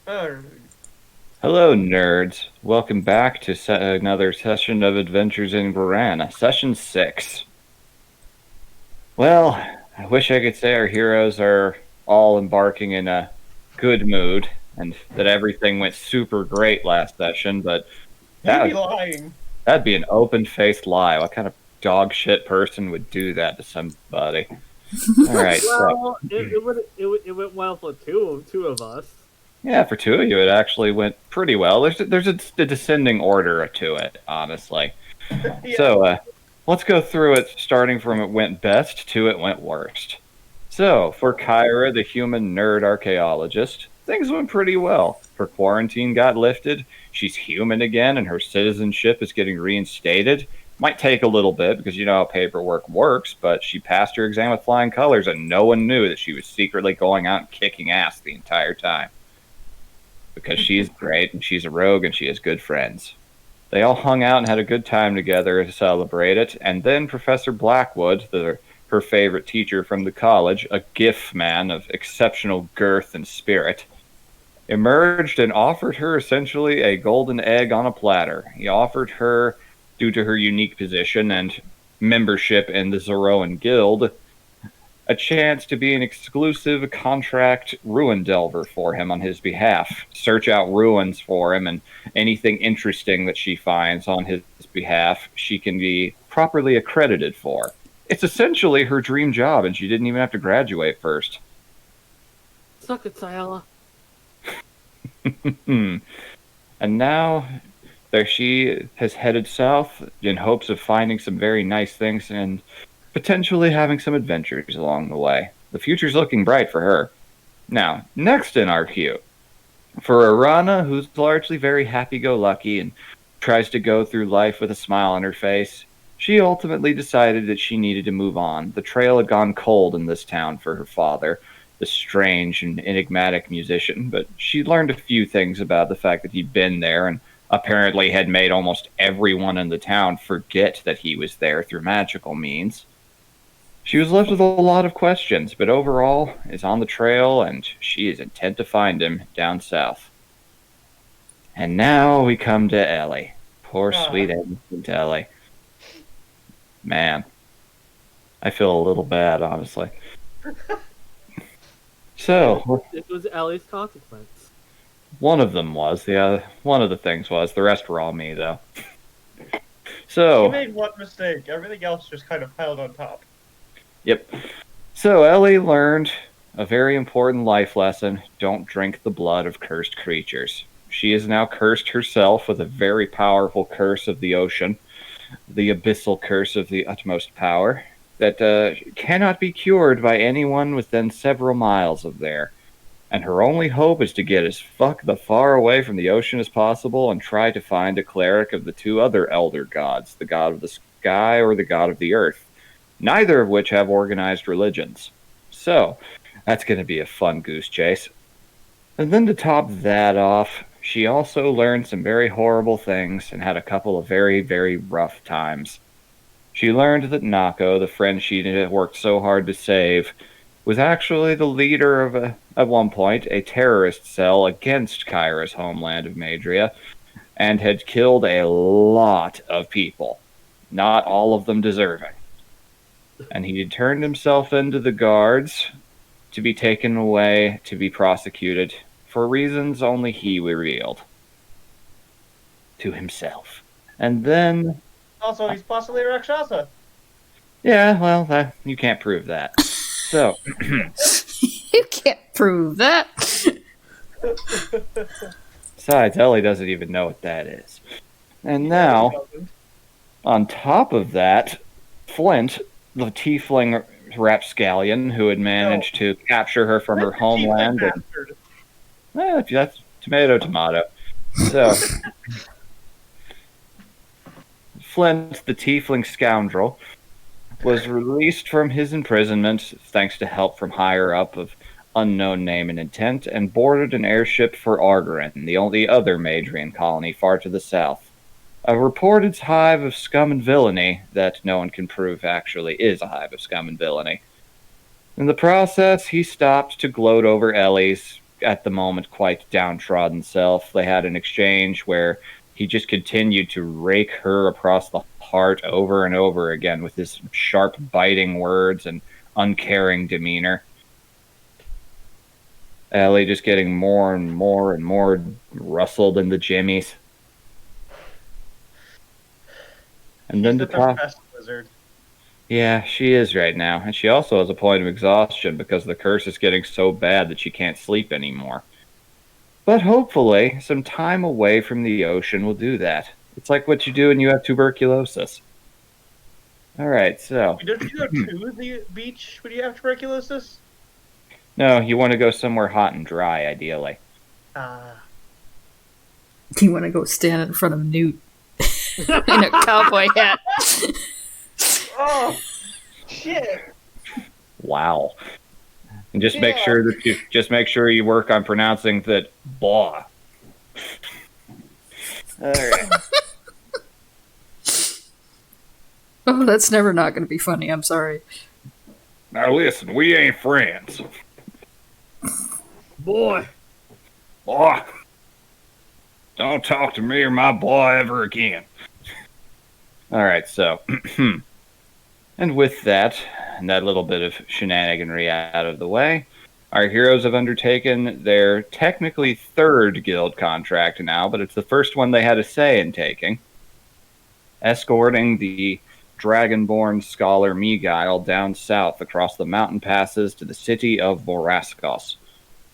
Uh, Hello, nerds. Welcome back to another session of Adventures in Groran, session 6. Well, I wish I could say our heroes are all embarking in a good mood and that everything went super great last session, but you'd be that, lying. that'd be an open-faced lie. What kind of dog shit person would do that to somebody? All right, so Well, it went well for two of us. yeah, for two of you, it actually went pretty well. There's a descending order to it, honestly. Yeah. So let's go through it, starting from it went best to it went worst. So for Kyra, the human nerd archaeologist, things went pretty well. Her quarantine got lifted. She's human again, and her citizenship is getting reinstated. Might take a little bit because you know how paperwork works, but she passed her exam with flying colors, and no one knew that she was secretly going out and kicking ass the entire time. Because she's great, and she's a rogue, and she has good friends. They all hung out and had a good time together to celebrate it, and then Professor Blackwood, her favorite teacher from the college, a GIF man of exceptional girth and spirit, emerged and offered her essentially a golden egg on a platter. He offered her, due to her unique position and membership in the Zoroan Guild, a chance to be an exclusive contract ruin delver for him on his behalf. Search out ruins for him, and anything interesting that she finds on his behalf, she can be properly accredited for. It's essentially her dream job, and she didn't even have to graduate first. Suck it, Sayala. And now there she has headed south in hopes of finding some very nice things and potentially having some adventures along the way. The future's looking bright for her. Now, next in our queue, for Arana, who's largely very happy go lucky and tries to go through life with a smile on her face, she ultimately decided that she needed to move on. The trail had gone cold in this town for her father, the strange and enigmatic musician, but she learned a few things about the fact that he'd been there and apparently had made almost everyone in the town forget that he was there through magical means. She was left with a lot of questions, but overall is on the trail and she is intent to find him down south. And now we come to Ellie. Poor Ah, sweet innocent Ellie. Man, I feel a little bad, honestly. So, It was Ellie's consequence. one of them was. One of the things was. The rest were all me, though. So, she made one mistake. Everything else just kind of piled on top. yep. So Ellie learned a very important life lesson: don't drink the blood of cursed creatures. She is now cursed herself with a very powerful curse of the ocean, the abyssal curse of the utmost power, that cannot be cured by anyone within several miles of there. And her only hope is to get as far away from the ocean as possible and try to find a cleric of the two other elder gods, the god of the sky or the god of the earth, neither of which have organized religions. So, that's going to be a fun goose chase. And then to top that off, she also learned some very horrible things and had a couple of very, very rough times. She learned that Nako, the friend she had worked so hard to save, was actually the leader of, at one point, a terrorist cell against Kyra's homeland of Madria, and had killed a lot of people, not all of them deserving. And he had turned himself into the guards to be taken away to be prosecuted for reasons only he revealed to himself. And then, Also, he's possibly a Rakshasa. yeah, well, you can't prove that. So, You can't prove that. besides, Ellie doesn't even know what that is. And He now, doesn't. on top of that, Flint, the tiefling rapscallion who had managed to capture her from her Where's the tiefling homeland, and bastard? that's tomato, tomato. So, Flint, the tiefling scoundrel, was released from his imprisonment thanks to help from higher up of unknown name and intent, and boarded an airship for Argoran, the only other Madrian colony far to the south. A reported hive of scum and villainy that no one can prove actually is a hive of scum and villainy. In the process, he stopped to gloat over Ellie's at the moment quite downtrodden self. They had an exchange where he just continued to rake her across the heart over and over again with his sharp, biting words and uncaring demeanor. Ellie just getting more and more and more rustled in the jimmies. And then He's to the top, best wizard. yeah, she is right now, and she also has a point of exhaustion because the curse is getting so bad that she can't sleep anymore. But hopefully, some time away from the ocean will do that. It's like what you do when you have tuberculosis. All right, so Don't you go to the beach when you have tuberculosis? no, you want to go somewhere hot and dry, ideally. Do you want to go stand in front of Newt in a cowboy hat? Oh, shit! Wow. And just make sure that you work on pronouncing that "blah." All right. Oh, that's never not going to be funny. I'm sorry. Now listen, we ain't friends. Boy. Boy, don't talk to me or my boy ever again. All right, so, and with that, and that little bit of shenaniganry out of the way, our heroes have undertaken their technically third guild contract now, but it's the first one they had a say in taking, escorting the dragonborn scholar Miguel down south across the mountain passes to the city of Voraskos,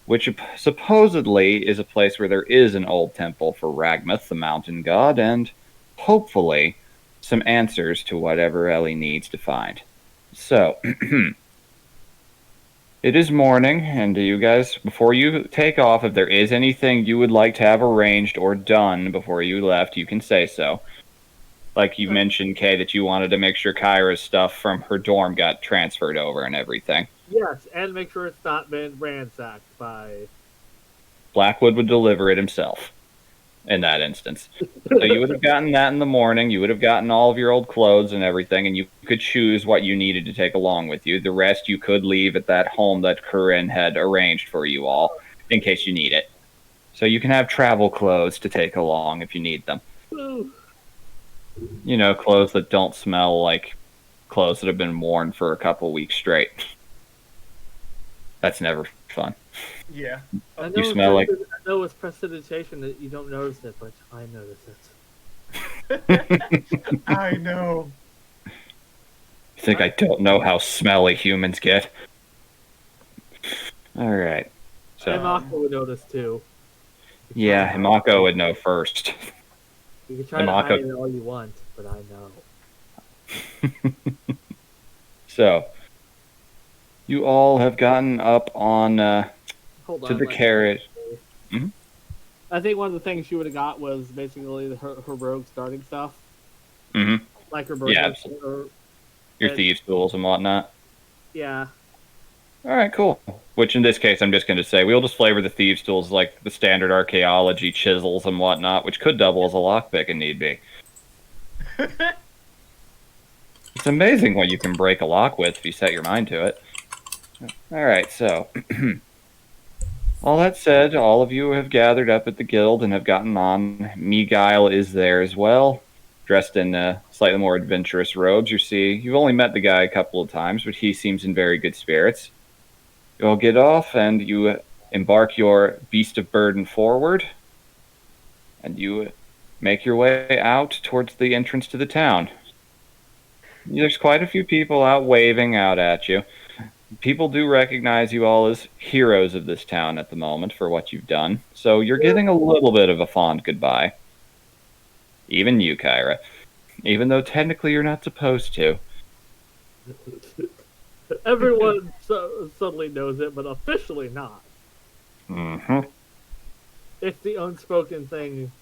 which supposedly is a place where there is an old temple for Ragmuth, the mountain god, and hopefully some answers to whatever Ellie needs to find. So, it is morning, and you guys, before you take off, if there is anything you would like to have arranged or done before you left, you can say so. Like you mentioned, Kay, that you wanted to make sure Kyra's stuff from her dorm got transferred over and everything. Yes, and make sure it's not been ransacked by... Blackwood would deliver it himself in that instance. So you would have gotten that in the morning. You would have gotten all of your old clothes and everything, and you could choose what you needed to take along with you. The rest you could leave at that home that Groran had arranged for you all in case you need it. So you can have travel clothes to take along if you need them. You know, clothes that don't smell like clothes that have been worn for a couple weeks straight. That's never fun. Yeah. You smell like... I know it's prestidigitation that you don't notice it, but I notice it. I know. You think I don't know how smelly humans get? Alright. So, Himako would notice too. yeah, Himako would know first. You can try to hide it all you want, but I know. So, you all have gotten up on to the carriage. Mm-hmm. I think one of the things she would have got was basically her rogue starting stuff. Mm-hmm. Like her bird. Yeah, absolutely. Your thieves' tools and whatnot. Yeah. Alright, cool. Which in this case, I'm just going to say, we'll just flavor the thieves' tools like the standard archaeology chisels and whatnot, which could double as a lockpick if need be. It's amazing what you can break a lock with if you set your mind to it. Alright, so... all that said, all of you have gathered up at the guild and have gotten on. Miguel is there as well, dressed in slightly more adventurous robes. You've only met the guy a couple of times, but he seems in very good spirits. You all get off, and you embark your beast of burden forward, and you make your way out towards the entrance to the town. There's quite a few people out waving out at you. People do recognize you all as heroes of this town at the moment for what you've done, so you're getting a little bit of a fond goodbye. Even you, Kyra. Even though technically you're not supposed to. Everyone suddenly knows it, but officially not. Mm-hmm. It's the unspoken thing.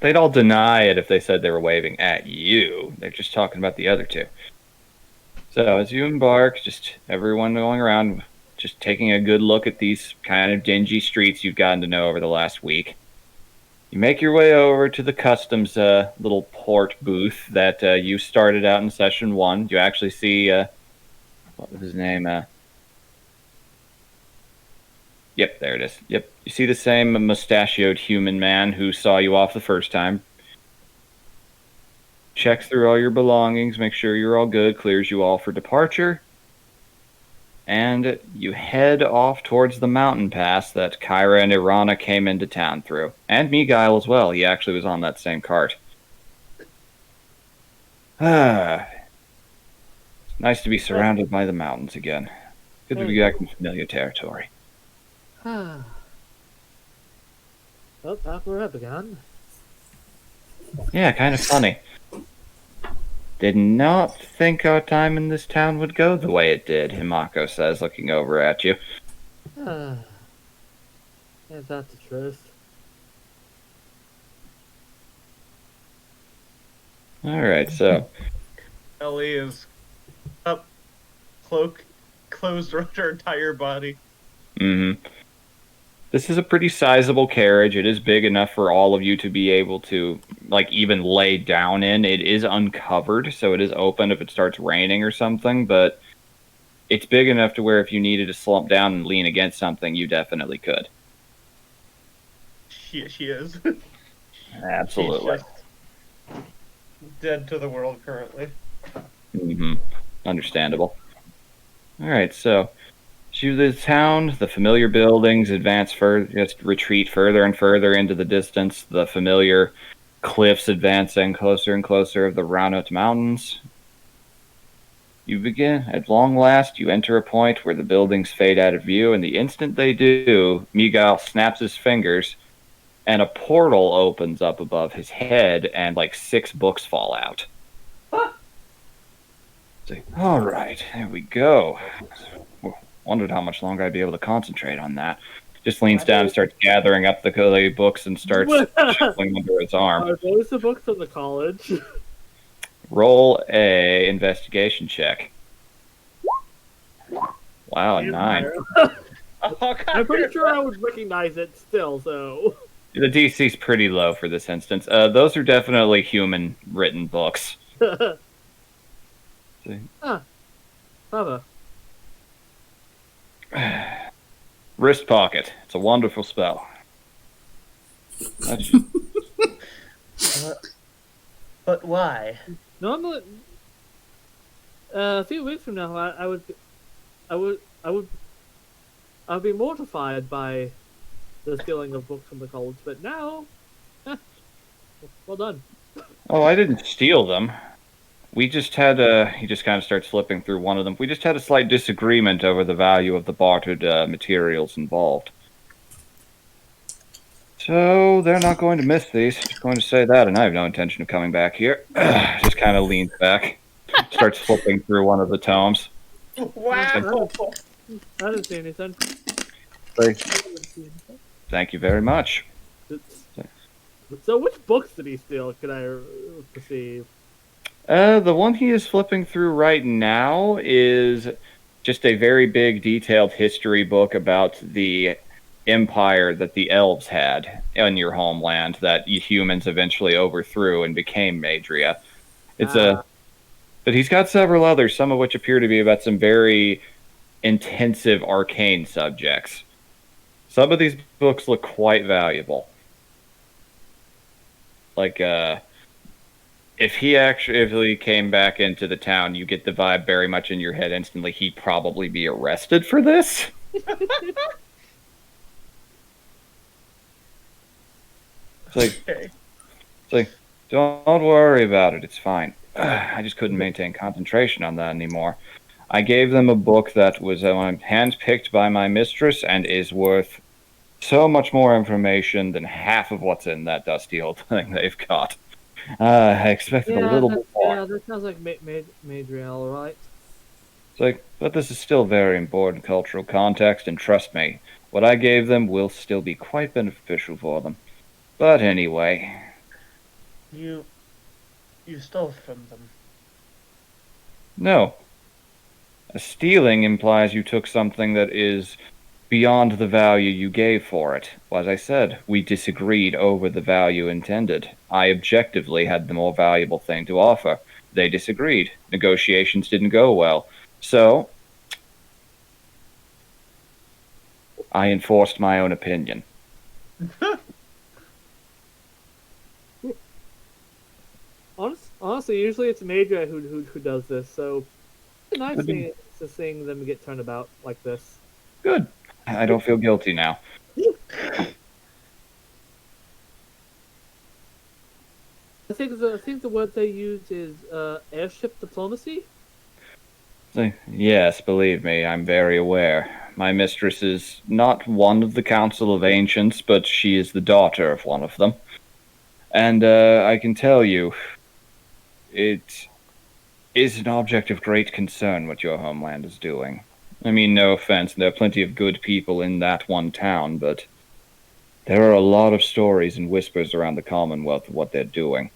They'd all deny it if they said they were waving at you. They're just talking about the other two. So as you embark, just everyone going around, just taking a good look at these kind of dingy streets you've gotten to know over the last week. You make your way over to the customs little port booth that you started out in session 1. You actually see, what was his name? Yep, there it is. Yep. You see the same mustachioed human man who saw you off the first time. Checks through all your belongings, makes sure you're all good, clears you all for departure. And you head off towards the mountain pass that Kyra and Irana came into town through. And Miguel as well. He actually was on that same cart. Nice to be surrounded by the mountains again. Good to be back in familiar territory. Well, back we're up again. Yeah, kind of funny. Did not think our time in this town would go the way it did, Himako says, looking over at you. Is that the truth? Alright, so... Ellie is up, closed around her entire body. Mm-hmm. This is a pretty sizable carriage. It is big enough for all of you to be able to, like, even lay down in. It is uncovered, so it is open if it starts raining or something, but it's big enough to where if you needed to slump down and lean against something, you definitely could. She is. Absolutely. She's just dead to the world currently. Mm-hmm. Understandable. Alright, so... to the town, the familiar buildings advance further, just retreat further and further into the distance. The familiar cliffs advancing closer and closer of the Raunot Mountains. You begin, at long last, you enter a point where the buildings fade out of view, and the instant they do, Miguel snaps his fingers, and a portal opens up above his head, and like 6 books fall out. All right, there we go. Wondered how much longer I'd be able to concentrate on that. Just leans down and starts gathering up the books and starts shuffling under his arm. Are those the books from the college? Roll a investigation check. Wow, a 9. I'm pretty sure I would recognize it still, so... The DC's pretty low for this instance. Those are definitely human-written books. Bravo. Wrist pocket. It's a wonderful spell. But why? Normally, a few weeks from now, I'd be mortified by the stealing of books from the college, but now, well done. Oh, I didn't steal them. We just had he just kind of starts flipping through one of them. We just had a slight disagreement over the value of the bartered materials involved. So they're not going to miss these. Just going to say that, and I have no intention of coming back here. Just kind of leans back, starts flipping through one of the tomes. Wow! I didn't see anything. Thank you very much. So which books did he steal, could I perceive? The one he is flipping through right now is just a very big, detailed history book about the empire that the elves had in your homeland that you humans eventually overthrew and became Madria. But he's got several others, some of which appear to be about some very intensive arcane subjects. Some of these books look quite valuable. Like, if he came back into the town, you get the vibe very much in your head instantly he'd probably be arrested for this. It's like, don't worry about it, it's fine. I just couldn't maintain concentration on that anymore. I gave them a book that was handpicked by my mistress and is worth so much more information than half of what's in that dusty old thing they've got. I expected a little bit more. Yeah, that sounds like Madriel, right? It's like, but this is still very important cultural context, and trust me, what I gave them will still be quite beneficial for them. But anyway... You stole from them. No. A stealing implies you took something that is beyond the value you gave for it. As I said, we disagreed over the value intended. I objectively had the more valuable thing to offer. They disagreed. Negotiations didn't go well. So, I enforced my own opinion. Honestly, usually it's Major who does this, so it's a nice thing to seeing them get turned about like this. Good. I don't feel guilty now. I think the word they use is airship diplomacy. Yes, believe me, I'm very aware. My mistress is not one of the Council of Ancients, but she is the daughter of one of them. And I can tell you, it is an object of great concern what your homeland is doing. I mean, no offense, there are plenty of good people in that one town, but there are a lot of stories and whispers around the Commonwealth of what they're doing.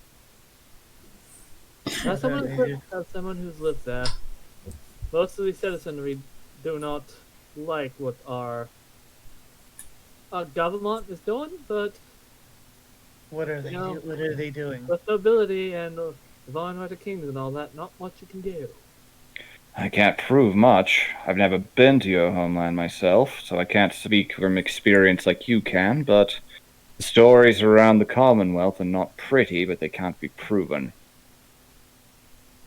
As someone who's lived there, most of the citizenry do not like what our government is doing, but What are they? No. What are they doing? with nobility and divine right of kings and all that, not much you can do. I can't prove much. I've never been to your homeland myself, so I can't speak from experience like you can, but the stories around the Commonwealth are not pretty, but they can't be proven.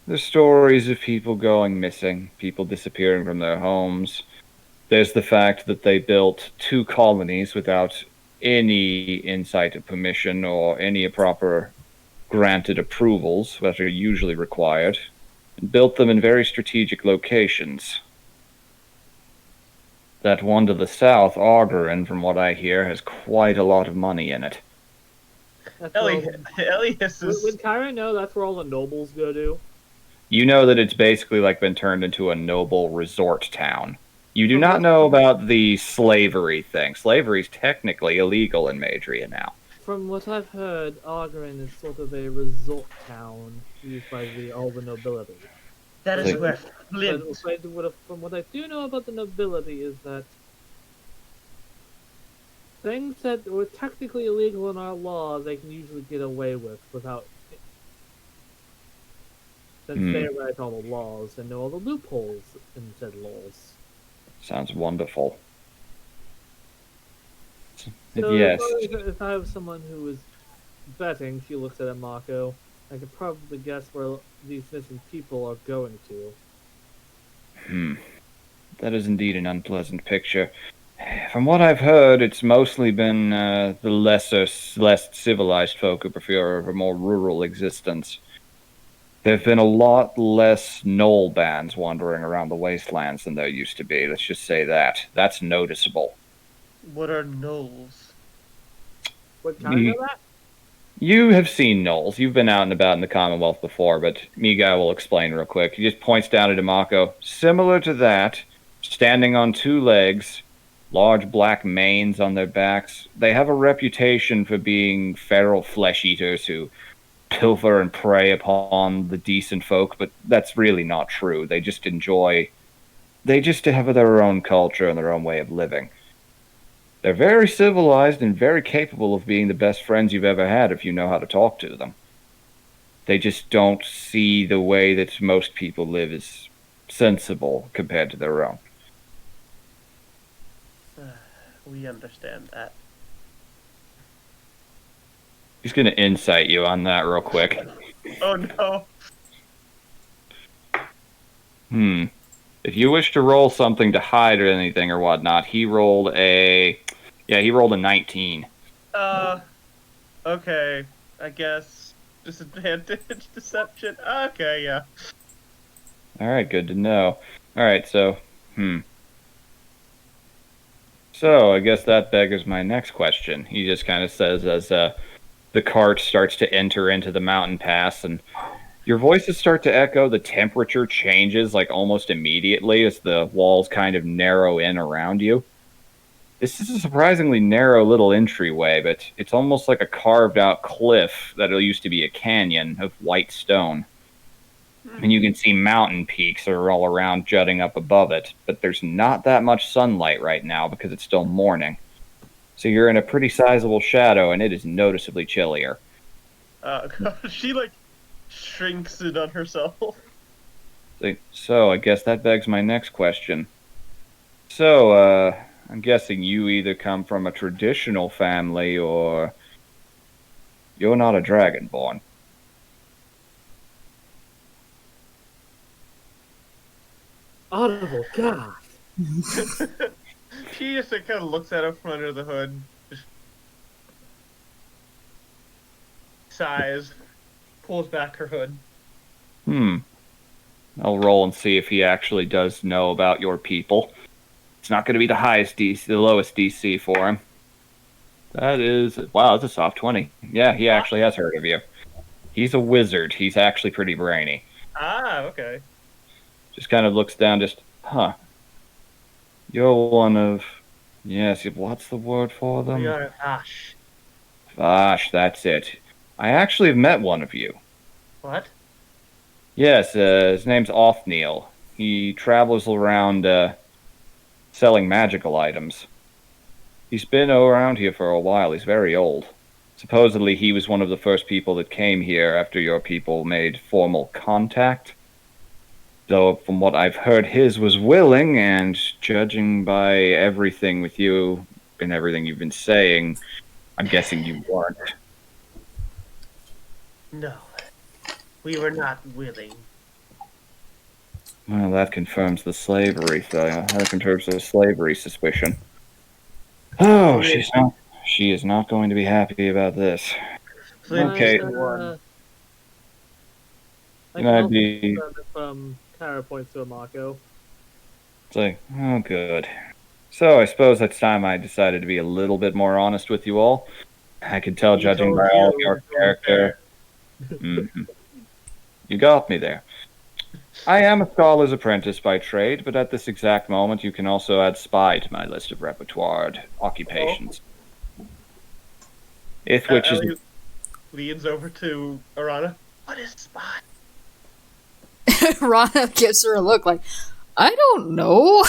There's stories of people going missing, people disappearing from their homes. There's the fact that they built 2 colonies without any insight of permission or any proper granted approvals that are usually required, and built them in very strategic locations. That one to the south, Groran, from what I hear, has quite a lot of money in it. That's where all Elias is. would Kyra know that's where all the nobles go to? You know that it's basically like been turned into a noble resort town. You do not know about the slavery thing. Slavery is technically illegal in Madria now. From what I've heard, Argrin is sort of a resort town used by all the nobility. That is where But Flint. from what I do know about the nobility is that things that were technically illegal in our law, they can usually get away with without. Since they write all the laws and know all the loopholes in said laws. Sounds wonderful. So Yes. if I have someone who is betting, she looks at Marco, I could probably guess where these missing people are going to. That is indeed an unpleasant picture. From what I've heard, it's mostly been the less civilized folk who prefer a more rural existence. There have been a lot less knoll bands wandering around the wastelands than there used to be. Let's just say that. That's noticeable. What are gnolls? What kind of that? You have seen gnolls. You've been out and about in the Commonwealth before, but Migai will explain real quick. He just points down at Imako. Similar to that, standing on 2 legs, large black manes on their backs. They have a reputation for being feral flesh eaters who pilfer and prey upon the decent folk, but that's really not true. They just have their own culture and their own way of living. They're very civilized and very capable of being the best friends you've ever had if you know how to talk to them. They just don't see the way that most people live as sensible compared to their own. We understand that. He's going to insight you on that real quick. Oh no. If you wish to roll something to hide or anything or whatnot, he rolled a 19. Okay. I guess disadvantage deception. Okay, yeah. Alright, good to know. Alright, so, So, I guess that beggars my next question. He just kind of says as the cart starts to enter into the mountain pass, and your voices start to echo. The temperature changes like almost immediately as the walls kind of narrow in around you. This is a surprisingly narrow little entryway, but it's almost like a carved out cliff that used to be a canyon of white stone. And you can see mountain peaks are all around jutting up above it, but there's not that much sunlight right now because it's still morning. So you're in a pretty sizable shadow, and it is noticeably chillier. She, shrinks in on herself. So I guess that begs my next question. So, I'm guessing you either come from a traditional family or you're not a dragonborn. Audible, God. She just kind of looks at him from under the hood, just sighs, pulls back her hood. I'll roll and see if he actually does know about your people. It's not going to be the highest DC, the lowest DC for him. That is, wow, that's a soft 20. Yeah, he actually has heard of you. He's a wizard. He's actually pretty brainy. Ah, okay. Just kind of looks down, just, huh. You're one of, yes, what's the word for them? We are Ash. Gosh, that's it. I actually have met one of you. What? Yes, his name's Othniel. He travels around selling magical items. He's been around here for a while. He's very old. Supposedly he was one of the first people that came here after your people made formal contact. Though from what I've heard, his was willing, and judging by everything with you and everything you've been saying, I'm guessing you weren't. No. We were not willing. Well, that confirms the slavery thing. That confirms the slavery suspicion. Oh, she is not going to be happy about this. Okay. I Can I can be... also from Kara points to a Mako. It's like, oh, good. So I suppose it's time I decided to be a little bit more honest with you all. I can tell, judging by all of your character. Mm-hmm. You got me there. I am a scholar's apprentice by trade, but at this exact moment you can also add spy to my list of repertoire occupations. Which is... Ellie leans over to Arana. What is spy? Rana gives her a look like, I don't know.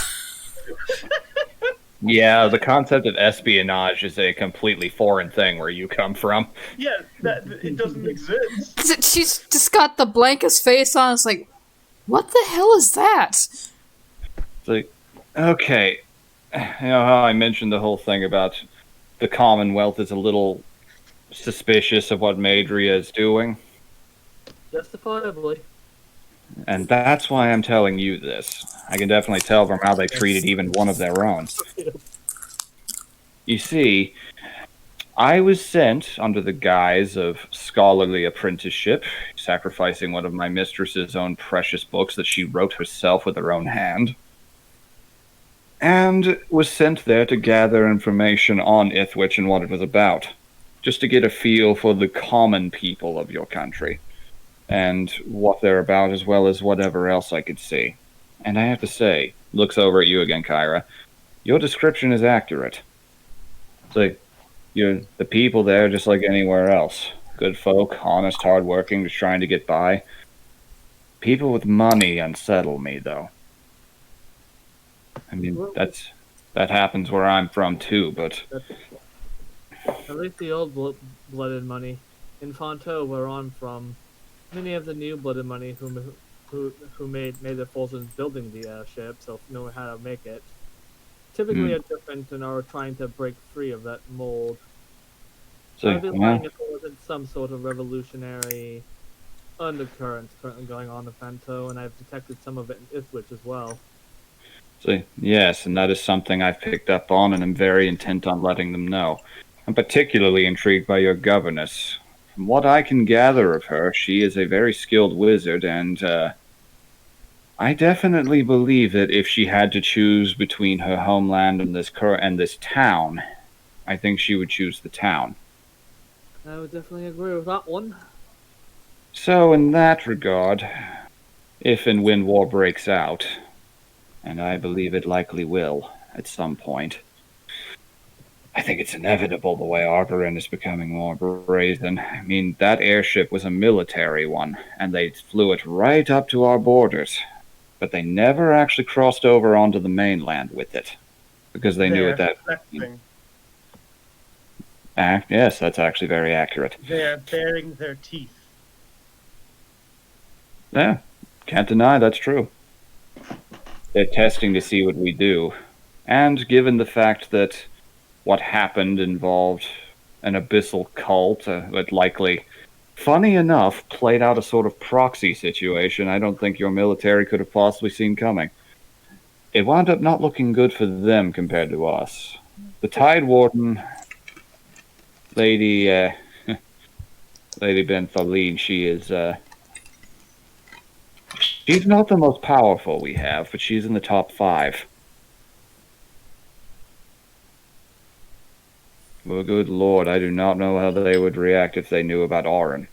Yeah, the concept of espionage is a completely foreign thing where you come from. Yeah, it doesn't exist. She's just got the blankest face on. It's like, what the hell is that? It's like, okay, you know how I mentioned the whole thing about the Commonwealth is a little suspicious of what Madria is doing? Justifiably. And that's why I'm telling you this. I can definitely tell from how they treated even one of their own. You see, I was sent under the guise of scholarly apprenticeship, sacrificing one of my mistress's own precious books that she wrote herself with her own hand, and was sent there to gather information on Ithwich and what it was about, just to get a feel for the common people of your country, and what they're about, as well as whatever else I could see. And I have to say, looks over at you again, Kyra, your description is accurate. It's like, you're the people there just like anywhere else. Good folk, honest, hardworking, just trying to get by. People with money unsettle me, though. I mean, that happens where I'm from, too, but... At least the old-blooded money. In Fonto, where I'm from, many of the new-blooded money who made their fortunes building the airship, so know how to make it, typically are different and are trying to break free of that mold. So I've been wondering if there wasn't some sort of revolutionary undercurrent currently going on in Fanto, and I've detected some of it in Ithwich as well. So, yes, and that is something I've picked up on, and I'm very intent on letting them know. I'm particularly intrigued by your governess. From what I can gather of her, she is a very skilled wizard, and I definitely believe that if she had to choose between her homeland and this town, I think she would choose the town. I would definitely agree with that one. So, in that regard, if and when war breaks out, and I believe it likely will at some point, I think it's inevitable the way Groran is becoming more brazen. I mean, that airship was a military one, and they flew it right up to our borders. But they never actually crossed over onto the mainland with it, because they knew at that point. Yes, that's actually very accurate. They're baring their teeth. Yeah, can't deny that's true. They're testing to see what we do. And given the fact that what happened involved an abyssal cult that likely, funny enough, played out a sort of proxy situation I don't think your military could have possibly seen coming. It wound up not looking good for them compared to us. The Tide Warden, Lady Lady Benthaline, she's not the most powerful we have, but she's in the top 5. Well, good lord, I do not know how they would react if they knew about Orin.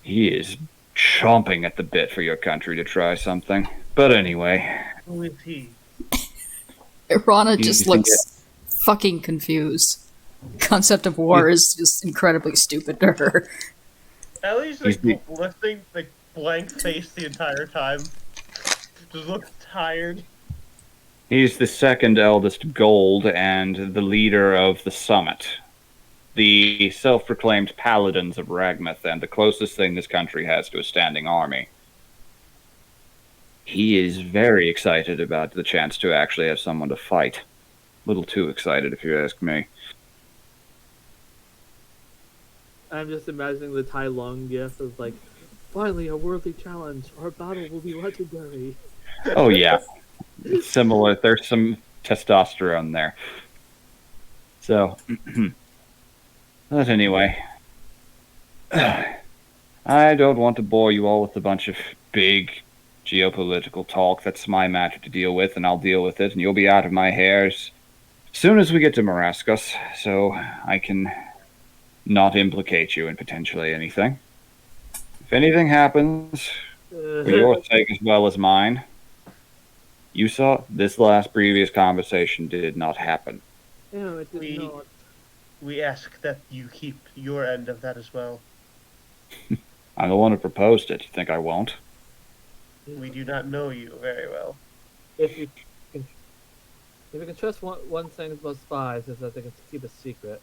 He is chomping at the bit for your country to try something. But anyway. Who is he? Rana just looks fucking confused. Concept of war is just incredibly stupid to her. Ellie's like listening, like blank face the entire time. Just looks tired. He's the second eldest Gold and the leader of the Summit. The self-proclaimed paladins of Ragmath and the closest thing this country has to a standing army. He is very excited about the chance to actually have someone to fight. A little too excited, if you ask me. I'm just imagining the Tai Lung gif of like, finally a worthy challenge. Our battle will be legendary. Oh yeah, similar. There's some testosterone there. So, but anyway, I don't want to bore you all with a bunch of big geopolitical talk. That's my matter to deal with, and I'll deal with it, and you'll be out of my hair as soon as we get to Marascus, so I can not implicate you in potentially anything. If anything happens, for your sake as well as mine, you saw this last previous conversation did not happen. No, it did not. We ask that you keep your end of that as well. I'm the one who proposed it. You think I won't? We do not know you very well. If you can trust one thing about spies is that they can keep a secret.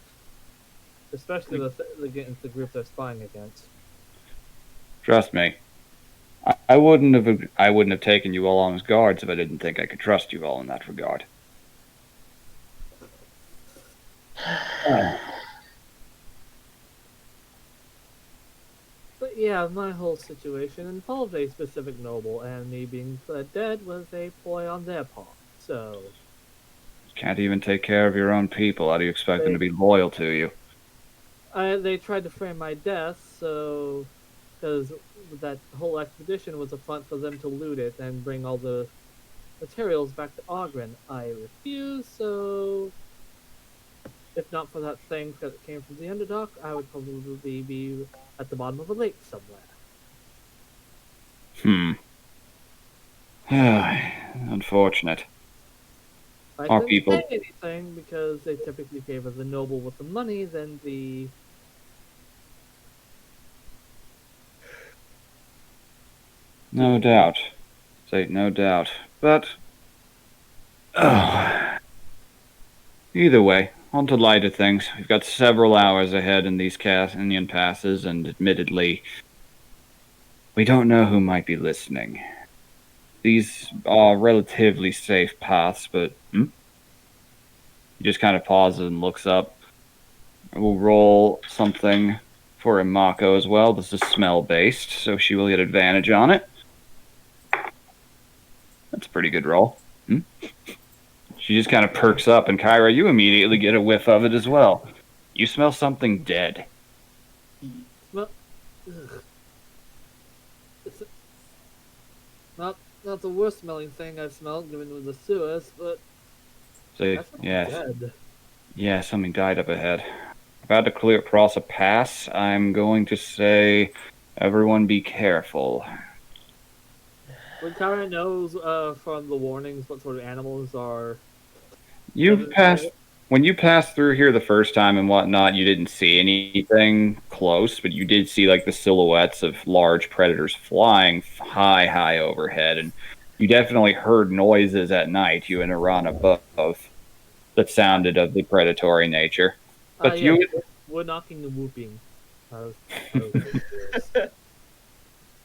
Especially against the group they're spying against. Trust me. I wouldn't have taken you all on as guards if I didn't think I could trust you all in that regard. But yeah, my whole situation involved a specific noble, and me being dead was a ploy on their part. So You can't even take care of your own people. How do you expect them to be loyal to you? they tried to frame my death, so because that whole expedition was a front for them to loot it and bring all the materials back to Ogren. I refused, so if not for that thing that came from the Underdark, I would probably be at the bottom of a lake somewhere. Unfortunate. I Our couldn't people. say anything because they typically favor the noble with the money than the. No doubt. Say no doubt. But either way, on to lighter things. We've got several hours ahead in these canyon passes, and admittedly, we don't know who might be listening. These are relatively safe paths, but he just kind of pauses and looks up. We'll roll something for Imako as well. This is smell-based, so she will get advantage on it. That's a pretty good roll. She just kind of perks up, and Kyra, you immediately get a whiff of it as well. You smell something dead. Well, it's not the worst smelling thing I've smelled, given it was the sewers, but So, that's yes. dead. Yeah, something died up ahead. About to clear across a pass. I'm going to say, everyone be careful. When Kyra knows from the warnings what sort of animals are. When you passed through here the first time and whatnot, you didn't see anything close, but you did see like the silhouettes of large predators flying high overhead, and you definitely heard noises at night, you and Iran both, that sounded of the predatory nature. But Yeah, wood knocking and whooping.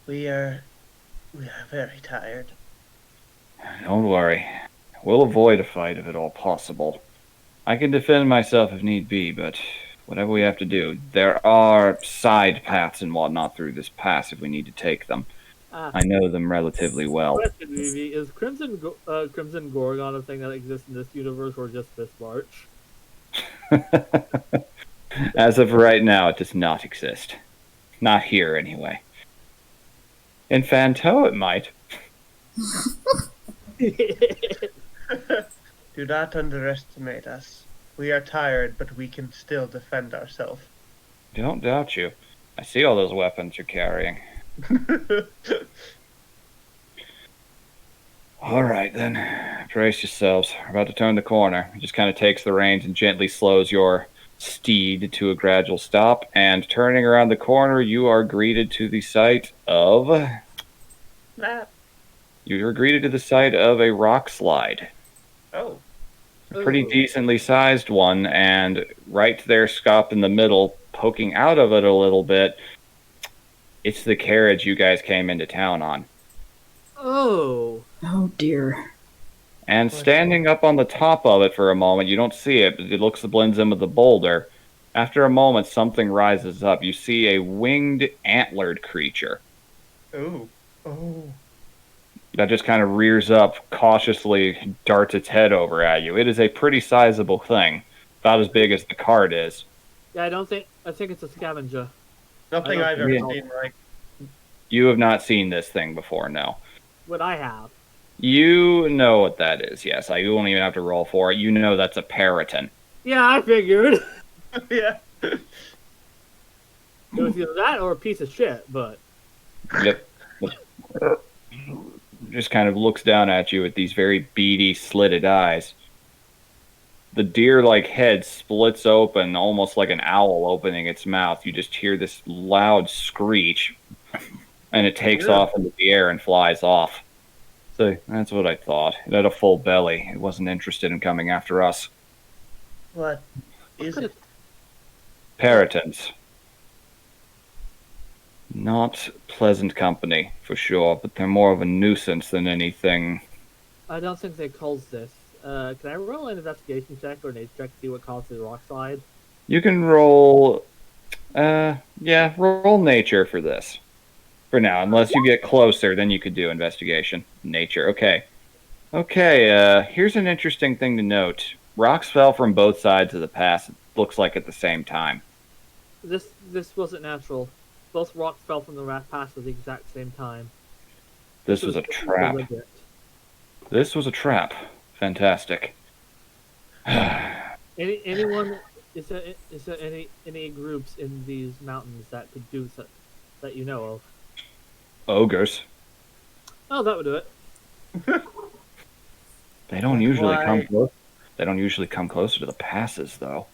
We are very tired. Don't worry. We'll avoid a fight if at all possible. I can defend myself if need be, but whatever we have to do. There are side paths and whatnot through this pass if we need to take them. Ah, I know them relatively well. question, Vivi. Is Crimson Gorgon a thing that exists in this universe or just this March? As of right now, it does not exist. Not here, anyway. In Fanto, it might. Do not underestimate us. We are tired, but we can still defend ourselves. Don't doubt you. I see all those weapons you're carrying. All right, then. Brace yourselves. We're about to turn the corner. He just kind of takes the reins and gently slows your steed to a gradual stop. And turning around the corner, you are greeted to the sight of... You are greeted to the sight of a rock slide. Oh. A pretty decently sized one, and right there, scopped in the middle, poking out of it a little bit, it's the carriage you guys came into town on. Oh. Oh dear. And standing up on the top of it for a moment, you don't see it, but it looks blends in with the boulder. After a moment, something rises up. You see a winged, antlered creature. Oh. Oh. That just kind of rears up, cautiously darts its head over at you. It is a pretty sizable thing. About as big as the cart is. Yeah, I think it's a scavenger. Nothing I've ever seen like. You have not seen this thing before, no. What I have. You know what that is, yes. You won't even have to roll for it. You know that's a periton. Yeah, I figured. Yeah. It was either that or a piece of shit, but... Yep. Just kind of looks down at you with these very beady, slitted eyes. The deer-like head splits open, almost like an owl opening its mouth. You just hear this loud screech, and it takes off into the air and flies off. So that's what I thought. It had a full belly. It wasn't interested in coming after us. What is it? Peritons. Not pleasant company, for sure, but they're more of a nuisance than anything. I don't think they caused this. Can I roll an investigation check or an age check to see what caused the rock slide? You can roll... roll nature for this. For now, unless you get closer, then you could do investigation. Nature, okay. Okay, here's an interesting thing to note. Rocks fell from both sides of the pass, it looks like at the same time. This wasn't natural. Both rocks fell from the rat pass at the exact same time. This was a trap. Deliberate. This was a trap. Fantastic. Anyone? Is there any groups in these mountains that could do that you know of? Ogres. Oh, that would do it. They don't usually come close. They don't usually come closer to the passes, though.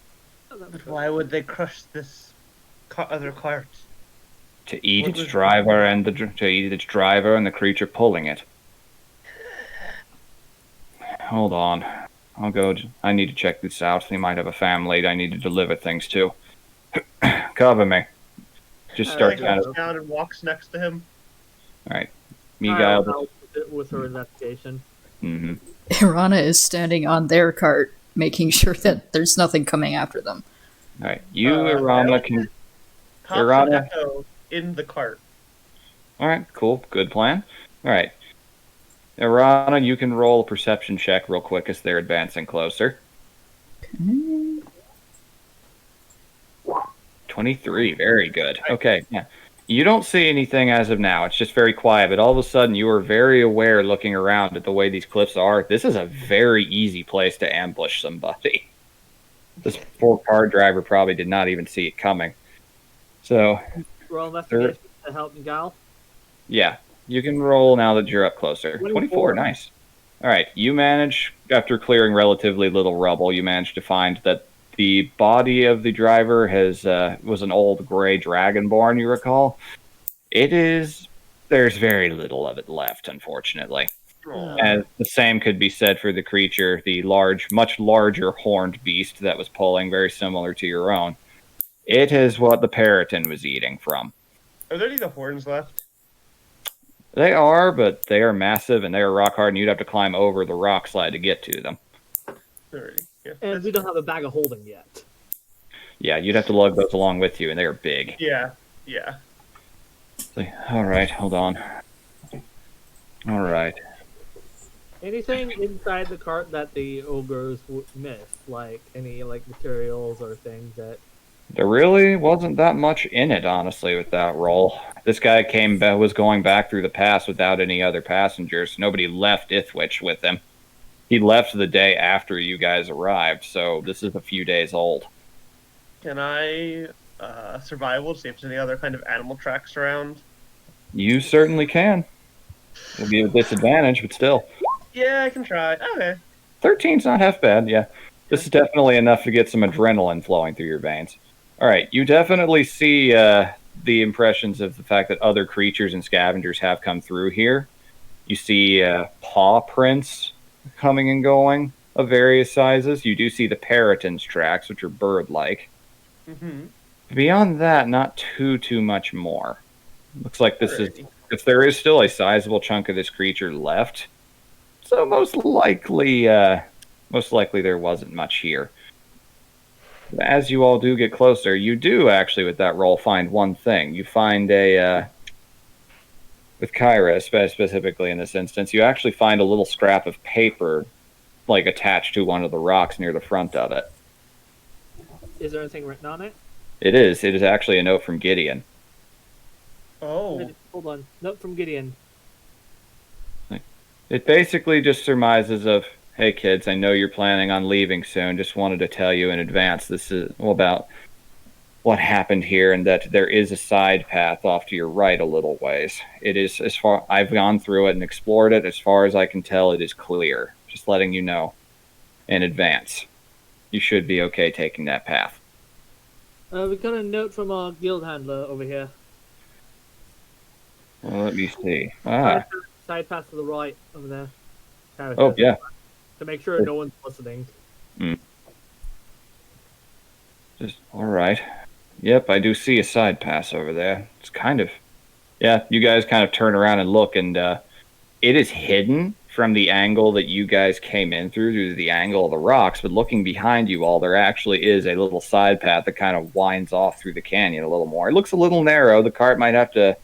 Oh, that would But do it. why would they crush this other cart? To eat What its was- driver and the creature pulling it. Hold on. I'll go. I need to check this out. They might have a family I need to deliver things to. Cover me. Just start He kind goes of. down and walks next to him. All right. I'll Miguel. help with her investigation. Mm-hmm. Irana is standing on their cart, making sure that there's nothing coming after them. All right. You, Irana, can. Pops Groran? an echo in the cart. All right. Cool. Good plan. All right. Irana, you can roll a perception check real quick as they're advancing closer. 23. Very good. Okay. Yeah. You don't see anything as of now. It's just very quiet, but all of a sudden you are very aware looking around at the way these cliffs are. This is a very easy place to ambush somebody. This poor car driver probably did not even see it coming. So, Roll investigation to help Miguel. yeah, you can roll now that you're up closer. 24, nice. All right, you manage, after clearing relatively little rubble, you manage to find that the body of the driver was an old gray dragonborn, you recall. There's very little of it left, unfortunately. And the same could be said for the creature, the much larger horned beast that was pulling, very similar to your own. It is what the Periton was eating from. Are there any of the horns left? They are, but they are massive and they are rock hard, and you'd have to climb over the rock slide to get to them. 30. Yeah, And we don't have a bag of holding yet. Yeah, you'd have to lug those along with you, and they are big. Yeah. All right, hold on. All right. Anything inside the cart that the ogres miss, like any materials or things that. There really wasn't that much in it, honestly, with that roll. This guy was going back through the pass without any other passengers. Nobody left Ithwich with him. He left the day after you guys arrived, so this is a few days old. Can I survival see if there's any other kind of animal tracks around? You certainly can. It'll be a disadvantage, but still. Yeah, I can try. Okay. 13's not half bad, yeah. This is definitely enough to get some adrenaline flowing through your veins. All right, you definitely see the impressions of the fact that other creatures and scavengers have come through here. You see paw prints coming and going of various sizes. You do see the parrotin's tracks, which are bird-like. Mm-hmm. Beyond that, not too much more. Looks like this is, if there is still a sizable chunk of this creature left, so most likely there wasn't much here. As you all do get closer, you do actually, with that roll, find one thing. You find with Kyra specifically in this instance, you actually find a little scrap of paper, like attached to one of the rocks near the front of it. Is there anything written on it? It is. It is actually a note from Gideon. Oh. Hold on. Note from Gideon. It basically just surmises of, hey kids, I know you're planning on leaving soon. Just wanted to tell you in advance this is about what happened here, and that there is a side path off to your right a little ways. It is, as far I've gone through it and explored it, as far as I can tell, it is clear. Just letting you know in advance. You should be okay taking that path. We got a note from our guild handler over here. Well, let me see. Side path to the right over there. Oh, yeah. To make sure no one's listening. Just, all right. Yep, I do see a side pass over there. It's kind of... Yeah, you guys kind of turn around and look, and it is hidden from the angle that you guys came in through the angle of the rocks, but looking behind you all, there actually is a little side path that kind of winds off through the canyon a little more. It looks a little narrow. The cart might have to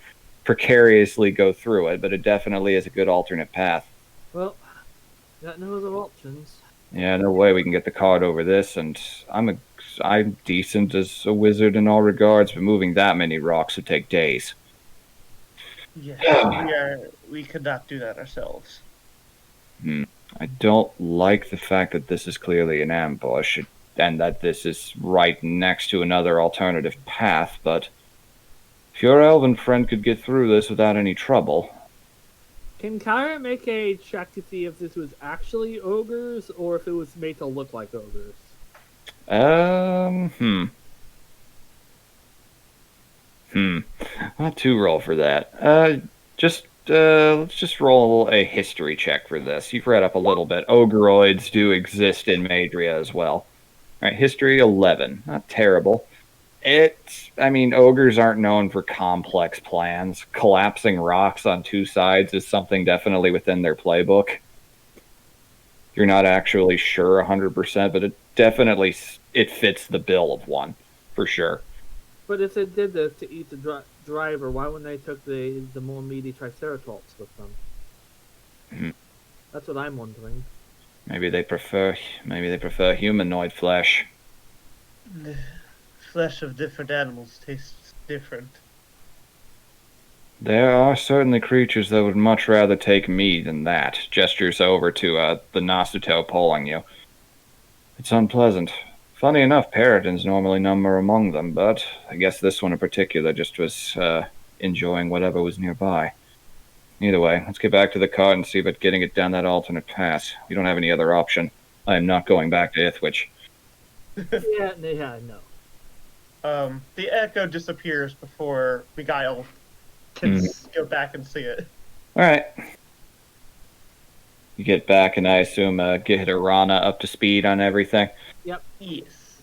precariously go through it, but it definitely is a good alternate path. Well, got no other options. Yeah, no way we can get the cart over this, and I'm decent as a wizard in all regards, but moving that many rocks would take days. Yeah, we could not do that ourselves. I don't like the fact that this is clearly an ambush, and that this is right next to another alternative path, but if your elven friend could get through this without any trouble... Can Kyra make a check to see if this was actually ogres, or if it was made to look like ogres? Not too roll for that. Let's just roll a history check for this. You've read up a little bit. Ogreoids do exist in Madria as well. Alright, history 11. Not terrible. Ogres aren't known for complex plans. Collapsing rocks on two sides is something definitely within their playbook. You're not actually sure 100%, but it fits the bill of one, for sure. But if they did this to eat the driver, why wouldn't they took the more meaty Triceratops with them? That's what I'm wondering. Maybe they prefer humanoid flesh. The flesh of different animals tastes different. There are certainly creatures that would much rather take me than that. Gestures over to the Nasuto pulling you. It's unpleasant. Funny enough, parrotins normally number among them, but I guess this one in particular just was enjoying whatever was nearby. Either way, let's get back to the cart and see about getting it down that alternate pass. We don't have any other option. I am not going back to Ithwich. Yeah, no. The echo disappears before Miguel can go back and see it. Alright. You get back and I assume get Hirana up to speed on everything. Yep. Yes.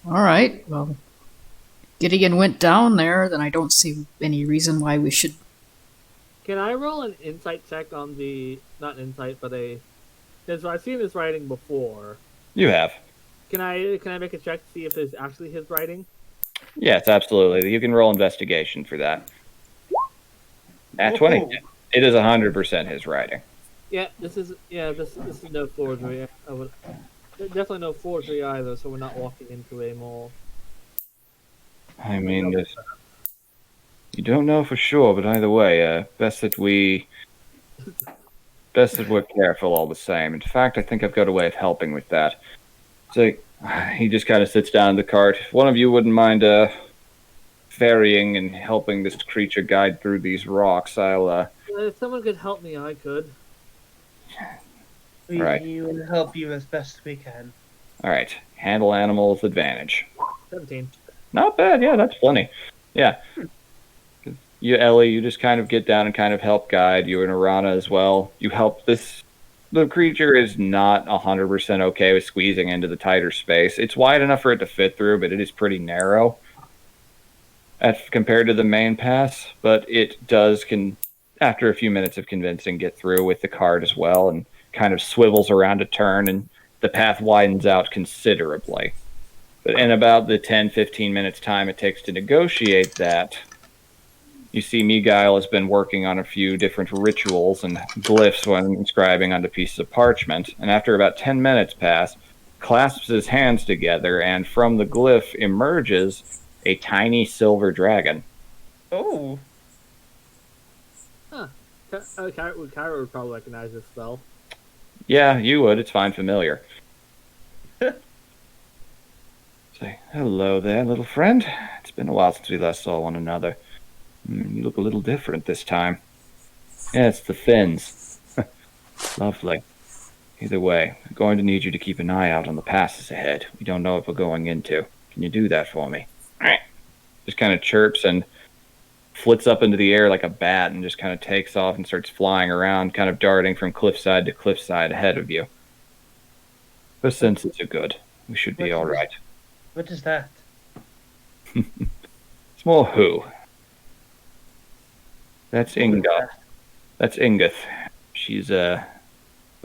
All right. Well, Gideon went down there, then I don't see any reason why we should. Can I roll an insight check on the not insight, but a? Because I've seen this writing before. You have. Can I make a check to see if it's actually his writing? Yes, absolutely. You can roll investigation for that. At 20. Whoa. It is 100% his writing. Yeah, this is no forgery. I would definitely no forgery either. So we're not walking into a mall. I mean, you don't know for sure, but either way, best that we're careful all the same. In fact, I think I've got a way of helping with that. So he just kind of sits down in the cart. If one of you wouldn't mind ferrying and helping this creature guide through these rocks, I'll. If someone could help me, I could. We Right. will help you as best we can. All right. Handle animals advantage. 17. Not bad. Yeah, that's plenty. Yeah. You, Ellie, you just kind of get down and kind of help guide. You and Arana as well. You help this. The creature is not 100% okay with squeezing into the tighter space. It's wide enough for it to fit through, but it is pretty narrow compared to the main pass. But it does, after a few minutes of convincing, get through with the cart as well and kind of swivels around a turn, and the path widens out considerably. But in about the 10-15 minutes time it takes to negotiate that, you see Miguel has been working on a few different rituals and glyphs when inscribing onto pieces of parchment, and after about 10 minutes pass, clasps his hands together, and from the glyph emerges a tiny silver dragon. Oh. Kyra would probably recognize this spell. Yeah, you would. It's fine familiar. Say, hello there, little friend. It's been a while since we last saw one another. You look a little different this time. Yeah, it's the fins. Lovely. Either way, I'm going to need you to keep an eye out on the passes ahead. We don't know what we're going into. Can you do that for me? Just kind of chirps and flits up into the air like a bat and just kind of takes off and starts flying around, kind of darting from cliffside to cliffside ahead of you. But senses are good. We should be all right. What is that? Small who? That's Inga. That's Ingith. She's a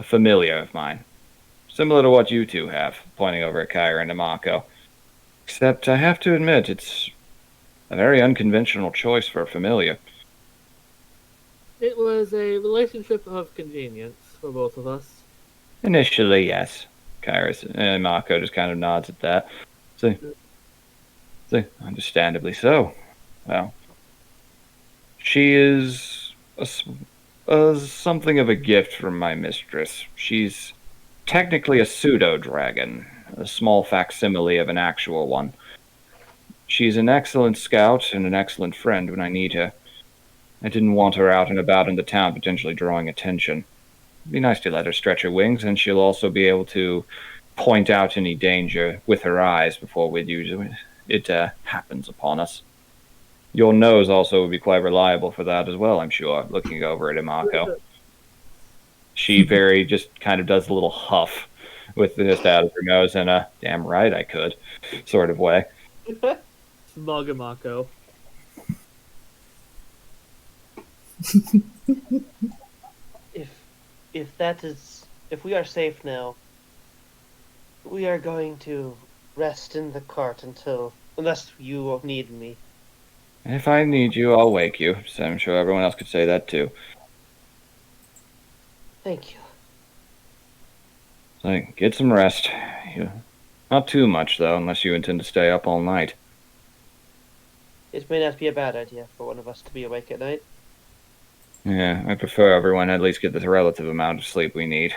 familiar of mine. Similar to what you two have, pointing over at Kyra and Amako. Except I have to admit, it's a very unconventional choice for a familiar. It was a relationship of convenience for both of us. Initially, yes. Kyra and Amako just kind of nods at that. So, understandably so. Well, she is something of a gift from my mistress. She's technically a pseudo-dragon, a small facsimile of an actual one. She's an excellent scout and an excellent friend when I need her. I didn't want her out and about in the town, potentially drawing attention. It'd be nice to let her stretch her wings, and she'll also be able to point out any danger with her eyes before it happens upon us. Your nose also would be quite reliable for that as well, I'm sure, looking over at Imako. She just kind of does a little huff with just out of her nose in a damn right I could sort of way. Smug Amako. If we are safe now, we are going to rest in the cart unless you need me. If I need you, I'll wake you. So I'm sure everyone else could say that too. Thank you. So get some rest. Not too much, though, unless you intend to stay up all night. It may not be a bad idea for one of us to be awake at night. Yeah, I prefer everyone at least get the relative amount of sleep we need.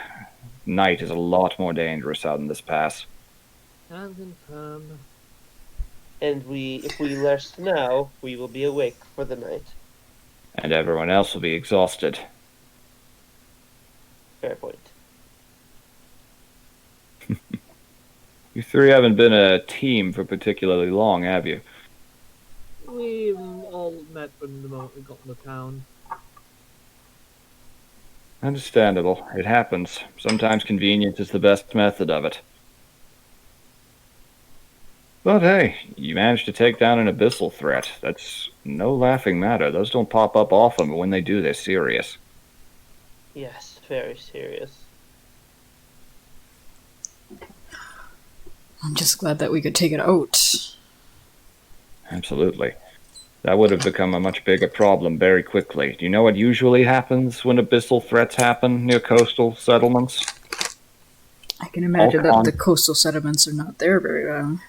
Night is a lot more dangerous out in this pass. I'm confirmed. And if we rest now, we will be awake for the night. And everyone else will be exhausted. Fair point. You three haven't been a team for particularly long, have you? We all met from the moment we got into town. Understandable. It happens. Sometimes convenience is the best method of it. But hey, you managed to take down an abyssal threat. That's no laughing matter. Those don't pop up often, but when they do, they're serious. Yes, very serious. I'm just glad that we could take it out. Absolutely. That would have become a much bigger problem very quickly. Do you know what usually happens when abyssal threats happen near coastal settlements? I can imagine that the coastal settlements are not there very long.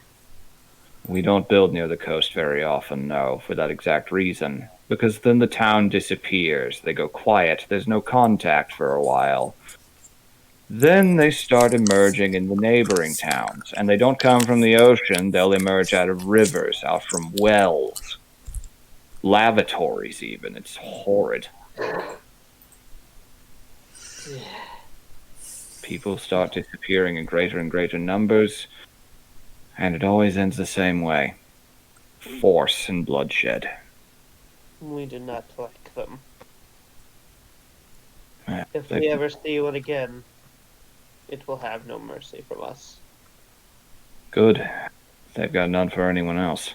We don't build near the coast very often, no, for that exact reason. Because then the town disappears. They go quiet. There's no contact for a while. Then they start emerging in the neighboring towns. And they don't come from the ocean. They'll emerge out of rivers, out from wells. Lavatories, even. It's horrid. People start disappearing in greater and greater numbers. And it always ends the same way. Force and bloodshed. We do not like them. Yeah, If we ever see one again, it will have no mercy from us. Good. They've got none for anyone else.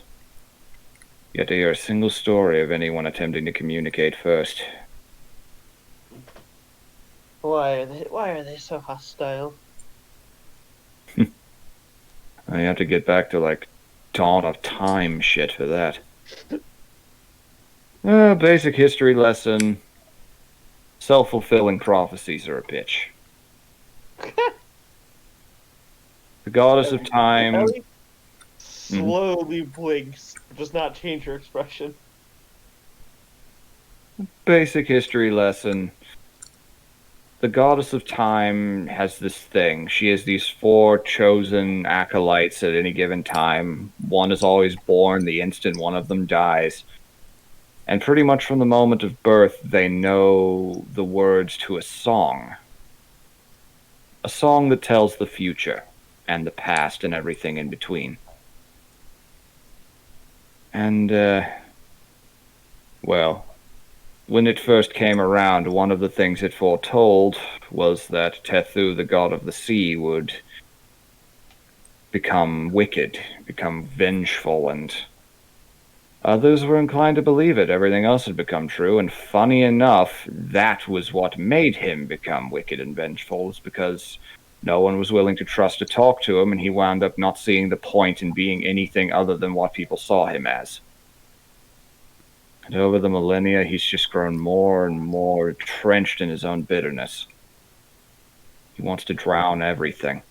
Yet to hear a single story of anyone attempting to communicate first. Why are they so hostile? I have to get back to, like, dawn of time shit for that. Basic history lesson. Self-fulfilling prophecies are a bitch. The goddess of time... Ellie slowly blinks, but does not change her expression. Basic history lesson. The goddess of time has this thing. She has these 4 chosen acolytes at any given time. One is always born the instant one of them dies. And pretty much from the moment of birth, they know the words to a song. A song that tells the future, and the past, and everything in between. And, well, when it first came around, one of the things it foretold was that Tethu, the god of the sea, would become wicked, become vengeful, and others were inclined to believe it. Everything else had become true, and funny enough, that was what made him become wicked and vengeful, was because no one was willing to trust to talk to him, and he wound up not seeing the point in being anything other than what people saw him as. And over the millennia, he's just grown more and more entrenched in his own bitterness. He wants to drown everything.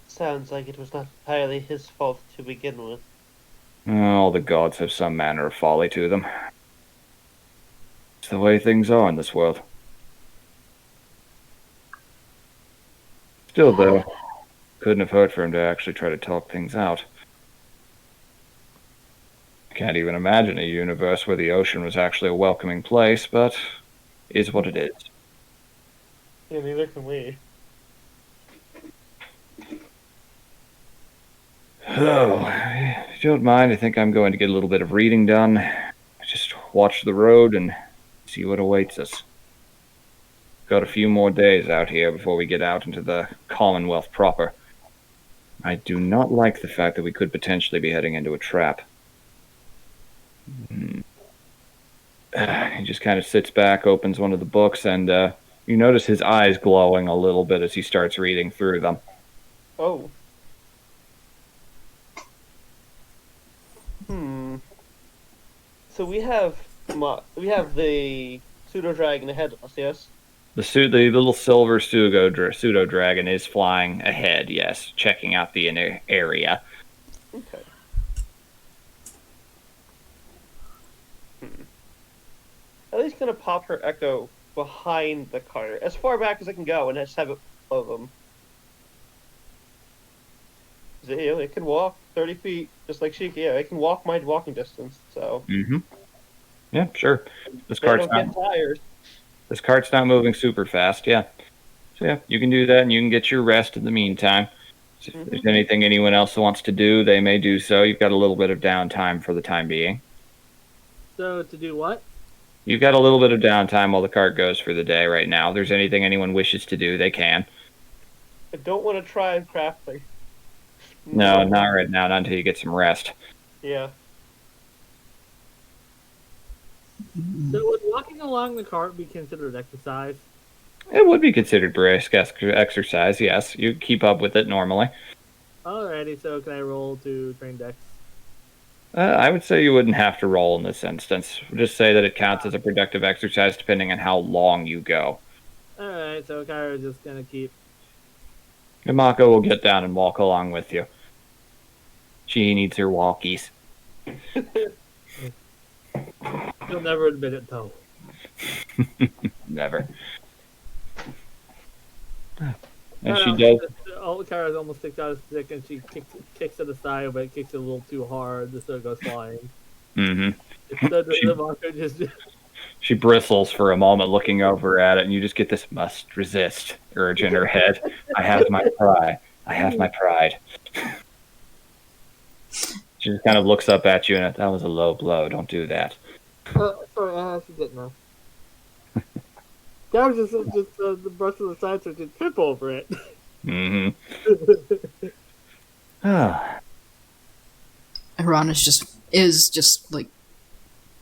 Sounds like it was not entirely his fault to begin with. All the gods have some manner of folly to them. It's the way things are in this world. Still, though, couldn't have hurt for him to actually try to talk things out. Can't even imagine a universe where the ocean was actually a welcoming place, but is what it is. Yeah, neither can we. Oh, if you don't mind, I think I'm going to get a little bit of reading done. Just watch the road and see what awaits us. Got a few more days out here before we get out into the Commonwealth proper. I do not like the fact that we could potentially be heading into a trap. He just kind of sits back, opens one of the books, and you notice his eyes glowing a little bit as he starts reading through them. Oh. So we have the pseudo dragon ahead of us, yes? The little silver pseudo dragon is flying ahead, yes, checking out the inner area. Okay. Ellie's gonna pop her echo behind the cart, as far back as I can go, and just have it below them. It can walk 30 feet, just like she can. Yeah, it can walk my walking distance, so... Mm-hmm. Yeah, sure. This They don't get tired. This cart's not moving super fast, yeah. So yeah, you can do that, and you can get your rest in the meantime. So if there's anything anyone else wants to do, they may do so. You've got a little bit of downtime for the time being. So, to do what? You've got a little bit of downtime while the cart goes for the day right now. If there's anything anyone wishes to do, they can. I don't want to try crafting. No, not right now. Not until you get some rest. Yeah. So would walking along the cart be considered exercise? It would be considered brisk exercise. Yes, you keep up with it normally. Alrighty, so can I roll to train Dex? I would say you wouldn't have to roll in this instance. Just say that it counts as a productive exercise depending on how long you go. Alright, so Kyra's just gonna keep. Imako will get down and walk along with you. She needs her walkies. She'll never admit it though. Never. And she does. Kyra's almost sticks out a stick and she kicks it aside, but it kicks it a little too hard, so it goes flying. Mm-hmm. Instead, the Marco just. She bristles for a moment looking over at it, and you just get this must resist urge in her head. I have my pride. I have my pride. She just kind of looks up at you, and that was a low blow. Don't do that. Sorry, I actually didn't know. That was just the brush of the side, so just trip over it. Mm-hmm. Ron is just like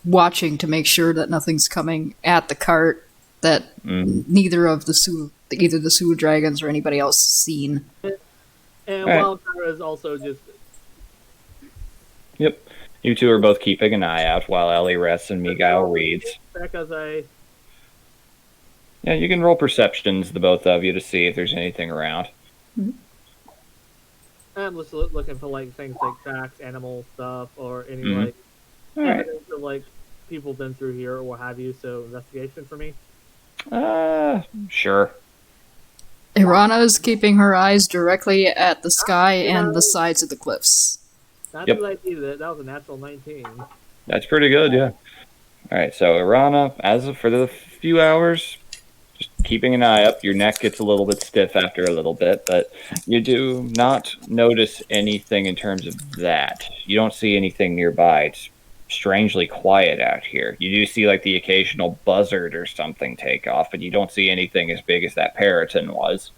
watching to make sure that nothing's coming at the cart that neither the sewer dragons or anybody else has seen. And while Kyra is also just. Yep. You two are both keeping an eye out while Ellie rests and Miguel reads. Because Yeah, you can roll perceptions, the both of you, to see if there's anything around. I'm just looking for like things like tracks, animal stuff, or any like Alright. evidence of like people been through here or what have you. So investigation for me. Sure. Irana is keeping her eyes directly at the sky and the sides of the cliffs. Not Yep. that I see that. That was a natural 19. That's pretty good, yeah. Alright, so Irana, as of for the few hours, just keeping an eye up. Your neck gets a little bit stiff after a little bit, but you do not notice anything in terms of that. You don't see anything nearby. It's strangely quiet out here. You do see like the occasional buzzard or something take off, but you don't see anything as big as that Periton was.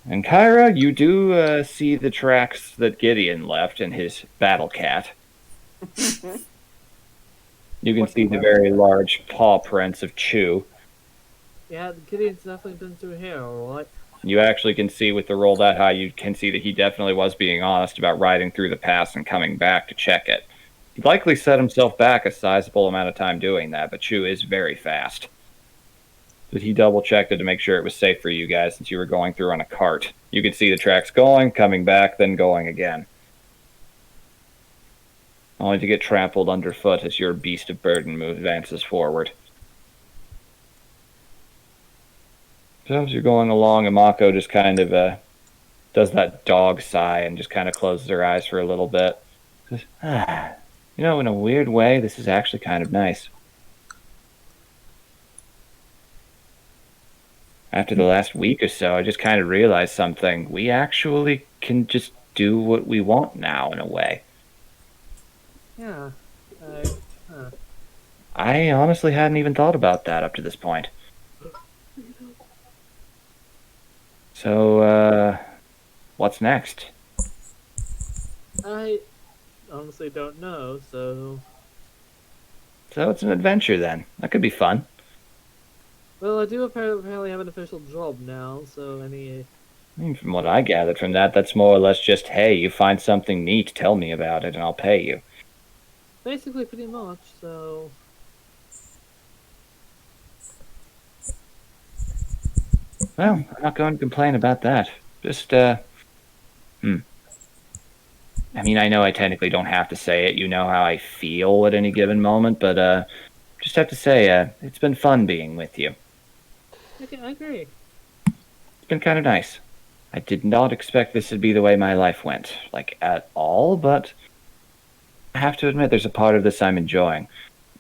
And Kyra, you do see the tracks that Gideon left in his battle cat. You can see the very large paw prints of Chew. Yeah, the Gideon's definitely been through here, or what? You actually can see with the roll that high, you can see that he definitely was being honest about riding through the pass and coming back to check it. He likely set himself back a sizable amount of time doing that, but Chew is very fast. But he double-checked it to make sure it was safe for you guys since you were going through on a cart. You could see the tracks going, coming back, then going again. Only to get trampled underfoot as your beast of burden advances forward. So as you're going along, Imako just kind of does that dog sigh and just kind of closes her eyes for a little bit. Says, you know, in a weird way, this is actually kind of nice. After the last week or so, I just kind of realized something. We actually can just do what we want now, in a way. Yeah. I honestly hadn't even thought about that up to this point. So, what's next? I honestly don't know, so... So it's an adventure then. That could be fun. Well, I do apparently have an official job now, so any... I mean, from what I gathered from that, that's more or less just, hey, you find something neat, tell me about it, and I'll pay you. Basically, pretty much, so... Well, I'm not going to complain about that. Just, I mean, I know I technically don't have to say it. You know how I feel at any given moment, but, just have to say, it's been fun being with you. Okay, I agree. It's been kind of nice. I did not expect this to be the way my life went, like, at all, but I have to admit there's a part of this I'm enjoying.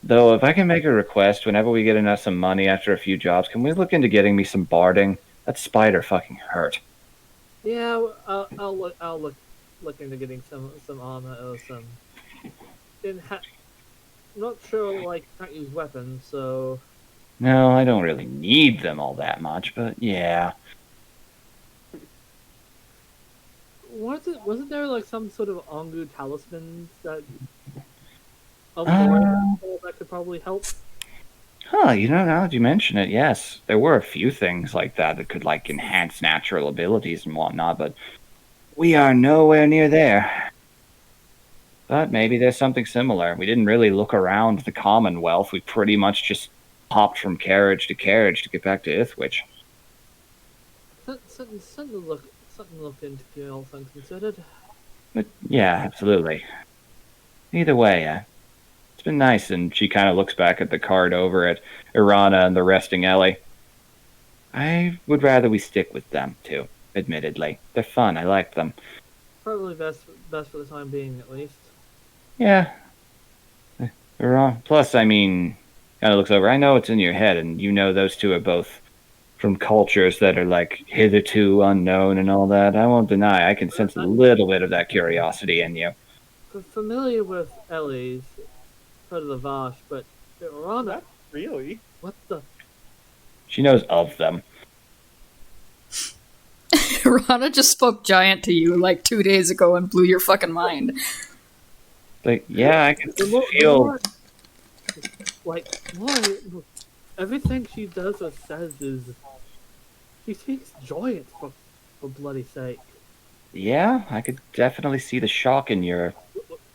Though, if I can make a request, whenever we get enough some money after a few jobs, can we look into getting me some barding? That spider fucking hurt. Yeah, I'll look into getting some armor or some... Not sure, like, can't use weapons, so... No, I don't really need them all that much, but yeah. Wasn't there like some sort of Ongu talismans that of Uh, that could probably help? Now that you mention it, yes, there were a few things like that that could like enhance natural abilities and whatnot, but we are nowhere near there. But maybe there's something similar. We didn't really look around the Commonwealth. We pretty much just hopped from carriage to get back to Ithwich. Something to look into, all things considered. But yeah, absolutely. Either way, it's been nice. And she kind of looks back at the card over at Irana and the resting Ellie. I would rather we stick with them too. Admittedly, they're fun. I like them. Probably best for the time being, at least. Yeah, Irana. Plus, I mean, kind of looks over. I know it's in your head, and you know those two are both from cultures that are like hitherto unknown and all that. I won't deny. I can sense a little bit of that curiosity in you. Familiar with Ellie's, heard of the Vash, but Rana, Not really. what the? She knows of them. Rana just spoke giant to you like 2 days ago and blew your fucking mind. Like, yeah, I can The more- feel. everything she does or says is she speaks joyous for bloody sake. Yeah, I could definitely see the shock in your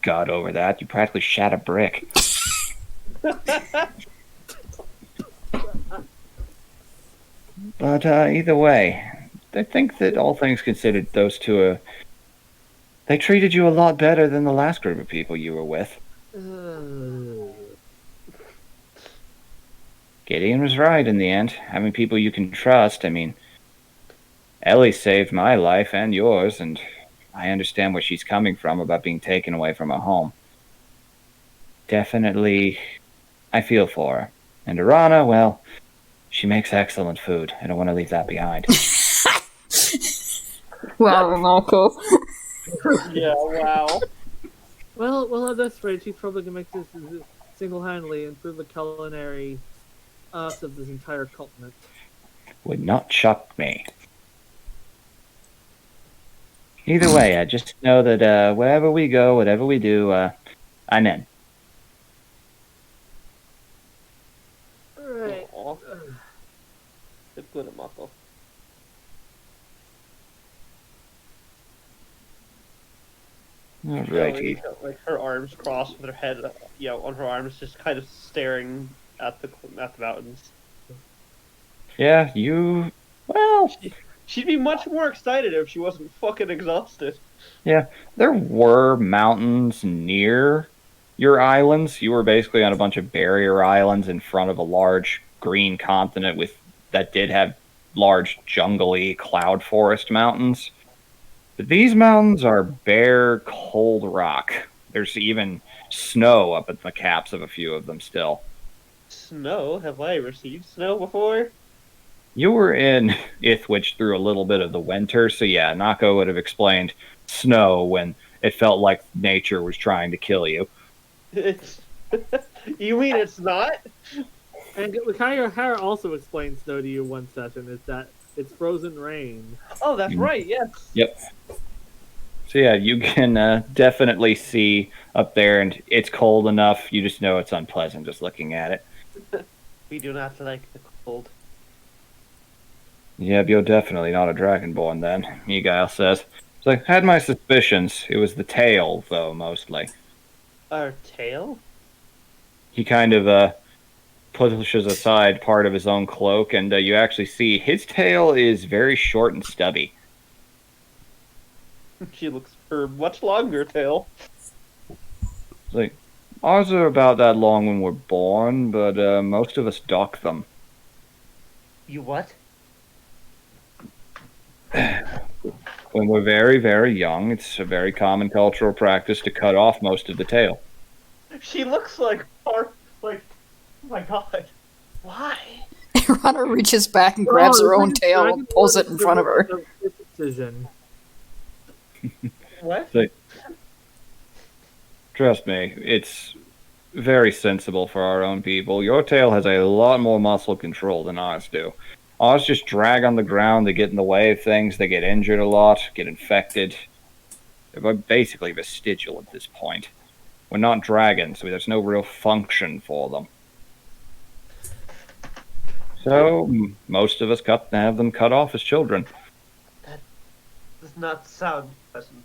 gut over that. You practically shat a brick. But either way, I think that all things considered, those two they treated you a lot better than the last group of people you were with. Gideon was right in the end. Having people you can trust, I mean, Ellie saved my life and yours, and I understand where she's coming from about being taken away from her home. Definitely, I feel for her. And Arana, well, she makes excellent food. I don't want to leave that behind. Wow, Malco. Yeah, wow. Well, at this rate, she's probably gonna make this single-handedly improve the culinary arts of this entire continent. Would not shock me. Either way, I just know that wherever we go, whatever we do, I'm in. Right. Aw. It's good, Mako. Alrighty. Like her arms crossed with her head, on her arms, just kind of staring at the mountains. Yeah, you. Well, She'd be much more excited if she wasn't fucking exhausted. there were mountains near your islands. You were basically on a bunch of barrier islands in front of a large green continent that did have large jungly cloud forest mountains. But these mountains are bare, cold rock. There's even snow up at the caps of a few of them still. Snow? Have I received snow before? You were in Ithwich through a little bit of the winter, so yeah, Nako would have explained snow when it felt like nature was trying to kill you. It's. You mean it's not? And Kaya also explained snow to you one session. Is that it's frozen rain. Oh, that's right. Yes. Yep. So yeah, you can definitely see up there, and it's cold enough. You just know it's unpleasant just looking at it. We do not like the cold. Yep, you're definitely not a dragonborn then, Miguel says. It's like, had my suspicions. It was the tail, though, mostly. Our tail? He kind of pushes aside part of his own cloak, and you actually see his tail is very short and stubby. She looks for much longer tail. It's like, ours are about that long when we're born, but most of us dock them. You what? When we're very, very young, it's a very common cultural practice to cut off most of the tail. She looks like oh my god. Why? Rana reaches back and grabs her own tail and pulls it in front of her. Decision. What? Trust me, it's very sensible for our own people. Your tail has a lot more muscle control than ours do. Ours just drag on the ground, they get in the way of things, they get injured a lot, get infected. They're basically vestigial at this point. We're not dragons, so there's no real function for them. So most of us have them cut off as children. That does not sound pleasant.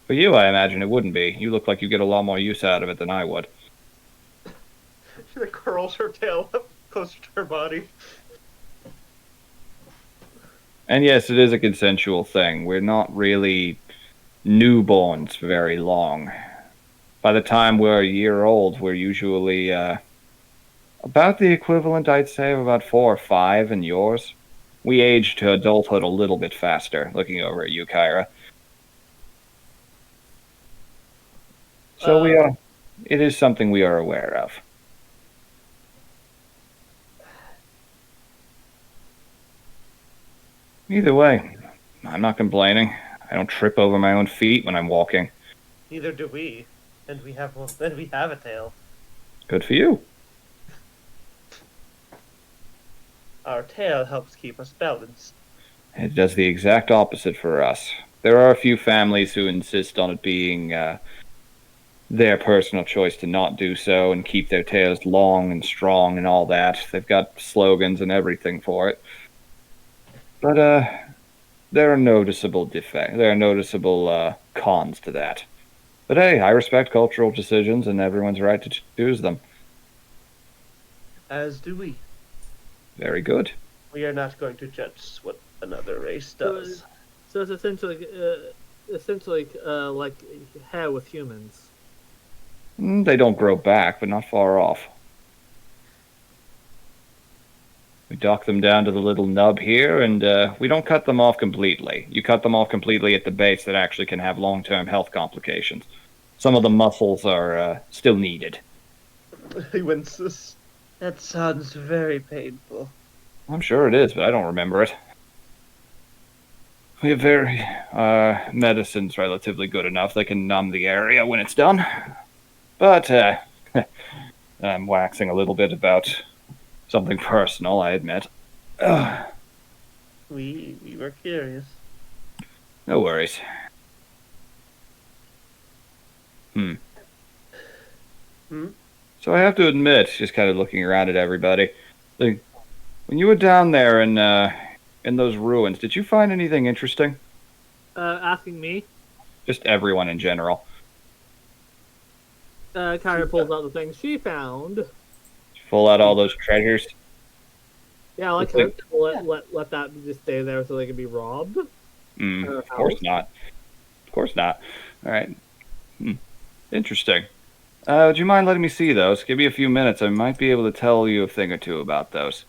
For you, I imagine it wouldn't be. You look like you get a lot more use out of it than I would. She like curls her tail up closer to her body. And yes, it is a consensual thing. We're not really newborns for very long. By the time we're a year old, we're usually about the equivalent, I'd say, of about 4 or 5 in yours. We age to adulthood a little bit faster, looking over at you, Kyra. So it is something we are aware of. Either way, I'm not complaining. I don't trip over my own feet when I'm walking. Neither do we. And we have a tail. Good for you. Our tail helps keep us balanced. It does the exact opposite for us. There are a few families who insist on it being their personal choice to not do so and keep their tails long and strong and all that. They've got slogans and everything for it. But there are noticeable cons to that. But hey, I respect cultural decisions and everyone's right to choose them. As do we. Very good. We are not going to judge what another race does. So it's essentially like hair with humans. They don't grow back, but not far off. We dock them down to the little nub here, and we don't cut them off completely. You cut them off completely at the base, that actually can have long-term health complications. Some of the muscles are still needed. He winces. That sounds very painful. I'm sure it is, but I don't remember it. We have medicine's relatively good enough. They can numb the area when it's done. But I'm waxing a little bit about something personal, I admit. We were curious. No worries. So I have to admit, just kind of looking around at everybody, when you were down there in those ruins, did you find anything interesting? Asking me? Just everyone in general. Kyra pulls out the things she found. Pull out all those treasures. Yeah, like her to let that just stay there so they can be robbed. Of course not. Of course not. All right. Interesting. Would you mind letting me see those? Give me a few minutes. I might be able to tell you a thing or two about those.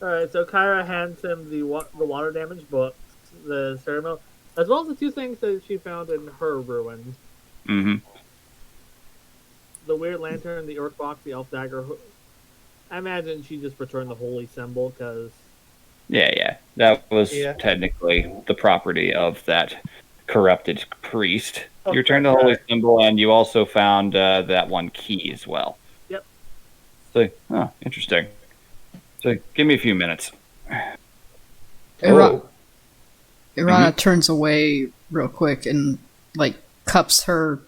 Alright, so Kyra hands him the water damage books, the ceremonial, as well as the 2 things that she found in her ruins. Mm-hmm. The weird lantern, the orc box, the elf dagger. I imagine she just returned the holy symbol, because... Yeah. That was technically the property of that corrupted priest. You returned the holy symbol, and you also found that one key as well. Yep. So, interesting. So, give me a few minutes. Irana turns away real quick and, like, cups her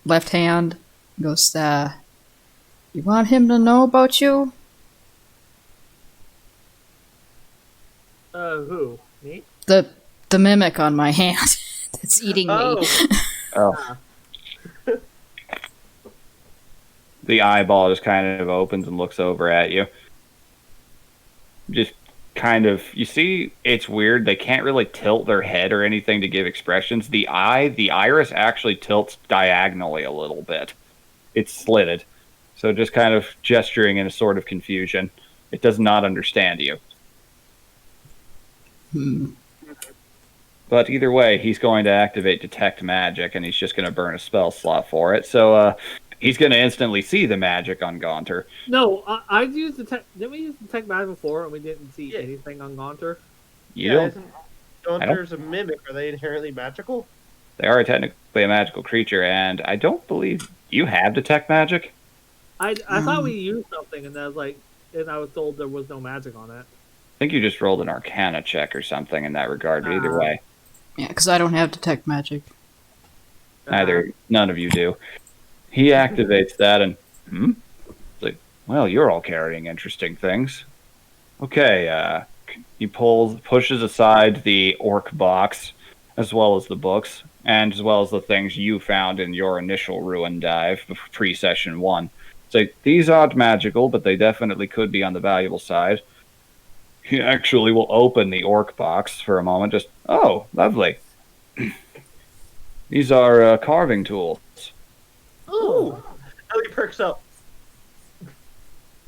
left hand. Goes, you want him to know about you? Who? Me? The mimic on my hand. It's eating me. Oh. The eyeball just kind of opens and looks over at you. Just kind of, you see, it's weird. They can't really tilt their head or anything to give expressions. The iris actually tilts diagonally a little bit. It's slitted. So just kind of gesturing in a sort of confusion. It does not understand you. But either way, he's going to activate Detect Magic, and he's just going to burn a spell slot for it. So he's going to instantly see the magic on Gaunter. No, I'd used didn't we use Detect Magic before, and we didn't see anything on Gaunter? Gaunter's a mimic. Are they inherently magical? They are technically a magical creature, and I don't believe you have Detect Magic. I thought we used something, and I was told there was no magic on it. I think you just rolled an Arcana check or something in that regard, but either way. Yeah, because I don't have detect magic. None of you do. He activates that and, it's like, well, you're all carrying interesting things. Okay, he pushes aside the orc box, as well as the books, and as well as the things you found in your initial ruin dive pre-session 1. So these aren't magical, but they definitely could be on the valuable side. He actually will open the orc box for a moment. Just, oh, lovely. These are carving tools. Ooh. Ellie perks up.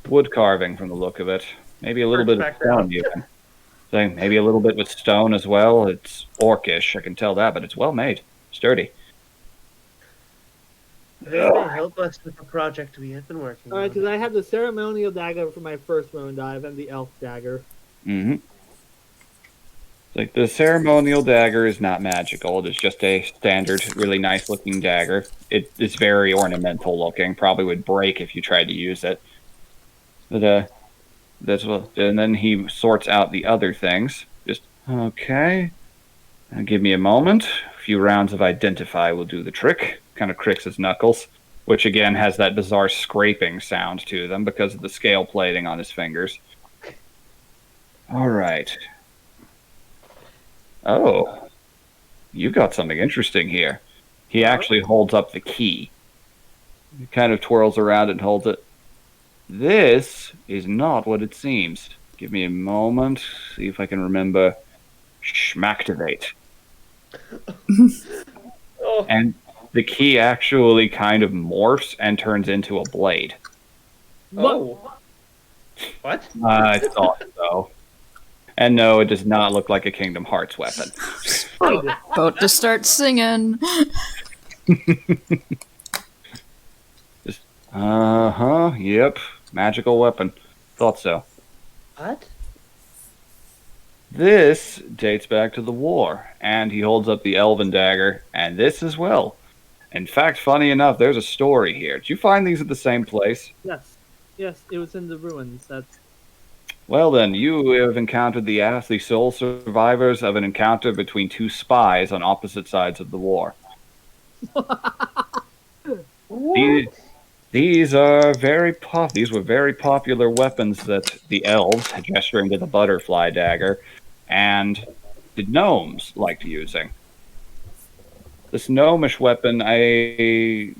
Wood carving from the look of it. Maybe a little bit of stone even. So maybe a little bit with stone as well. It's orcish, I can tell that, but it's well made. Sturdy. They may help us with the project we have been working Alright, on. because I have the ceremonial dagger for my first ruin dive and the elf dagger. Mm-hmm. Like the ceremonial dagger is not magical. It is just a standard, really nice looking dagger. It is very ornamental looking. Probably would break if you tried to use it. But that's what. And then he sorts out the other things. Just okay. Give me a moment. A few rounds of identify will do the trick. Kind of cricks his knuckles, which again has that bizarre scraping sound to them because of the scale plating on his fingers. All right. Oh, you got something interesting here. He actually holds up the key. He kind of twirls around and holds it. This is not what it seems. Give me a moment. See if I can remember. Schmactivate. Oh. And the key actually kind of morphs and turns into a blade. Oh. What? I thought so. And no, it does not look like a Kingdom Hearts weapon. About to start singing. Just, yep. Magical weapon. Thought so. What? This dates back to the war, and he holds up the elven dagger, and this as well. In fact, funny enough, there's a story here. Did you find these at the same place? Yes, it was in the ruins. That's Well then, you have encountered the sole survivors of an encounter between two spies on opposite sides of the war. These are these were very popular weapons that the elves, gesturing to the butterfly dagger, and the gnomes liked using. This gnomish weapon, I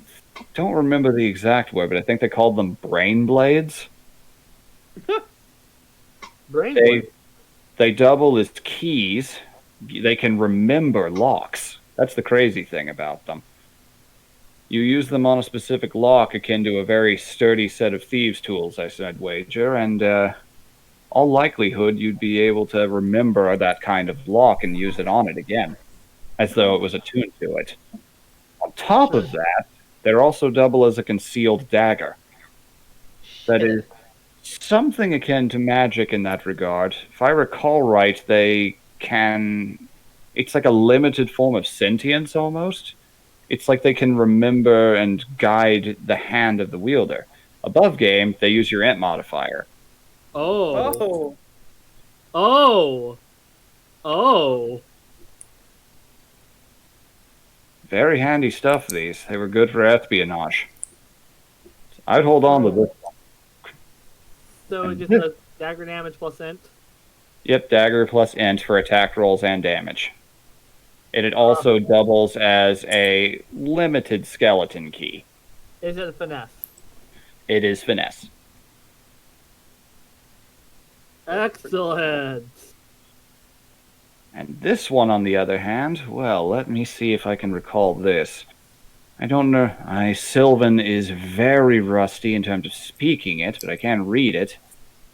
don't remember the exact word, but I think they called them brain blades. They double as keys. They can remember locks. That's the crazy thing about them. You use them on a specific lock akin to a very sturdy set of thieves' tools, I'd wager, and all likelihood you'd be able to remember that kind of lock and use it on it again, as though it was attuned to it. On top of that, they're also double as a concealed dagger. That is something akin to magic in that regard. If I recall right, they can... It's like a limited form of sentience, almost. It's like they can remember and guide the hand of the wielder. Above game, they use your int modifier. Oh. Very handy stuff, these. They were good for espionage. I'd hold on to this one. So just a dagger damage plus int? Yep, dagger plus int for attack rolls and damage. And it also doubles as a limited skeleton key. Is it a finesse? It is finesse. Excellent. And this one, on the other hand, well, let me see if I can recall this. I don't know. Sylvan is very rusty in terms of speaking it, but I can read it.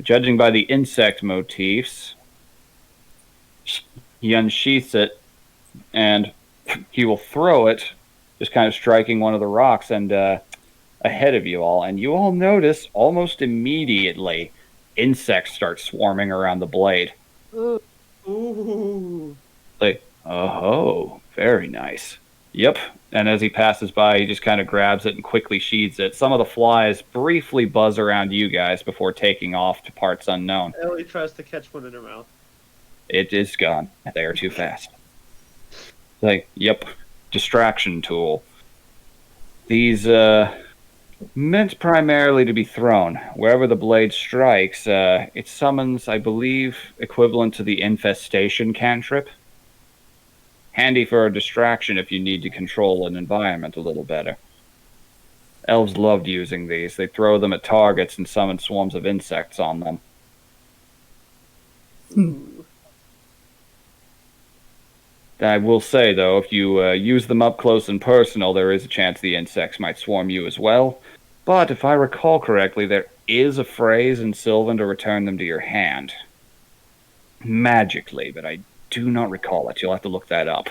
Judging by the insect motifs, he unsheaths it, and he will throw it, just kind of striking one of the rocks and ahead of you all. And you all notice almost immediately insects start swarming around the blade. Ooh. Like, oh, very nice. Yep. And as he passes by, he just kind of grabs it and quickly sheathes it. Some of the flies briefly buzz around you guys before taking off to parts unknown. Ellie tries to catch one in her mouth. It is gone. They are too fast. Like, yep, distraction tool. These, meant primarily to be thrown. Wherever the blade strikes, it summons, I believe, equivalent to the infestation cantrip. Handy for a distraction if you need to control an environment a little better. Elves loved using these. They throw them at targets and summon swarms of insects on them. Ooh. I will say, though, if you use them up close and personal, there is a chance the insects might swarm you as well. But if I recall correctly, there is a phrase in Sylvan to return them to your hand. Magically, but I do not recall it. You'll have to look that up.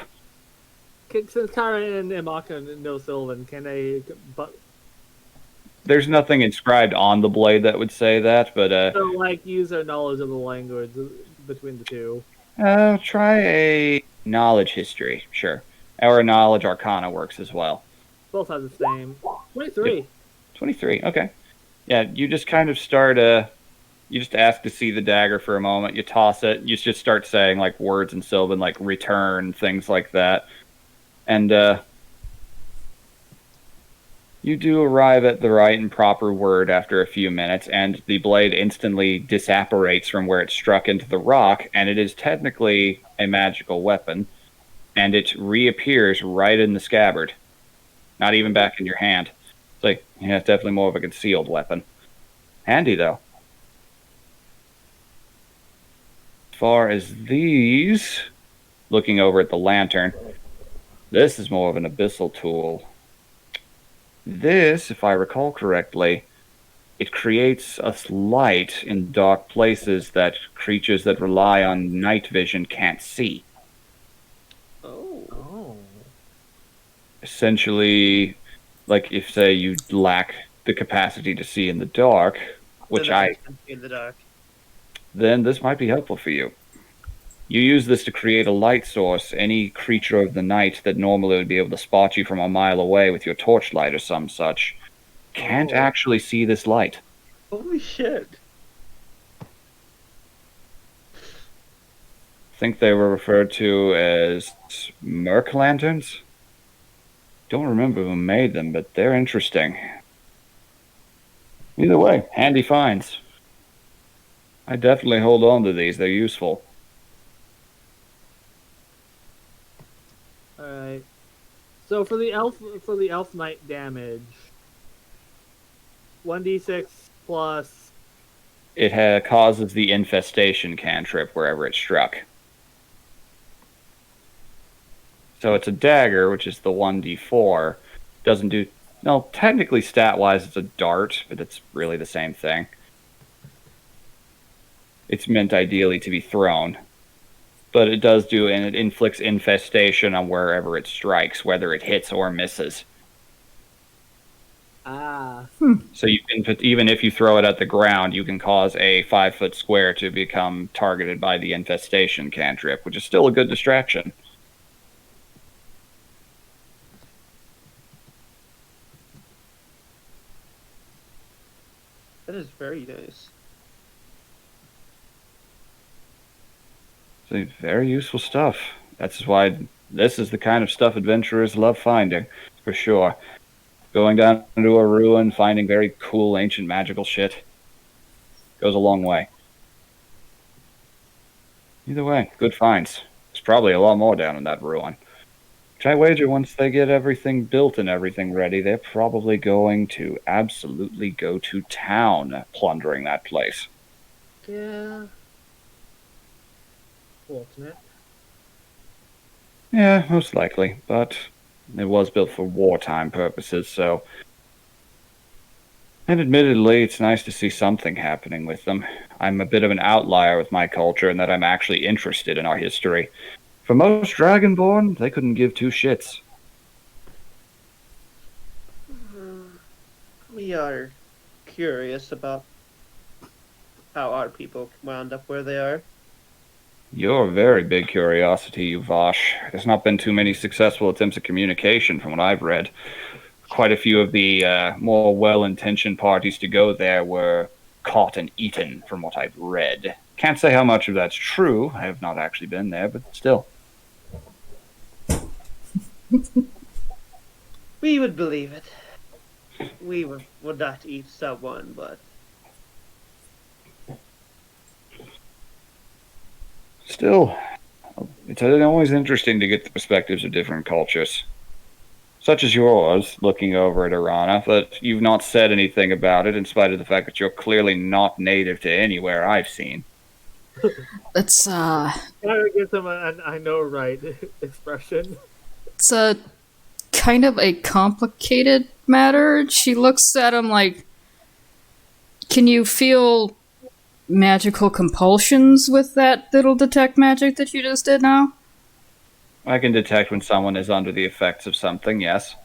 Since Kyra and Imaka know Sylvan, can they? But There's nothing inscribed on the blade that would say that, but so like use their knowledge of the language between the two. try a knowledge history, sure. Or a knowledge arcana works as well. Both have the same. 23. Yep. 23, okay. Yeah, you just kind of start, you just ask to see the dagger for a moment, you toss it, you just start saying, like, words in Sylvan, like return, things like that. And, you do arrive at the right and proper word after a few minutes, and the blade instantly disapparates from where it struck into the rock, and it is technically a magical weapon, and it reappears right in the scabbard. Not even back in your hand. It's like, yeah, it's definitely more of a concealed weapon. Handy, though. As far as these, looking over at the lantern, this is more of an abyssal tool. This, if I recall correctly, it creates a light in dark places that creatures that rely on night vision can't see. Oh. Essentially, like if, say, you lack the capacity to see in the dark, in the dark. then this might be helpful for you. You use this to create a light source. Any creature of the night that normally would be able to spot you from a mile away with your torchlight or some such can't actually see this light. Holy shit! I think they were referred to as Merc lanterns. Don't remember who made them, but they're interesting. Either way, handy finds. I definitely hold on to these. They're useful. Alright. So for the elf knight damage, 1d6 plus. It causes the infestation cantrip wherever it struck. So it's a dagger, which is the 1d4. Doesn't do... No, technically stat-wise it's a dart, but it's really the same thing. It's meant ideally to be thrown. But it does do, and it inflicts infestation on wherever it strikes, whether it hits or misses. Ah. So you can, even if you throw it at the ground, you can cause a 5-foot square to become targeted by the infestation cantrip, which is still a good distraction. That is very nice. So very useful stuff. That's why this is the kind of stuff adventurers love finding, for sure. Going down into a ruin, finding very cool ancient magical shit goes a long way. Either way, good finds. There's probably a lot more down in that ruin. Which I wager once they get everything built and everything ready, they're probably going to absolutely go to town plundering that place. Yeah. Fortunate. Yeah, most likely, but it was built for wartime purposes, so... And admittedly, it's nice to see something happening with them. I'm a bit of an outlier with my culture in that I'm actually interested in our history. For most Dragonborn, they couldn't give two shits. We are curious about how our people wound up where they are. You're a very big curiosity, Uvash. There's not been too many successful attempts at communication from what I've read. Quite a few of the more well-intentioned parties to go there were caught and eaten, from what I've read. Can't say how much of that's true. I have not actually been there, but still. We would believe it. We would not eat someone, but Still, it's always interesting to get the perspectives of different cultures, such as yours, looking over at Irana, but you've not said anything about it in spite of the fact that you're clearly not native to anywhere I've seen. It's Gotta give them an I know right expression. it's a kind of a complicated matter. She looks at him like, can you feel magical compulsions with that little detect magic that you just did now? I can detect when someone is under the effects of something, yes.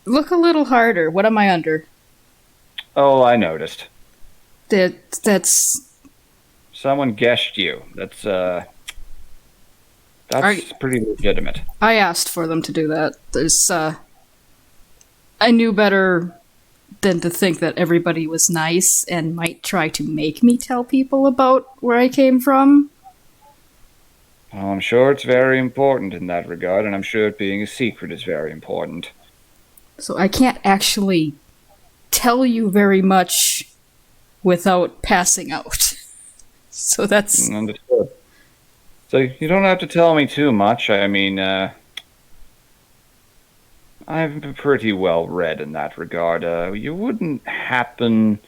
Look a little harder. What am I under? Oh, I noticed. That's Someone guessed you. That's pretty legitimate. I asked for them to do that. I knew better than to think that everybody was nice and might try to make me tell people about where I came from. Well, I'm sure it's very important in that regard, and I'm sure being a secret is very important. So I can't actually tell you very much without passing out. So that's Understood. So you don't have to tell me too much. I mean, I'm pretty well read in that regard. You wouldn't happen.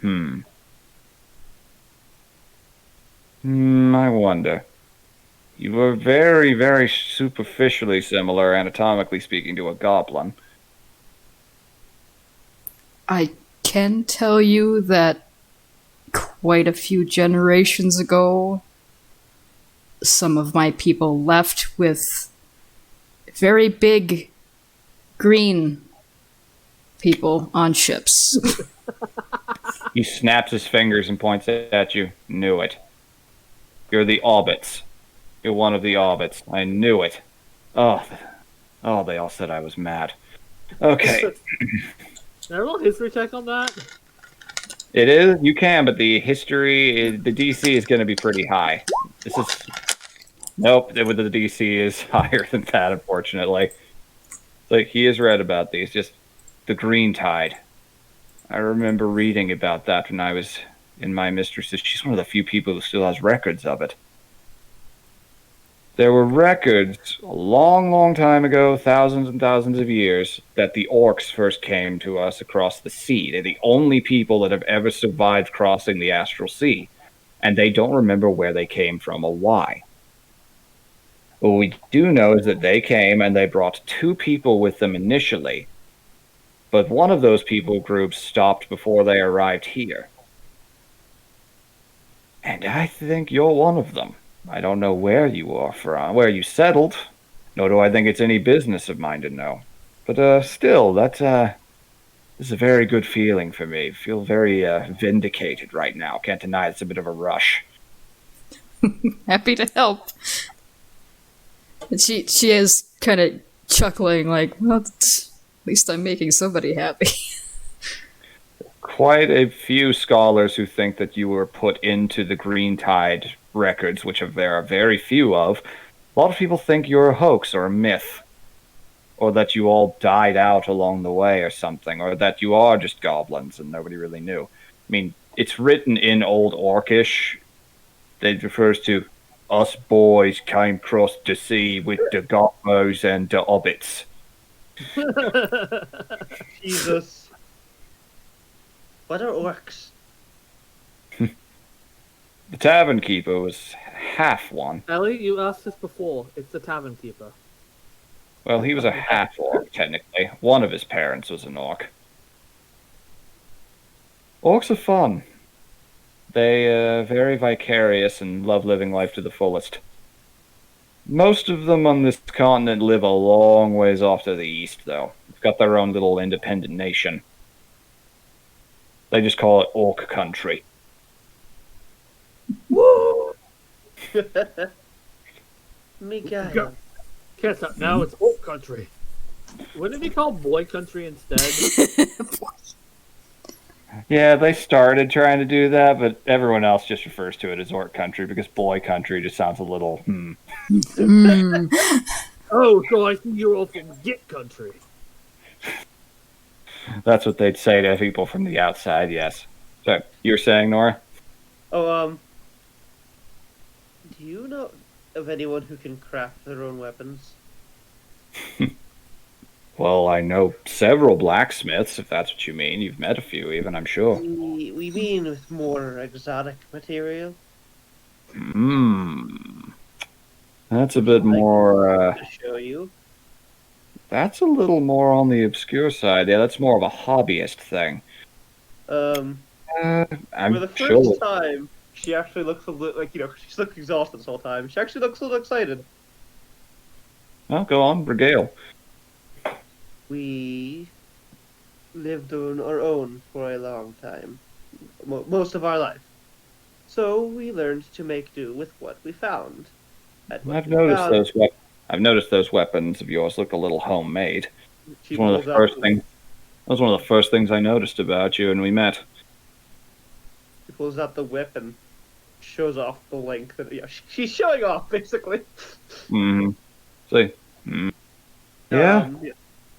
I wonder. You were very, very superficially similar, anatomically speaking, to a goblin. I can tell you that quite a few generations ago, some of my people left with very big green people on ships. He snaps his fingers and points at you. Knew it. You're the Orbits. You're one of the Orbits. I knew it. Oh, they all said I was mad. Okay. Can I roll a history check on that? It is. You can, but the DC is going to be pretty high. This is. Nope, the DC is higher than that, unfortunately. Like, he has read about these, just the Green Tide. I remember reading about that when I was in my mistress's. She's one of the few people who still has records of it. There were records a long, long time ago, thousands and thousands of years, that the orcs first came to us across the sea. They're the only people that have ever survived crossing the astral sea. And they don't remember where they came from or why. What we do know is that they came and they brought 2 people with them initially. But one of those people groups stopped before they arrived here. And I think you're one of them. I don't know where you are from, where you settled, nor do I think it's any business of mine to know. But still, this is a very good feeling for me. I feel very vindicated right now. Can't deny it's a bit of a rush. Happy to help. And she is kind of chuckling, like, well, at least I'm making somebody happy. Quite a few scholars who think that you were put into the Green Tide records, which there are very few of. A lot of people think you're a hoax or a myth, or that you all died out along the way or something, or that you are just goblins and nobody really knew. I mean, it's written in Old Orcish. It refers to us boys came across the sea with the gobos and the hobbits. Jesus. What are orcs? The tavern keeper was half one. Ellie, you asked this before. It's the tavern keeper. Well, he was a half orc, technically. One of his parents was an orc. Orcs are fun. They very vicarious and love living life to the fullest. Most of them on this continent live a long ways off to the east, though. They've got their own little independent nation. They just call it Orc Country. Woo! Miguel. Can't stop. Now it's Oak Country. Wouldn't it be called Boy Country instead? Yeah, they started trying to do that, but everyone else just refers to it as Orc Country because Boy Country just sounds a little, Oh, so I see you're all from Git country. That's what they'd say to people from the outside, yes. So, you're saying, Nora? Oh, do you know of anyone who can craft their own weapons? Well, I know several blacksmiths, if that's what you mean. You've met a few, even, I'm sure. We mean with more exotic material. Hmm. That's a Would you bit like more, to show you? that's a little more on the obscure side. Yeah, that's more of a hobbyist thing. Um, for I'm the first sure. time, she actually looks a little like she's looking exhausted this whole time. She actually looks a little excited. Well, go on, regale. We lived on our own for a long time, most of our life. So we learned to make do with what we found. At what I've we noticed found, those. I've noticed those weapons of yours look a little homemade. she It's one of pulls the out first things. That was one of the first things I noticed about you when we met. the whip and shows off the link that she's showing off basically. Mm-hmm. See. Yeah, Yeah.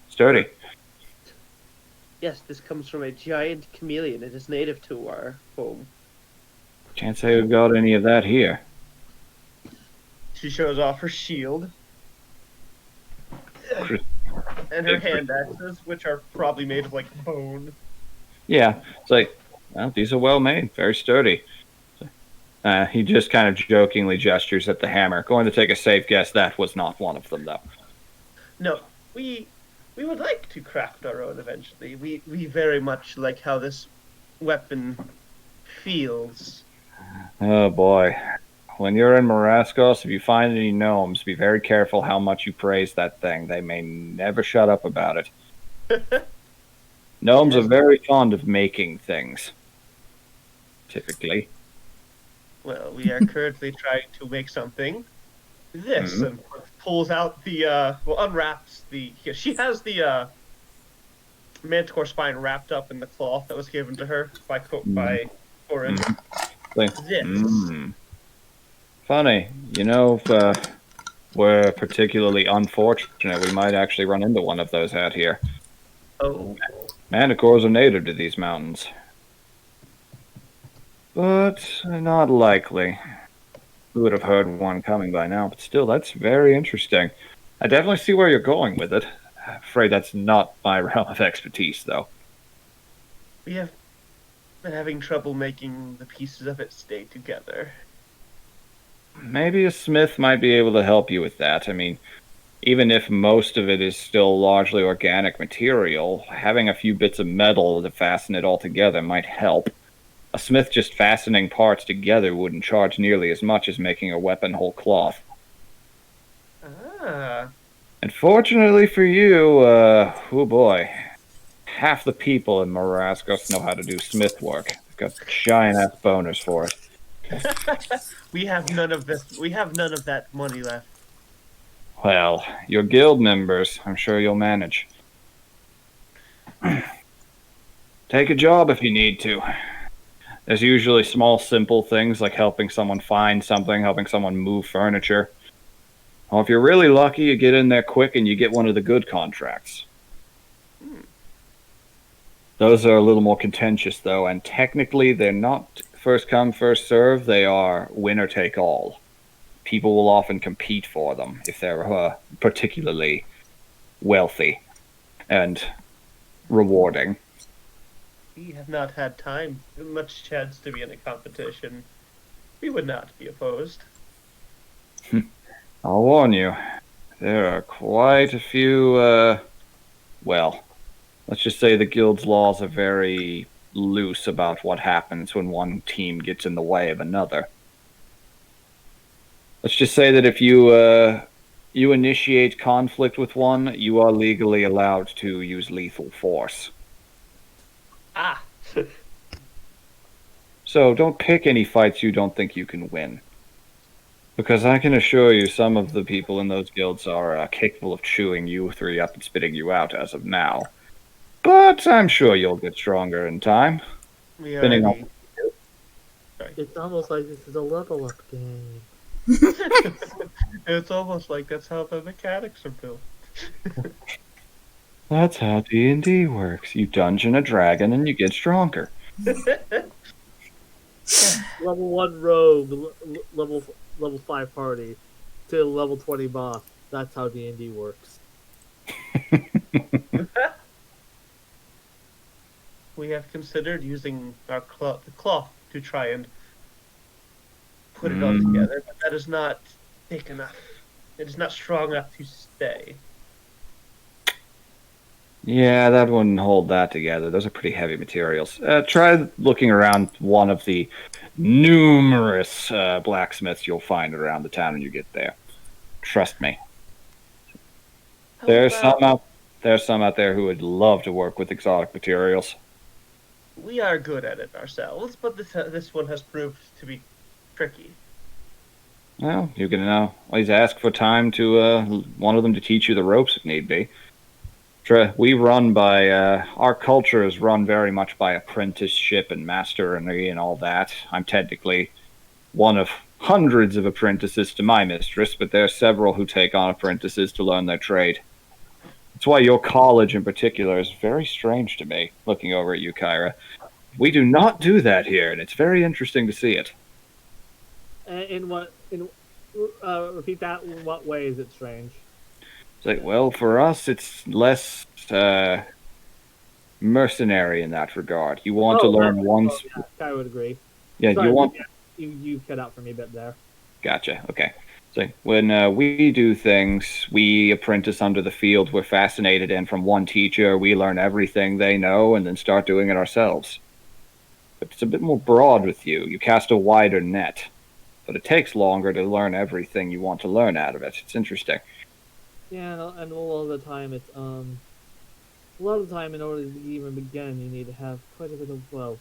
sturdy. Yes, this comes from a giant chameleon. It is native to our home. Can't say we've got any of that here. She shows off her shield Chris- and her hand axes, which are probably made of like bone. Yeah, it's like, well, these are well made, very sturdy. He just kind of jokingly gestures at the hammer. Going to take a safe guess that was not one of them, though. No, we would like to craft our own eventually. We very much like how this weapon feels. Oh boy. When you're in Marascos, if you find any gnomes, be very careful how much you praise that thing. They may never shut up about it. Gnomes Yes. are very fond of making things. Typically. Well, we are currently trying to make something. This and pulls out the unwraps the. She has the manticore spine wrapped up in the cloth that was given to her by Groran. This. Funny. You know, if we're particularly unfortunate, we might actually run into one of those out here. Oh. Manticores are native to these mountains. But not likely. We would have heard one coming by now, but still, that's very interesting. I definitely see where you're going with it. I'm afraid that's not my realm of expertise, though. We have been having trouble making the pieces of it stay together. Maybe a smith might be able to help you with that. I mean, even if most of it is still largely organic material, having a few bits of metal to fasten it all together might help. A smith just fastening parts together wouldn't charge nearly as much as making a weapon whole cloth. Ah. And fortunately for you, oh boy, half the people in Marascos know how to do smith work. They've got giant ass boners for it. We have none of this. We have none of that money left. Well, your guild members, I'm sure you'll manage. Take a job if you need to. There's usually small, simple things like helping someone find something, helping someone move furniture. Or if you're really lucky, you get in there quick and you get one of the good contracts. Those are a little more contentious, though, and technically they're not first come, first serve. They are winner take all. People will often compete for them if they're particularly wealthy and rewarding. We have not had much chance to be in a competition. We would not be opposed. I'll warn you, there are quite a few, well, let's just say the guild's laws are very loose about what happens when one team gets in the way of another. Let's just say that if you initiate conflict with one, you are legally allowed to use lethal force. Ah. So don't pick any fights you don't think you can win. Because I can assure you some of the people in those guilds are capable of chewing you three up and spitting you out as of now. But I'm sure you'll get stronger in time. We Depending already. It's almost like this is a level up game. It's almost like that's how the mechanics are built. That's how D&D works. You dungeon a dragon and you get stronger. Level 1 rogue, level 5 party, to level 20 boss. That's how D&D works. We have considered using our the cloth to try and put it all together, but that is not thick enough. It is not strong enough to stay. Yeah, that wouldn't hold that together. Those are pretty heavy materials. Try looking around one of the numerous blacksmiths you'll find around the town when you get there. Trust me. How There's about some out there who would love to work with exotic materials. we are good at it ourselves, but this one has proved to be tricky. Well, you can always ask for time to one of them to teach you the ropes if need be. We run by our culture is run very much by apprenticeship and mastery and all that. I'm technically one of hundreds of apprentices to my mistress, but there are several who take on apprentices to learn their trade. That's why your college in particular is very strange to me, looking over at you, Kyra. We do not do that here, and it's very interesting to see it. Repeat that. In what way is it strange? It's like, well, for us, it's less mercenary in that regard. You want to learn once. Yeah, I would agree. Yeah, Sorry, you want. You cut out for me a bit there. Gotcha. Okay. So when we do things, we apprentice under the field we're fascinated in from one teacher. We learn everything they know and then start doing it ourselves. But it's a bit more broad with you. You cast a wider net. But it takes longer to learn everything you want to learn out of it. It's interesting. Yeah, and a lot of the time it's a lot of the time in order to even begin, you need to have quite a bit of wealth.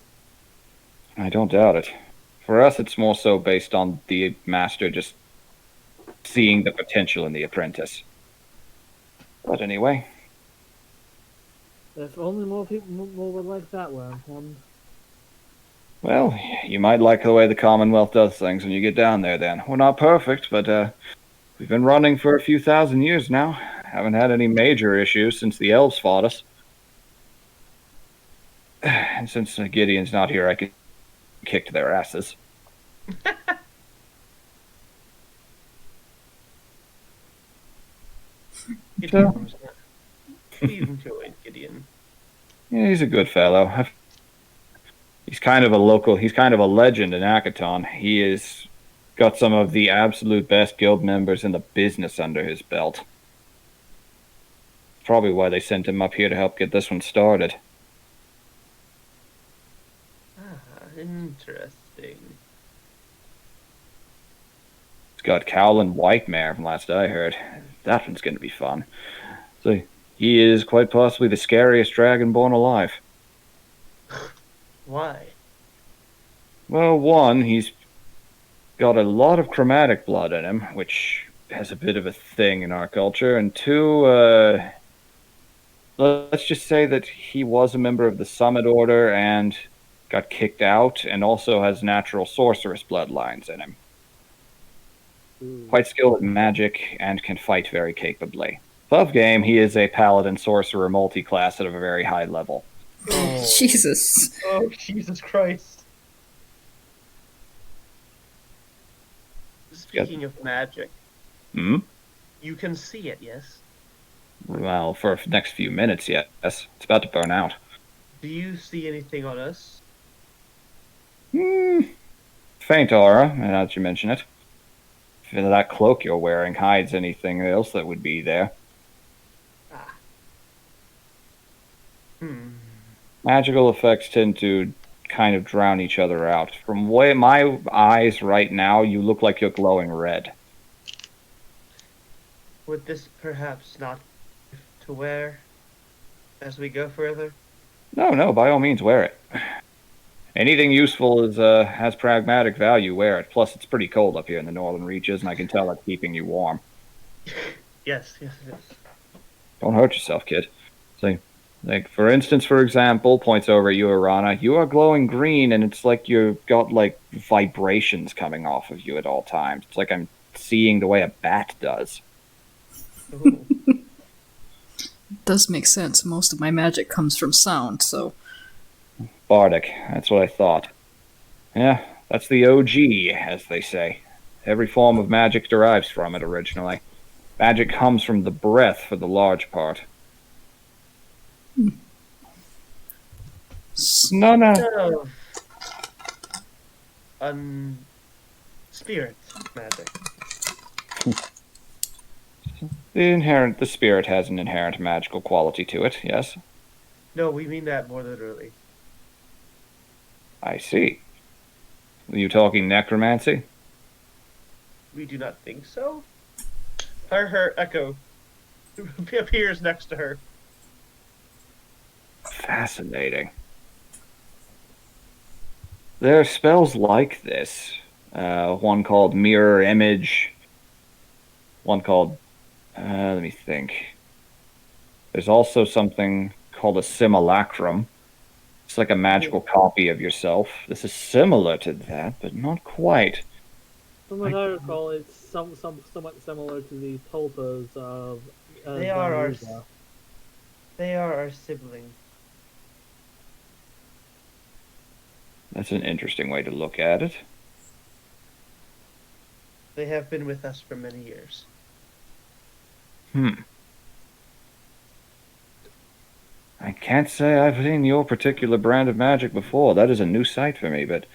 I don't doubt it. For us, it's more so based on the master just seeing the potential in the apprentice. But anyway. If only more people would like that one. Well, you might like the way the Commonwealth does things when you get down there then. We're not perfect, but we've been running for a few thousand years now. Haven't had any major issues since the elves fought us. And since Gideon's not here, I can kick their asses. We enjoyed Gideon. Yeah, he's a good fellow. He's kind of a legend in Akaton. He has got some of the absolute best guild members in the business under his belt. Probably why they sent him up here to help get this one started. Interesting. He's got Cowlin Whitemare from last I heard. That one's going to be fun. So he is quite possibly the scariest dragonborn alive. Why? Well, one, he's got a lot of chromatic blood in him, which has a bit of a thing in our culture. And two, let's just say that he was a member of the Summit Order and got kicked out, and also has natural sorceress bloodlines in him. Quite skilled at magic and can fight very capably. Above game, he is a paladin sorcerer multi-class at a very high level. Oh. Jesus. Oh, Jesus Christ. Speaking of magic, you can see it, yes? Well, for the next few minutes, yes. It's about to burn out. Do you see anything on us? Faint aura, now that you mention it. If that cloak you're wearing hides anything else that would be there. Magical effects tend to kind of drown each other out. From my eyes right now, you look like you're glowing red. Would this perhaps not be to wear as we go further? No, by all means, wear it. Anything useful has pragmatic value, wear it. Plus, it's pretty cold up here in the northern reaches, and I can tell it's keeping you warm. Yes, it is. Don't hurt yourself, kid. So, Like, for instance, for example, points over at you, Arana, you are glowing green, and it's like you've got, like, vibrations coming off of you at all times. It's like I'm seeing the way a bat does. Ooh. Does make sense. Most of my magic comes from sound, so Bardic, that's what I thought. Yeah, that's the OG, as they say. Every form of magic derives from it originally. Magic comes from the breath for the large part. No, no. Of spirit magic. The spirit has an inherent magical quality to it, yes. No, we mean that more literally. I see. Are you talking necromancy? We do not think so. Her echo appears next to her. Fascinating. There are spells like this. One called Mirror Image. One called... let me think. There's also something called a Simulacrum. It's like a magical copy of yourself. This is similar to that, but not quite. From what I recall, it's somewhat similar to the tulpas of They are our Zanruza. They are our sibling. That's an interesting way to look at it. They have been with us for many years. I can't say I've seen your particular brand of magic before. That is a new sight for me, but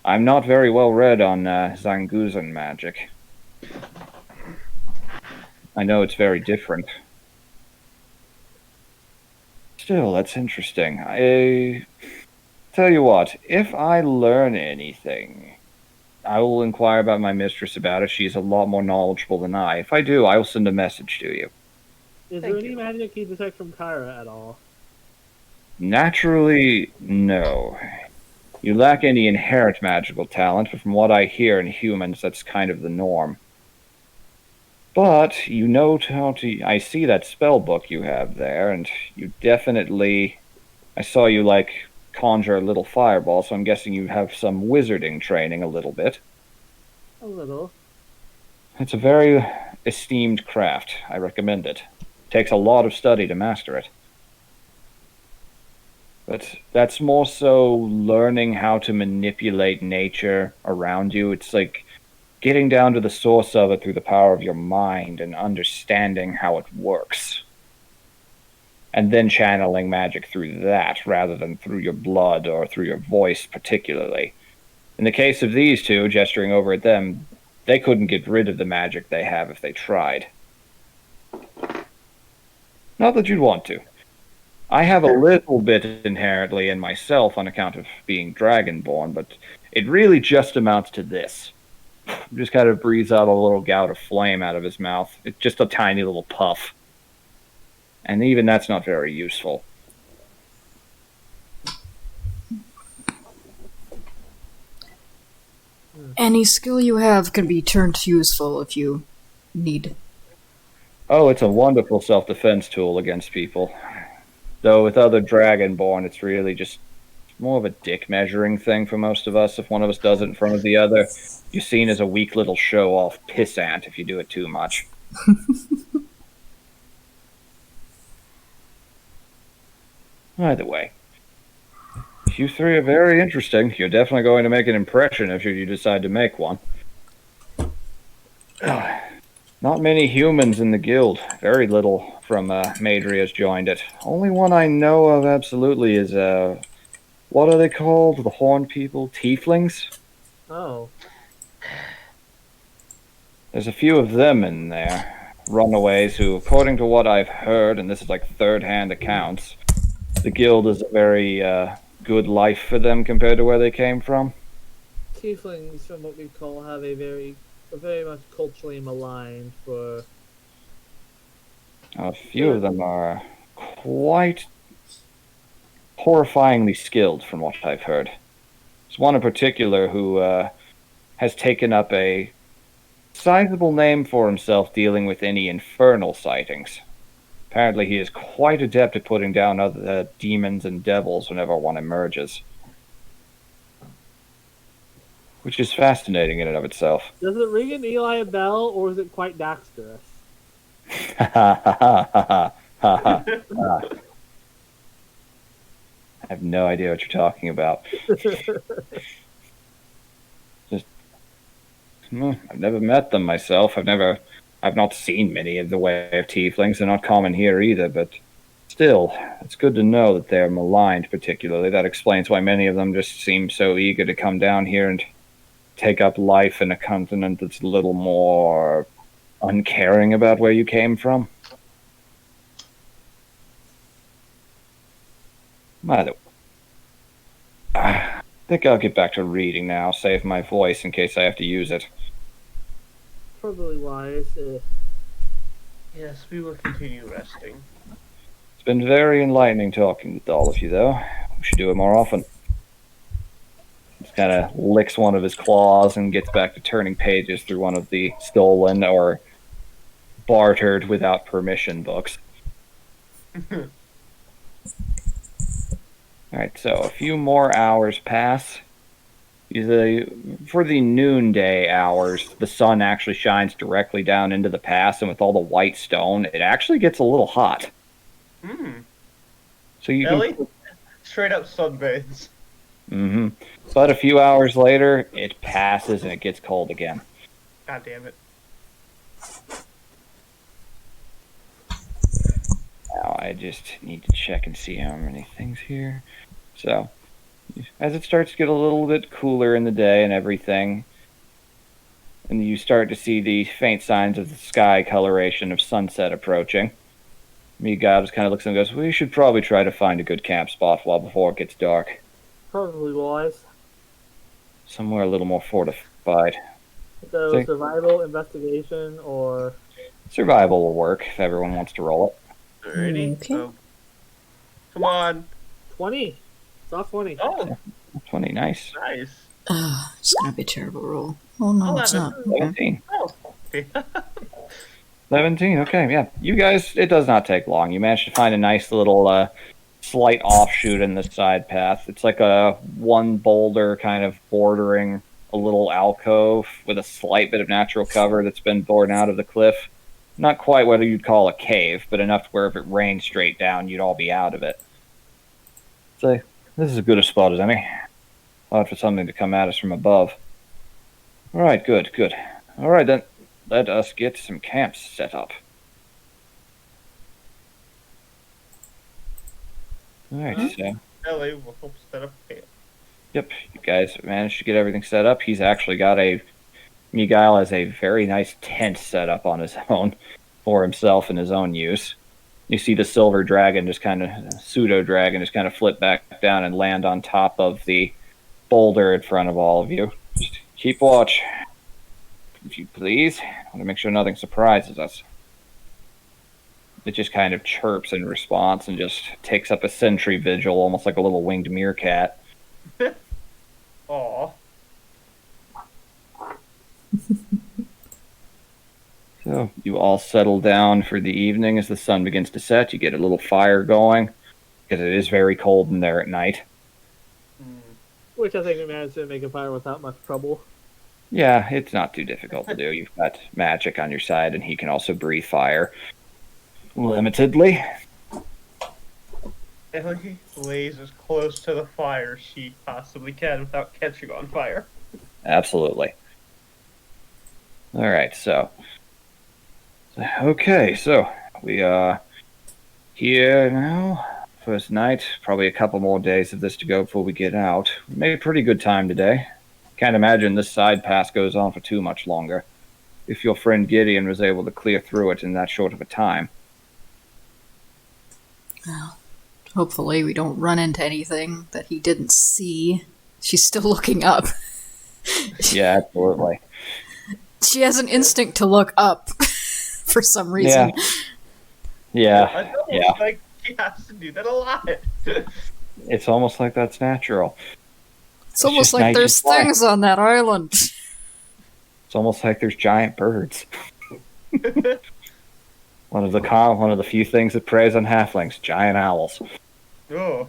I'm not very well read on Zanguzan magic. I know it's very different. Still, that's interesting. I tell you what, if I learn anything, I will inquire about my mistress about it. She's a lot more knowledgeable than I. If I do, I will send a message to you. Is Thank there any you. magic you detect from Kyra at all? Naturally, no. You lack any inherent magical talent, but from what I hear in humans, that's kind of the norm. But you know how to... I see that spell book you have there, and you definitely... I saw you, like, conjure a little fireball, so I'm guessing you have some wizarding training a little bit. A little. It's a very esteemed craft. I recommend it. Takes a lot of study to master it. But that's more so learning how to manipulate nature around you. It's like getting down to the source of it through the power of your mind and understanding how it works. And then channeling magic through that rather than through your blood or through your voice particularly. In the case of these two, gesturing over at them, they couldn't get rid of the magic they have if they tried. Not that you'd want to. I have a little bit inherently in myself on account of being dragonborn, but it really just amounts to this. Just kind of breathes out a little gout of flame out of his mouth. It's just a tiny little puff. And even that's not very useful. any skill you have can be turned useful if you need. Oh, it's a wonderful self-defense tool against people. Though with other Dragonborn, it's really just more of a dick measuring thing for most of us. If one of us does it in front of the other, you're seen as a weak little show-off pissant if you do it too much. Either way, you three are very interesting. You're definitely going to make an impression if you decide to make one. Not many humans in the guild. Very little from Madria's joined it. Only one I know of absolutely is, what are they called? The Horned People? Tieflings? Oh. There's a few of them in there. Runaways who, according to what I've heard, and this is like third-hand accounts, the guild is a very good life for them compared to where they came from. Tieflings, from what we call, have a very much culturally maligned for... A few of them are quite horrifyingly skilled, from what I've heard. There's one in particular who has taken up a sizable name for himself dealing with any infernal sightings. Apparently, he is quite adept at putting down other demons and devils whenever one emerges, which is fascinating in and of itself. Does it ring an Eli a bell, or is it quite dexterous? I have no idea what you're talking about. I've never met them myself. I've not seen many of the way of tieflings. They're not common here either, but still, it's good to know that they're maligned particularly. That explains why many of them just seem so eager to come down here and take up life in a continent that's a little more uncaring about where you came from. Either I think I'll get back to reading now, save my voice in case I have to use it. Probably wise. Yes, we will continue resting. It's been very enlightening talking with all of you, though. We should do it more often. Just kind of licks one of his claws and gets back to turning pages through one of the stolen or bartered without permission books. Alright, so a few more hours pass. For the noonday hours, the sun actually shines directly down into the pass, and with all the white stone, it actually gets a little hot. So you Ellie, straight up sunbathes. Mm-hmm. But a few hours later, it passes and it gets cold again. God damn it. Now I just need to check and see how many things here. So, as it starts to get a little bit cooler in the day and everything, and you start to see the faint signs of the sky coloration of sunset approaching, Miguel just kind of looks and goes, "We should probably try to find a good camp spot before it gets dark. Probably wise. Somewhere a little more fortified. So survival, investigation, or Survival will work if everyone wants to roll it." Alrighty. Okay. So, come on. 20. Soft 20. Oh, 20, nice. nice. It's gonna be a terrible roll. Oh no, it's not. 11. Okay. 17. Oh. Okay. 17, okay, yeah. You guys, it does not take long. You managed to find a nice little slight offshoot in the side path. It's like a one boulder kind of bordering a little alcove with a slight bit of natural cover that's been borne out of the cliff. Not quite what you'd call a cave, but enough to where if it rained straight down, you'd all be out of it. So, this is as good a spot as any. Odd for something to come at us from above. Alright, good, good. Alright then, let us get some camps set up. Alright, so... Ellie will help set up camp. Yep, you guys managed to get everything set up. He's actually got Miguel has a very nice tent set up on his own for himself and his own use. You see the silver dragon pseudo dragon just kind of flip back down and land on top of the boulder in front of all of you. Just keep watch, if you please. I want to make sure nothing surprises us. It just kind of chirps in response and just takes up a sentry vigil, almost like a little winged meerkat. Aw. So you all settle down for the evening as the sun begins to set. You get a little fire going because it is very cold in there at night. Which I think we managed to make a fire without much trouble. Yeah, it's not too difficult to do. You've got magic on your side, and he can also breathe fire limitedly. Ellie lays as close to the fire as she possibly can without catching on fire. Absolutely. All right, so we are here now. First night, probably a couple more days of this to go before we get out. We made a pretty good time today. Can't imagine this side pass goes on for too much longer. If your friend Gideon was able to clear through it in that short of a time. Well, hopefully we don't run into anything that he didn't see. She's still looking up. Yeah, absolutely. She has an instinct to look up for some reason. Yeah. Yeah. Like, she has to do that a lot. It's almost like that's natural. It's almost just like night there's and fly. things on that island. It's almost like there's giant birds. One of the few things that preys on halflings, giant owls. Oh.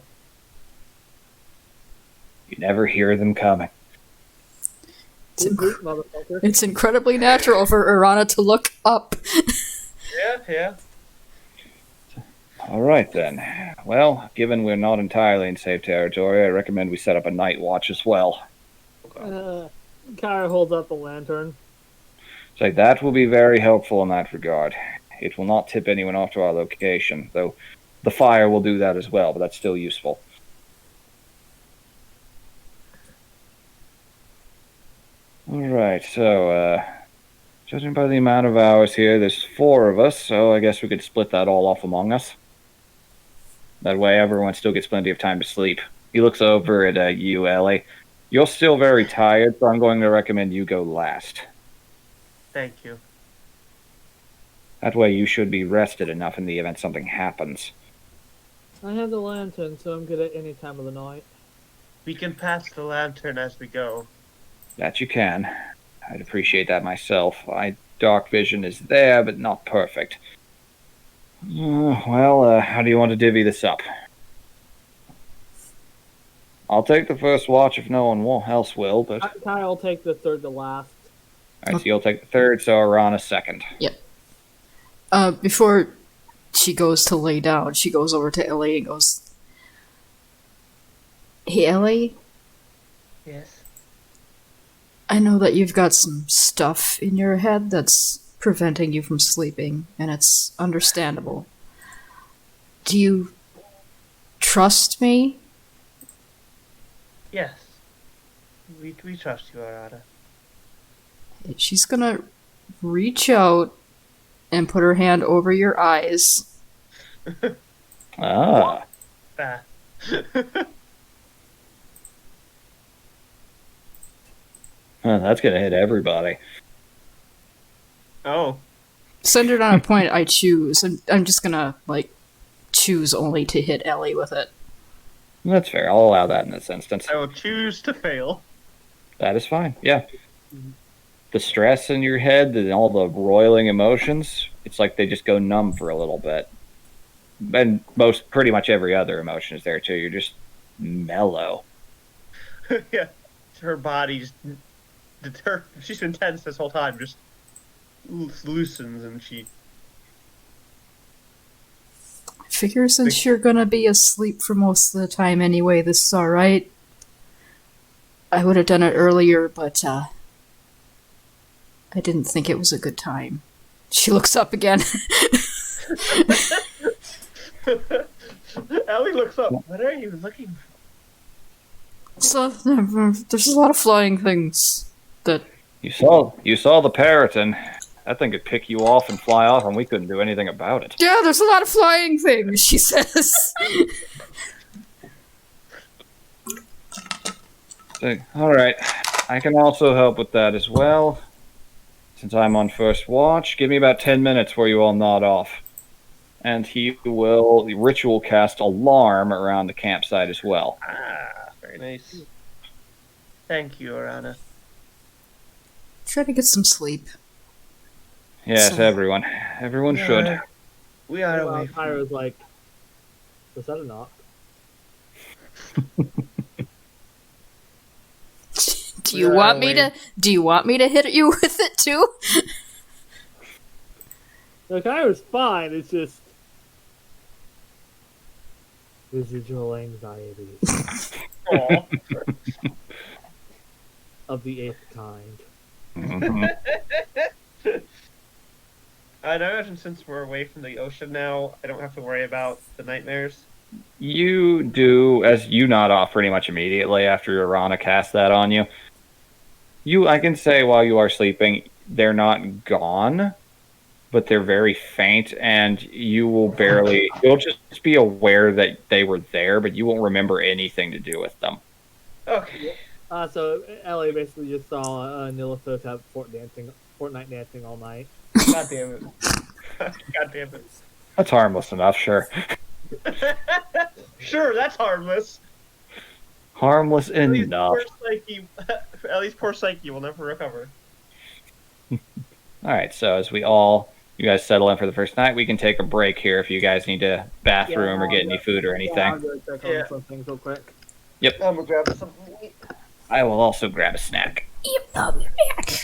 You never hear them coming. Motherfucker. It's incredibly natural for Urana to look up. Yeah. All right, then. Well, given we're not entirely in safe territory, I recommend we set up a night watch as well. Kyra holds up a lantern. So that will be very helpful in that regard. It will not tip anyone off to our location, though the fire will do that as well, but that's still useful. All right, so, judging by the amount of hours here, there's 4 of us, so I guess we could split that all off among us. That way everyone still gets plenty of time to sleep. He looks over at you, Ellie. You're still very tired, so I'm going to recommend you go last. Thank you. That way you should be rested enough in the event something happens. I have the lantern, so I'm good at any time of the night. We can pass the lantern as we go. That you can. I'd appreciate that myself. My dark vision is there, but not perfect. How do you want to divvy this up? I'll take the first watch if no one else will, but... Kyra will take the third to last. Alright, so you'll take the third, so Arana second. Before she goes to lay down, she goes over to Ellie and goes, "Hey, Ellie, Yes. I know that you've got some stuff in your head that's preventing you from sleeping, and it's understandable. Do you trust me?" Yes. We trust you, Arada. She's gonna reach out and put her hand over your eyes. Ah. Ah. That's gonna hit everybody. Oh. Centered on a point I choose. I'm just gonna, choose only to hit Ellie with it. That's fair. I'll allow that in this instance. I will choose to fail. That is fine. Yeah. The stress in your head and all the roiling emotions, it's like they just go numb for a little bit. And pretty much every other emotion is there too. You're just mellow. Yeah. Her body just... she's been tense this whole time, just loosens and she... Figure since you're gonna be asleep for most of the time anyway, this is alright. I would have done it earlier, but, I didn't think it was a good time. She looks up again. Ellie looks up. What are you looking for? So, there's a lot of flying things that... You saw the parrot, and that thing could pick you off and fly off, and we couldn't do anything about it. Yeah, there's a lot of flying things, she says. Alright, I can also help with that as well. Since I'm on first watch, give me about 10 minutes before you all nod off. And he will ritual cast Alarm around the campsite as well. Ah, very nice. Thank you, Arana. Try to get some sleep. Yes, So- everyone. Everyone should. We are Well, away from... Kyra's like, was that a knock? Do you want me to hit you with it too? No, Kyra's fine, it's just... residual anxiety. Aw. Of the 8th kind. Mhm. I imagine since we're away from the ocean now, I don't have to worry about the nightmares. You do, as you nod off pretty much immediately after Arana casts that on you. I can say while you are sleeping, they're not gone, but they're very faint, and you'll just be aware that they were there, but you won't remember anything to do with them. Okay. So Ellie basically just saw Nilithos have Fortnite dancing all night. God damn it. God damn it. That's harmless enough, sure. Sure, that's harmless. Harmless enough. Ellie's poor psyche will never recover. Alright, so as we all You guys settle in for the first night. We can take a break here if you guys need to bathroom or get any food or anything. Yeah, I'll go check on some things real quick. Yep. I'm gonna grab something to eat. I will also grab a snack. Yep, I'll be back.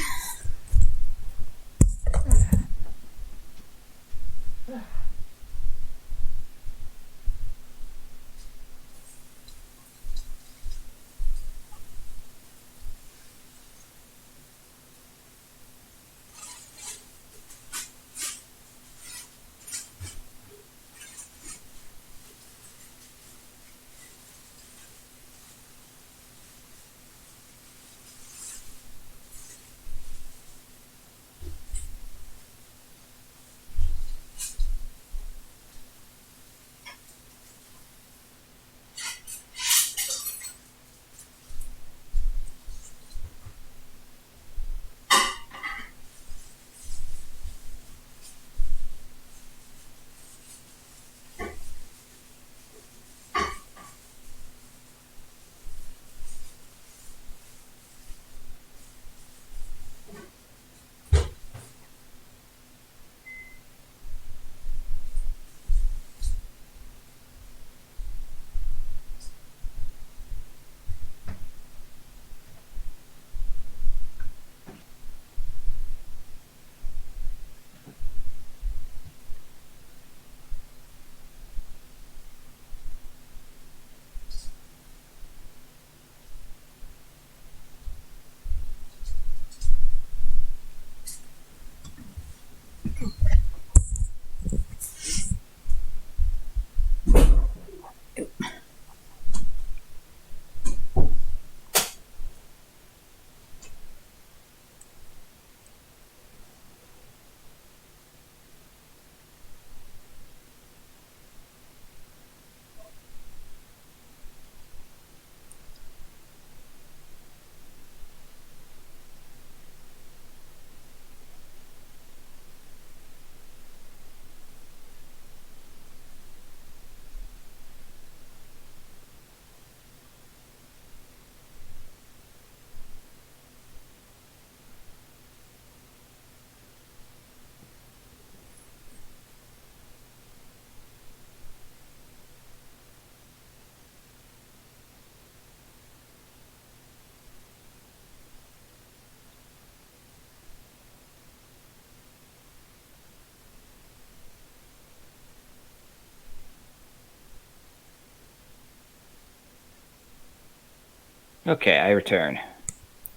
Okay, I return.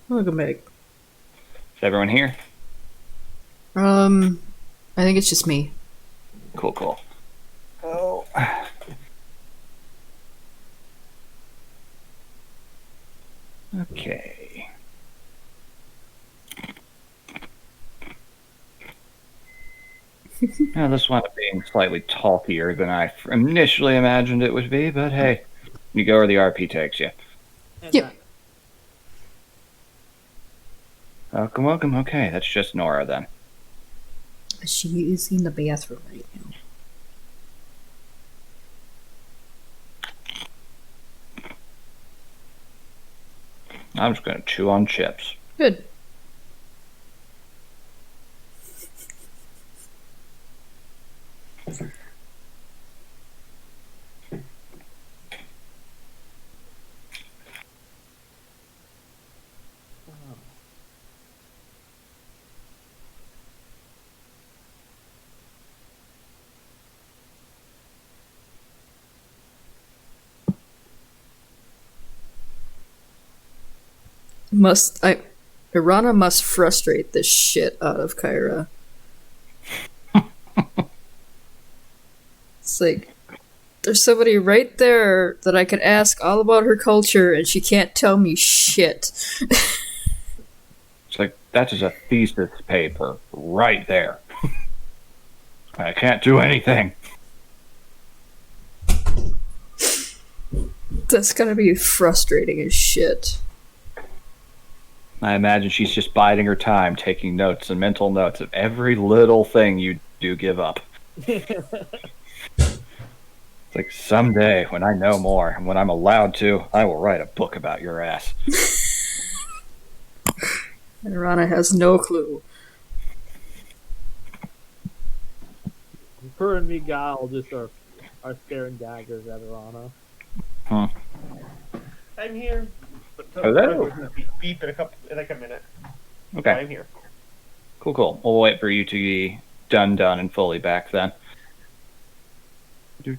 Welcome back. Is everyone here? I think it's just me. Cool. Oh. Okay. Now, this wound up being slightly talkier than I initially imagined it would be, but hey, you go where the RP takes you. Yep. Welcome. Okay, that's just Nora then. She is in the bathroom right now. I'm just gonna chew on chips. Good. Irana must frustrate the shit out of Kyra. It's like, there's somebody right there that I could ask all about her culture and she can't tell me shit. It's like, that is a thesis paper right there. I can't do anything. That's gonna be frustrating as shit. I imagine she's just biding her time, taking notes and mental notes of every little thing you do give up. It's like, someday, when I know more, and when I'm allowed to, I will write a book about your ass. And Irana has no clue. Her and Miguel just are staring daggers at Arana. Huh. I'm here. But Hello. Beep in a minute. Okay. I'm here. Cool. We'll wait for you to be done and fully back then. Do.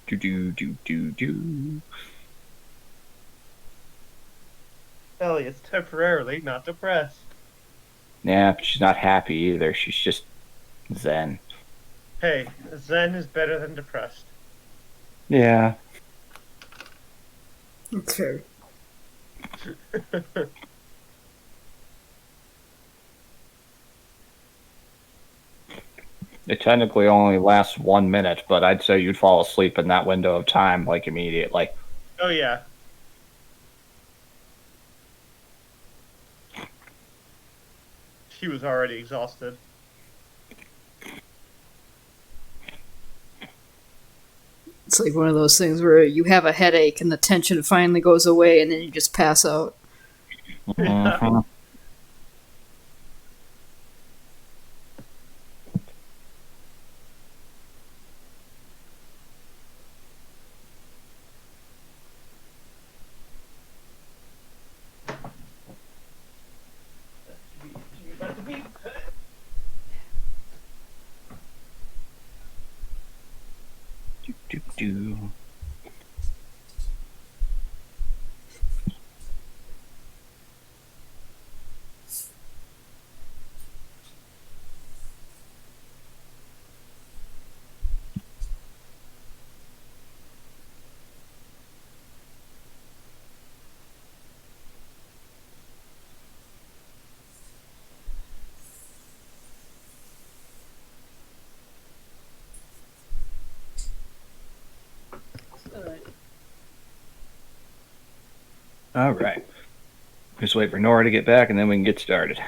Elliot's temporarily not depressed. Yeah, but she's not happy either. She's just zen. Hey, Zen is better than depressed. Yeah. Okay. It technically only lasts 1 minute, but I'd say you'd fall asleep in that window of time, like, immediately. Oh, yeah. She was already exhausted. It's like one of those things where you have a headache and the tension finally goes away and then you just pass out. Mhm. Do. All right. Just wait for Nora to get back, and then we can get started.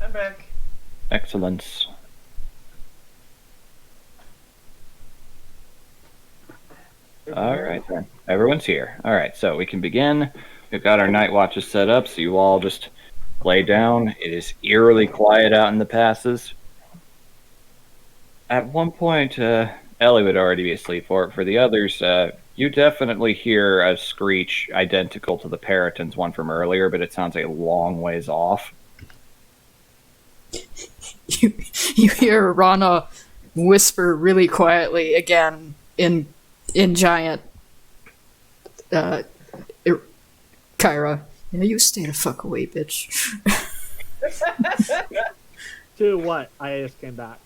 I'm back. Excellence. All right, then. Everyone's here. All right, so we can begin. We've got our night watches set up, so you all just lay down. It is eerily quiet out in the passes. At one point, Ellie would already be asleep. For the others, you definitely hear a screech identical to the Parrotin's one from earlier, but it sounds a long ways off. You hear Rana whisper really quietly again in giant Kyra. Yeah, you stay the fuck away, bitch. To what? I just came back.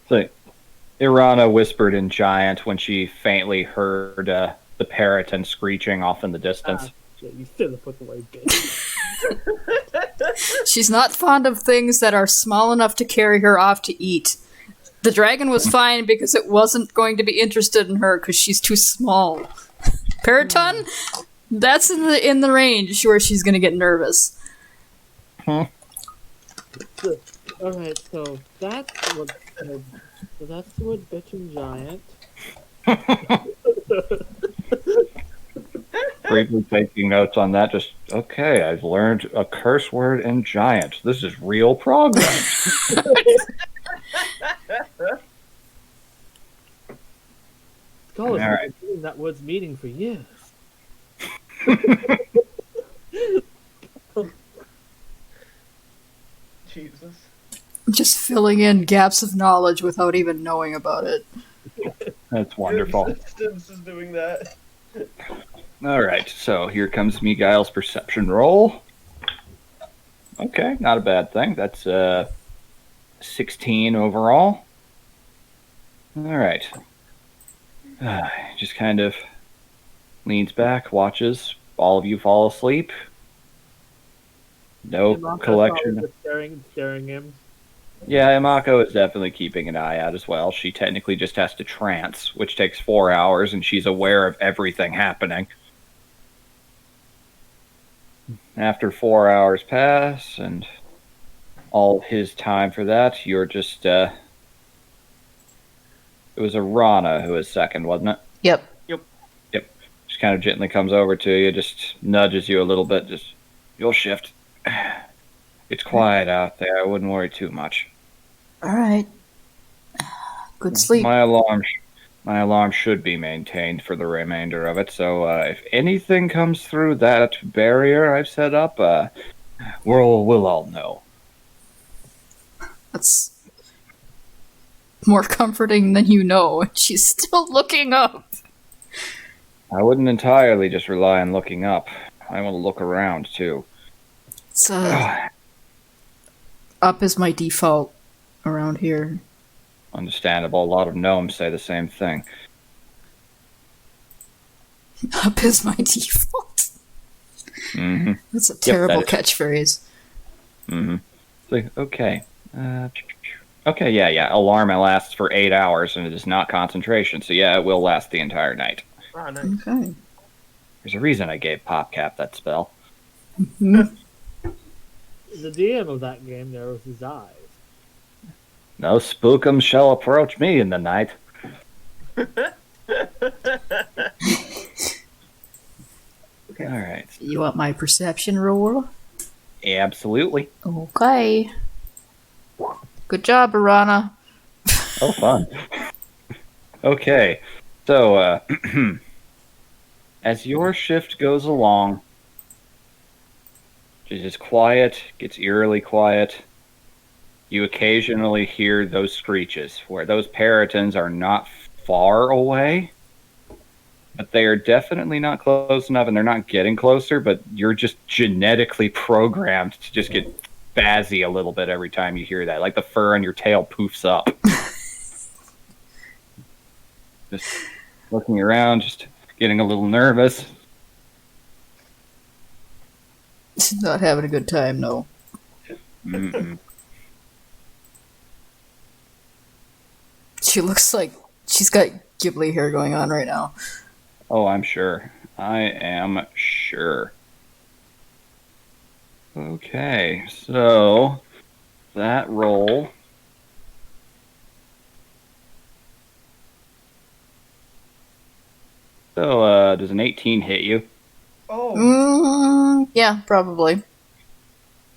So, Irana whispered in Giant when she faintly heard the Parrotin screeching off in the distance. Shit, you stay the fuck away, bitch. She's not fond of things that are small enough to carry her off to eat. The dragon was fine because it wasn't going to be interested in her because she's too small. Paraton, that's in the range where she's going to get nervous. Alright, so that's the word bitch and giant. Briefly taking notes on that, just, okay, I've learned a curse word in Giant. This is real progress. God, All right. I've been doing that word's meaning for years. Jesus. Just filling in gaps of knowledge without even knowing about it. That's wonderful. Existence is doing that. All right, so here comes Miguel's perception roll. Okay, not a bad thing. That's 16 overall. All right. Just kind of leans back, watches. All of you fall asleep. No collection. Just staring him. Yeah, Imako is definitely keeping an eye out as well. She technically just has to trance, which takes 4 hours, and she's aware of everything happening. after 4 hours pass and all of his time for that, you're just, it was Arana who was second, wasn't it? Yep. Yep. Just kind of gently comes over to you, just nudges you a little bit, just, you'll shift. It's quiet out there. I wouldn't worry too much. All right. Good sleep. My alarm should be maintained for the remainder of it. So if anything comes through that barrier I've set up, we'll all know. That's more comforting than you know. And she's still looking up. I wouldn't entirely just rely on looking up. I want to look around too. It's, up is my default around here. Understandable. A lot of gnomes say the same thing. Up is my default. Mm-hmm. That's a terrible that is. catchphrase. Mm-hmm. It's like, okay. Okay, yeah. Alarm lasts for 8 hours, and it is not concentration. So yeah, it will last the entire night. Ah, nice. Okay. There's a reason I gave PopCap that spell. The DM of that game narrows his eyes. No spookum shall approach me in the night. Okay. All right. You want my perception roll? Absolutely. Okay. Good job, Arana. Oh, fun. Okay. So, as your shift goes along, it's just quiet, gets eerily quiet. You occasionally hear those screeches, where those peritons are not far away, but they are definitely not close enough, and they're not getting closer, but you're just genetically programmed to just get spazzy a little bit every time you hear that. Like the fur on your tail poofs up. Just looking around, just getting a little nervous. She's not having a good time, no. Mm-mm. She looks like she's got Ghibli hair going on right now. Oh, I'm sure. I am sure. Okay, so that roll. So, does an 18 hit you? Oh, Yeah, probably.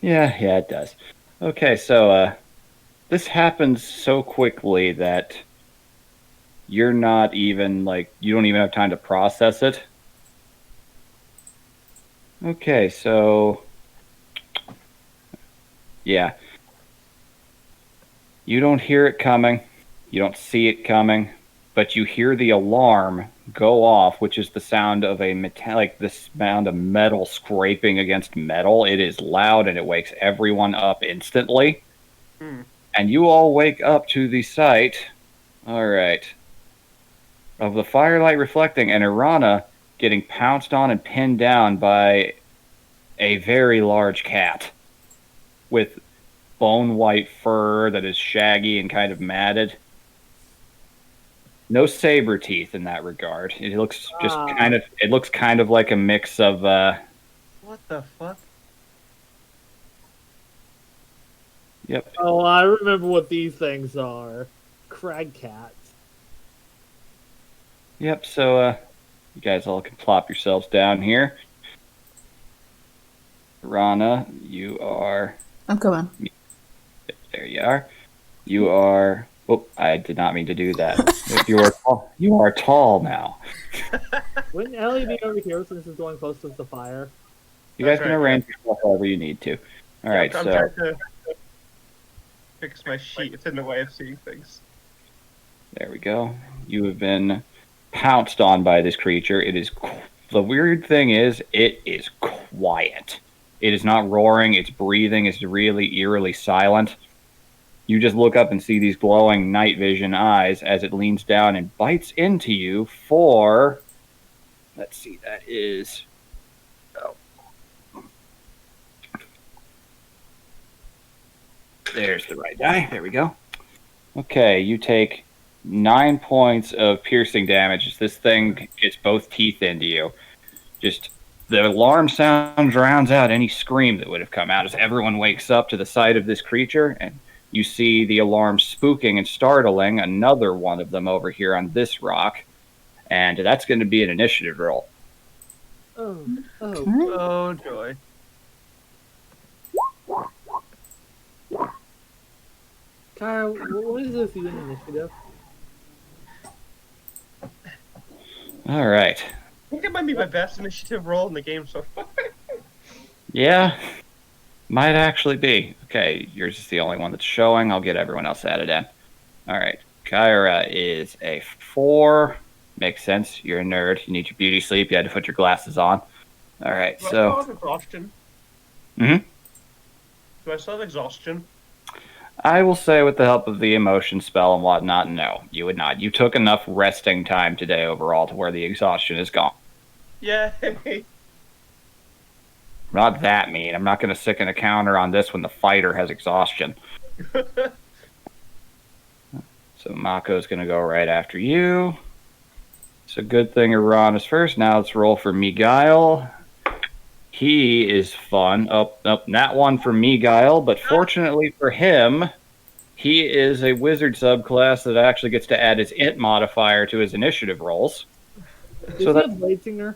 Yeah, it does. Okay, so, this happens so quickly that you're not even, you don't even have time to process it. Okay, so, yeah. You don't hear it coming. You don't see it coming. But you hear the alarm go off, which is the sound of the sound of metal scraping against metal. It is loud and it wakes everyone up instantly. And you all wake up to the sight, alright, of the firelight reflecting and Irana getting pounced on and pinned down by a very large cat with bone white fur that is shaggy and kind of matted. No saber teeth in that regard. It looks it looks kind of like a mix of what the fuck? Yep. Oh, I remember what these things are. Crag cats. Yep, so you guys all can plop yourselves down here. Rana, you are I'm coming. there you are. You are oh, I did not mean to do that. You are tall now. Wouldn't Ellie be over here since it's going close to the fire? You guys That's can right, arrange yourself however you need to. Alright, I'm so trying to fix my sheet. It's in the way of seeing things. there we go. You have been pounced on by this creature. The weird thing is, it is quiet. It is not roaring, it's breathing, it's really eerily silent. You just look up and see these glowing night vision eyes as it leans down and bites into you for... Let's see, that is... Oh. There's the right die. There we go. Okay, you take 9 points of piercing damage as this thing gets both teeth into you. Just The alarm sound drowns out any scream that would have come out as everyone wakes up to the sight of this creature, and you see the alarm spooking and startling another one of them over here on this rock, and that's going to be an initiative roll. Oh, Oh joy. Kyle, what is this even initiative? All right. I think it might be my best initiative roll in the game so far. Yeah, might actually be. Okay, yours is the only one that's showing. I'll get everyone else added in. All right. Kyra is a 4. Makes sense. You're a nerd. You need your beauty sleep. You had to put your glasses on. All right, Do I so... still have exhaustion? Mhm. Do I still have exhaustion? I will say with the help of the emotion spell and whatnot, no, you would not. You took enough resting time today overall to where the exhaustion is gone. Yeah. Not that mean. I'm not going to sicken a counter on this when the fighter has exhaustion. So Mako's going to go right after you. It's a good thing Iran is first. Now let's roll for Miguel. He is fun. Oh, not one for Miguel, but fortunately for him, he is a wizard subclass that actually gets to add his int modifier to his initiative rolls. Is he a Bladesinger?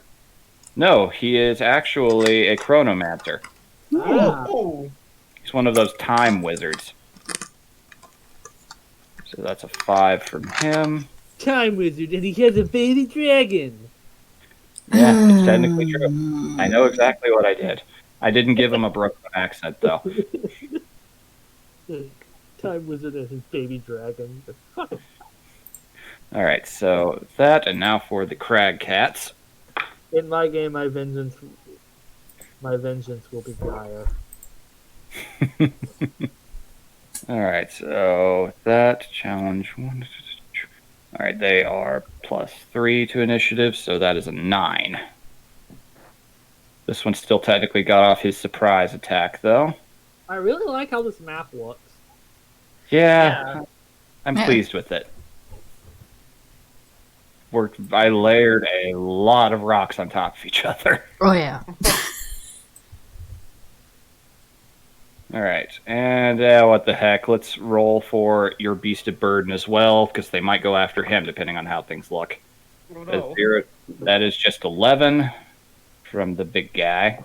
No, he is actually a chronomancer. Ah. Oh. He's one of those time wizards. So that's a 5 from him. Time wizard, and he has a baby dragon. Yeah, it's technically true. I know exactly what I did. I didn't give him a Brooklyn accent, though. Time wizard and his baby dragon. All right, so that, and now for the crag cats. In my game, my vengeance will be dire. All right, so that challenge 1. All right, they are +3 to initiative, so that is a 9. This one still technically got off his surprise attack, though. I really like how this map looks. Yeah. I'm pleased with it. I layered a lot of rocks on top of each other. Oh yeah. All right, and what the heck? Let's roll for your Beast of Burden as well, because they might go after him depending on how things look. Oh, no. That is just 11 from the big guy.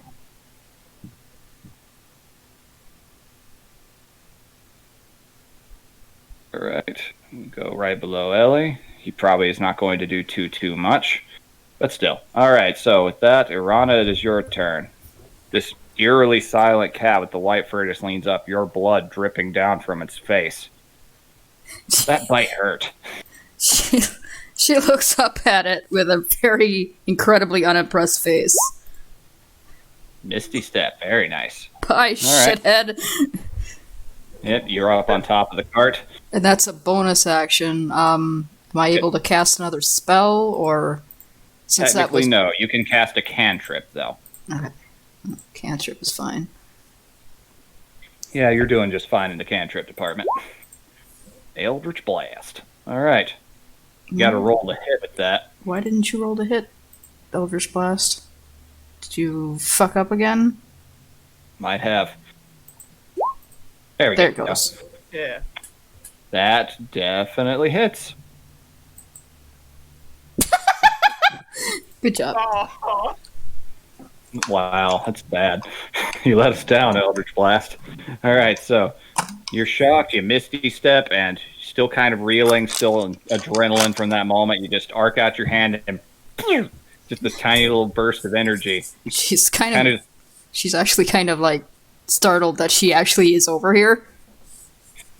All right, go right below Ellie. He probably is not going to do too much, but still. All right, so with that, Irana, it is your turn. This eerily silent cat with the white fur just leans up, your blood dripping down from its face. That bite hurt. She looks up at it with a very incredibly unimpressed face. Misty step, very nice. Bye, shithead. Yep, you're up on top of the cart. And that's a bonus action. Am I able to cast another spell, or since Technically, that was no. You can cast a cantrip, though. okay. Cantrip is fine. Yeah, you're doing just fine in the cantrip department. Eldritch Blast. All right. You got to roll to hit with that. Why didn't you roll to hit, Eldritch Blast? Did you fuck up again? Might have. There we There go. it goes. Yeah. That definitely hits. Good job. Oh. Wow, that's bad. You let us down, Eldritch Blast. All right, so you're shocked, you misty step, and still kind of reeling, still adrenaline from that moment. You just arc out your hand and just this tiny little burst of energy. She's she's actually kind of like startled that she actually is over here.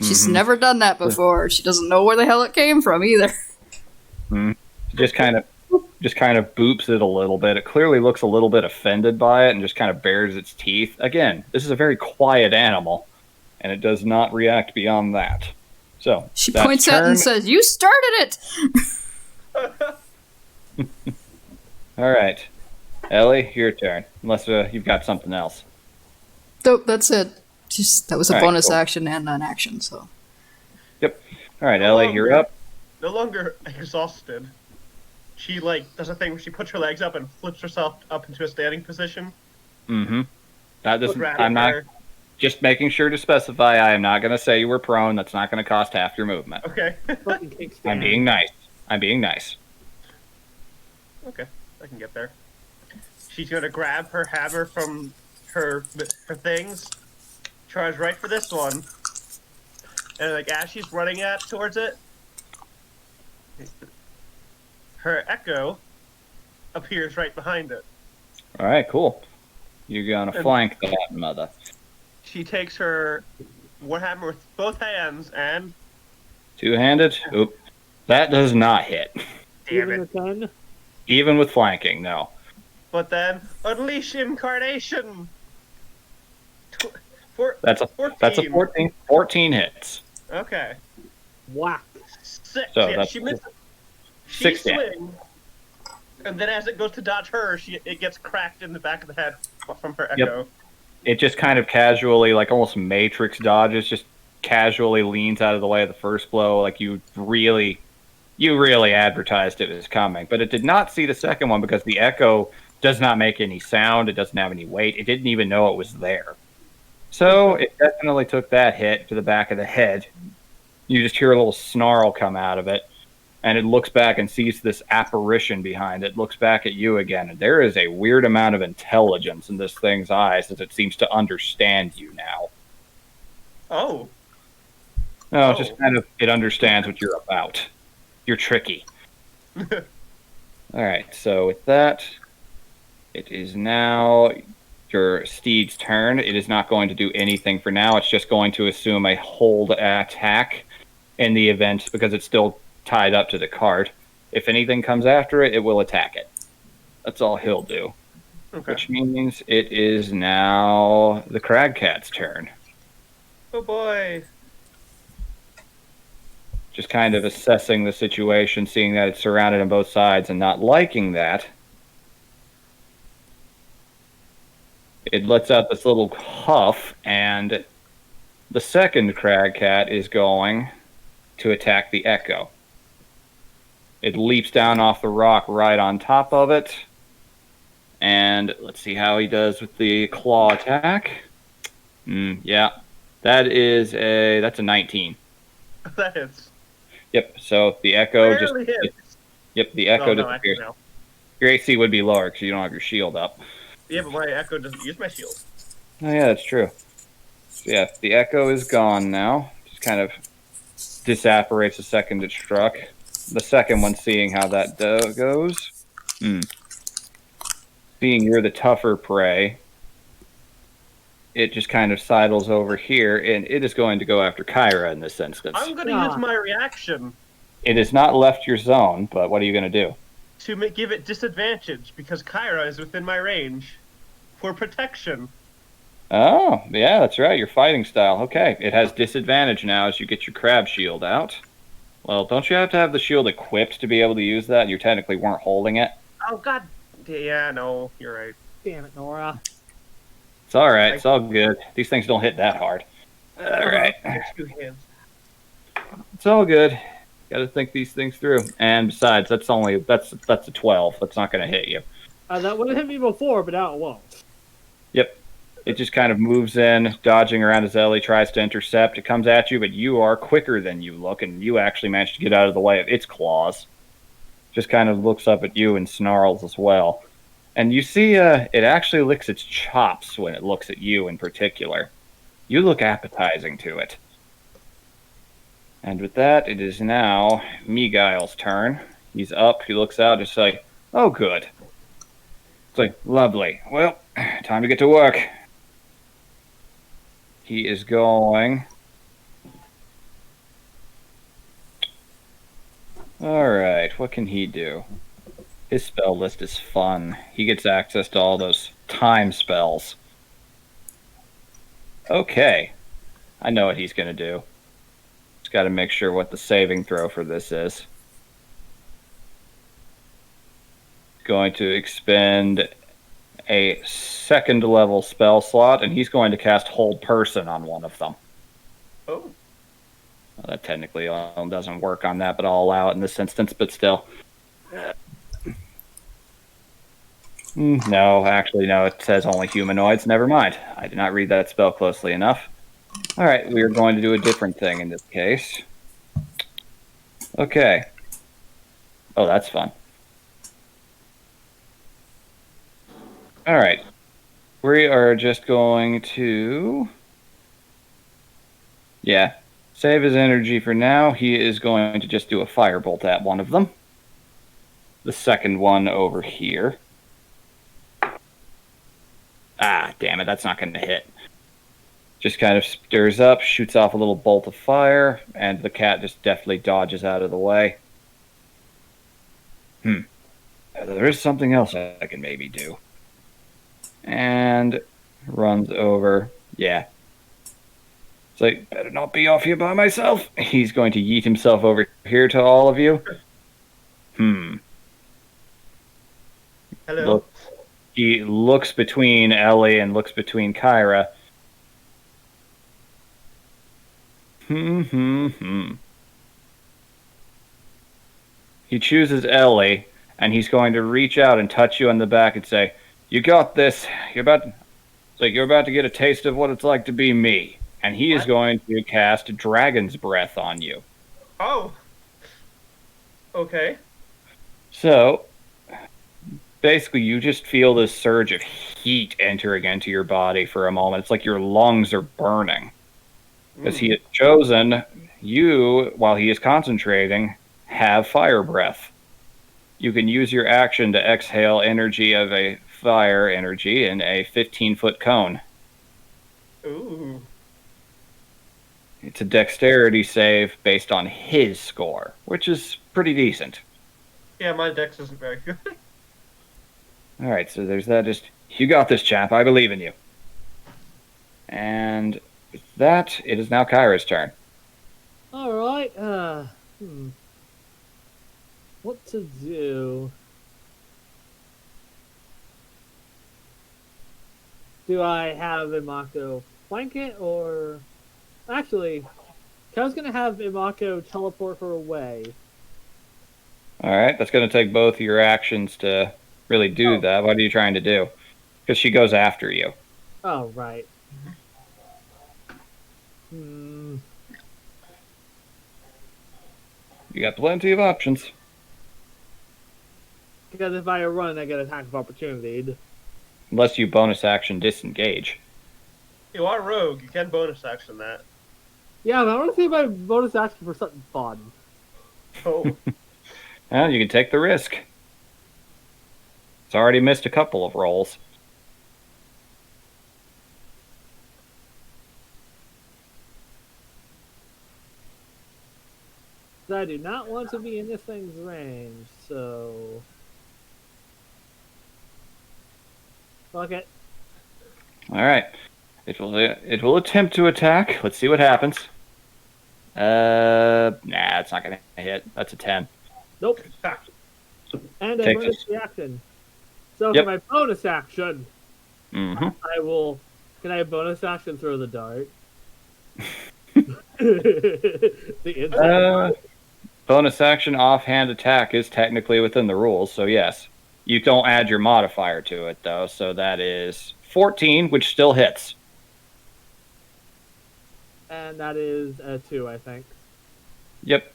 She's never done that before. She doesn't know where the hell it came from either. Just kind of boops it a little bit. It clearly looks a little bit offended by it and just kind of bares its teeth. Again, this is a very quiet animal, and it does not react beyond that. So she points at it and says, "You started it!" All right. Ellie, your turn. Unless you've got something else. Nope, that's it. That was a bonus cool. action and an action, so. Yep. All right, Ellie, you're up. No longer exhausted. she like does a thing where she puts her legs up and flips herself up into a standing position. Mm-hmm. That doesn't. Grab I'm not her. just making sure to specify. I am not going to say you were prone. That's not going to cost half your movement. Okay. Fucking kickstand. I'm being nice. I'm being nice. Okay, I can get there. She's gonna grab her hammer from her things, charge right for this one, and like as she's running towards it, her echo appears right behind it. All right, cool. You're going to flank that mother. She takes her warhammer with both hands and Two-handed? Oop. That does not hit. damn Even it. a 10? Even with flanking, no. But then unleash incarnation. That's a 14. 14 hits. Okay. Whack. 6. So Yeah, that's she misses. She 6 damage. swings, and then as it goes to dodge her, it gets cracked in the back of the head from her echo. Yep. It just kind of casually, like almost Matrix dodges, just casually leans out of the way of the first blow. Like you really advertised it was coming. But it did not see the second one because the echo does not make any sound. It doesn't have any weight. It didn't even know it was there. So it definitely took that hit to the back of the head. You just hear a little snarl come out of it. And it looks back and sees this apparition behind it, looks back at you again. And there is a weird amount of intelligence in this thing's eyes as it seems to understand you now. Oh. No, just kind of, it understands what you're about. You're tricky. All right, so with that, it is now your steed's turn. It is not going to do anything for now. It's just going to assume a hold attack in the event because it's still tied up to the cart. If anything comes after it, it will attack it. That's all he'll do. Okay. Which means it is now the Cragcat's turn. Oh boy. Just kind of assessing the situation, seeing that it's surrounded on both sides and not liking that. It lets out this little huff, and the second Cragcat is going to attack the Echo. It leaps down off the rock right on top of it. And let's see how he does with the claw attack. Yeah. That's a 19. That hits. Yep, so the Echo Barely hits. Yep, the Echo No, disappears. no. Your AC would be lower because you don't have your shield up. Yeah, but my echo doesn't use my shield. Oh yeah, that's true. So yeah, the Echo is gone now. Just kind of disapparates the second it struck. The second one, seeing how that goes. Seeing you're the tougher prey, it just kind of sidles over here, and it is going to go after Kyra in this instance. I'm going to use my reaction. It has not left your zone, but what are you going to do? To give it disadvantage, because Kyra is within my range. For protection. Oh, yeah, that's right, your fighting style. Okay, it has disadvantage now as you get your crab shield out. Well, don't you have to have the shield equipped to be able to use that? You technically weren't holding it. Oh, God. Yeah, no, you're right. Damn it, Nora. It's all right. It's all good. These things don't hit that hard. All right. There's 2 hands. It's all good. Got to think these things through. And besides, that's a 12. That's not going to hit you. That would have hit me before, but now it won't. Yep. It just kind of moves in, dodging around as Ellie tries to intercept. It comes at you, but you are quicker than you look, and you actually manage to get out of the way of its claws. Just kind of looks up at you and snarls as well. And you see it actually licks its chops when it looks at you in particular. You look appetizing to it. And with that, it is now Megile's turn. He's up, he looks out, just like, oh good. It's like, lovely. Well, time to get to work. He is going... Alright, what can he do? His spell list is fun. He gets access to all those time spells. Okay. I know what he's going to do. Just got to make sure what the saving throw for this is. Going to expend a second level spell slot, and he's going to cast Hold Person on one of them. Oh. Well, that technically doesn't work on that, but I'll allow it in this instance, but still. No, actually, no. It says only humanoids. Never mind. I did not read that spell closely enough. All right, we are going to do a different thing in this case. Okay. Oh, that's fun. All right. We are just going to... Yeah. Save his energy for now. He is going to just do a firebolt at one of them. The second one over here. Ah, damn it. That's not going to hit. Just kind of stirs up, shoots off a little bolt of fire, and the cat just deftly dodges out of the way. There is something else I can maybe do. And runs over. Yeah. It's like, better not be off here by myself. He's going to yeet himself over here to all of you. Hello. Look, he looks between Ellie and looks between Kyra. He chooses Ellie, and he's going to reach out and touch you on the back and say, "You got this. You're about to get a taste of what it's like to be me." And he is going to cast Dragon's Breath on you. Oh. Okay. So, basically, you just feel this surge of heat entering into your body for a moment. It's like your lungs are burning. Because he has chosen you, while he is concentrating, have fire breath. You can use your action to exhale energy of a fire energy in a 15-foot cone. Ooh. It's a dexterity save based on his score, which is pretty decent. Yeah, my dex isn't very good. Alright, so there's that. Just, you got this, chap. I believe in you. And with that, it is now Kyra's turn. Alright, what to do? Do I have Imako flank it, or... Actually, I was going to have Imako teleport her away. Alright, that's going to take both of your actions to really do that. What are you trying to do? Because she goes after you. Oh, right. Hmm. You got plenty of options. Because if I run, I get attack of opportunity. Unless you bonus action disengage. You are rogue. You can bonus action that. Yeah, but I want to see my bonus action for something fun. Oh. Well, you can take the risk. It's already missed a couple of rolls. I do not want to be in this thing's range, so... Fuck it. Alright. It will attempt to attack. Let's see what happens. Nah, it's not gonna hit. That's a 10. Nope. And I Take bonus this. the action. So Yep. for my bonus action, Mm-hmm. I will... Can I bonus action throw the dart? The inside. Bonus action offhand attack is technically within the rules, so yes. You don't add your modifier to it, though, so that is 14, which still hits. And that is a 2, I think. Yep.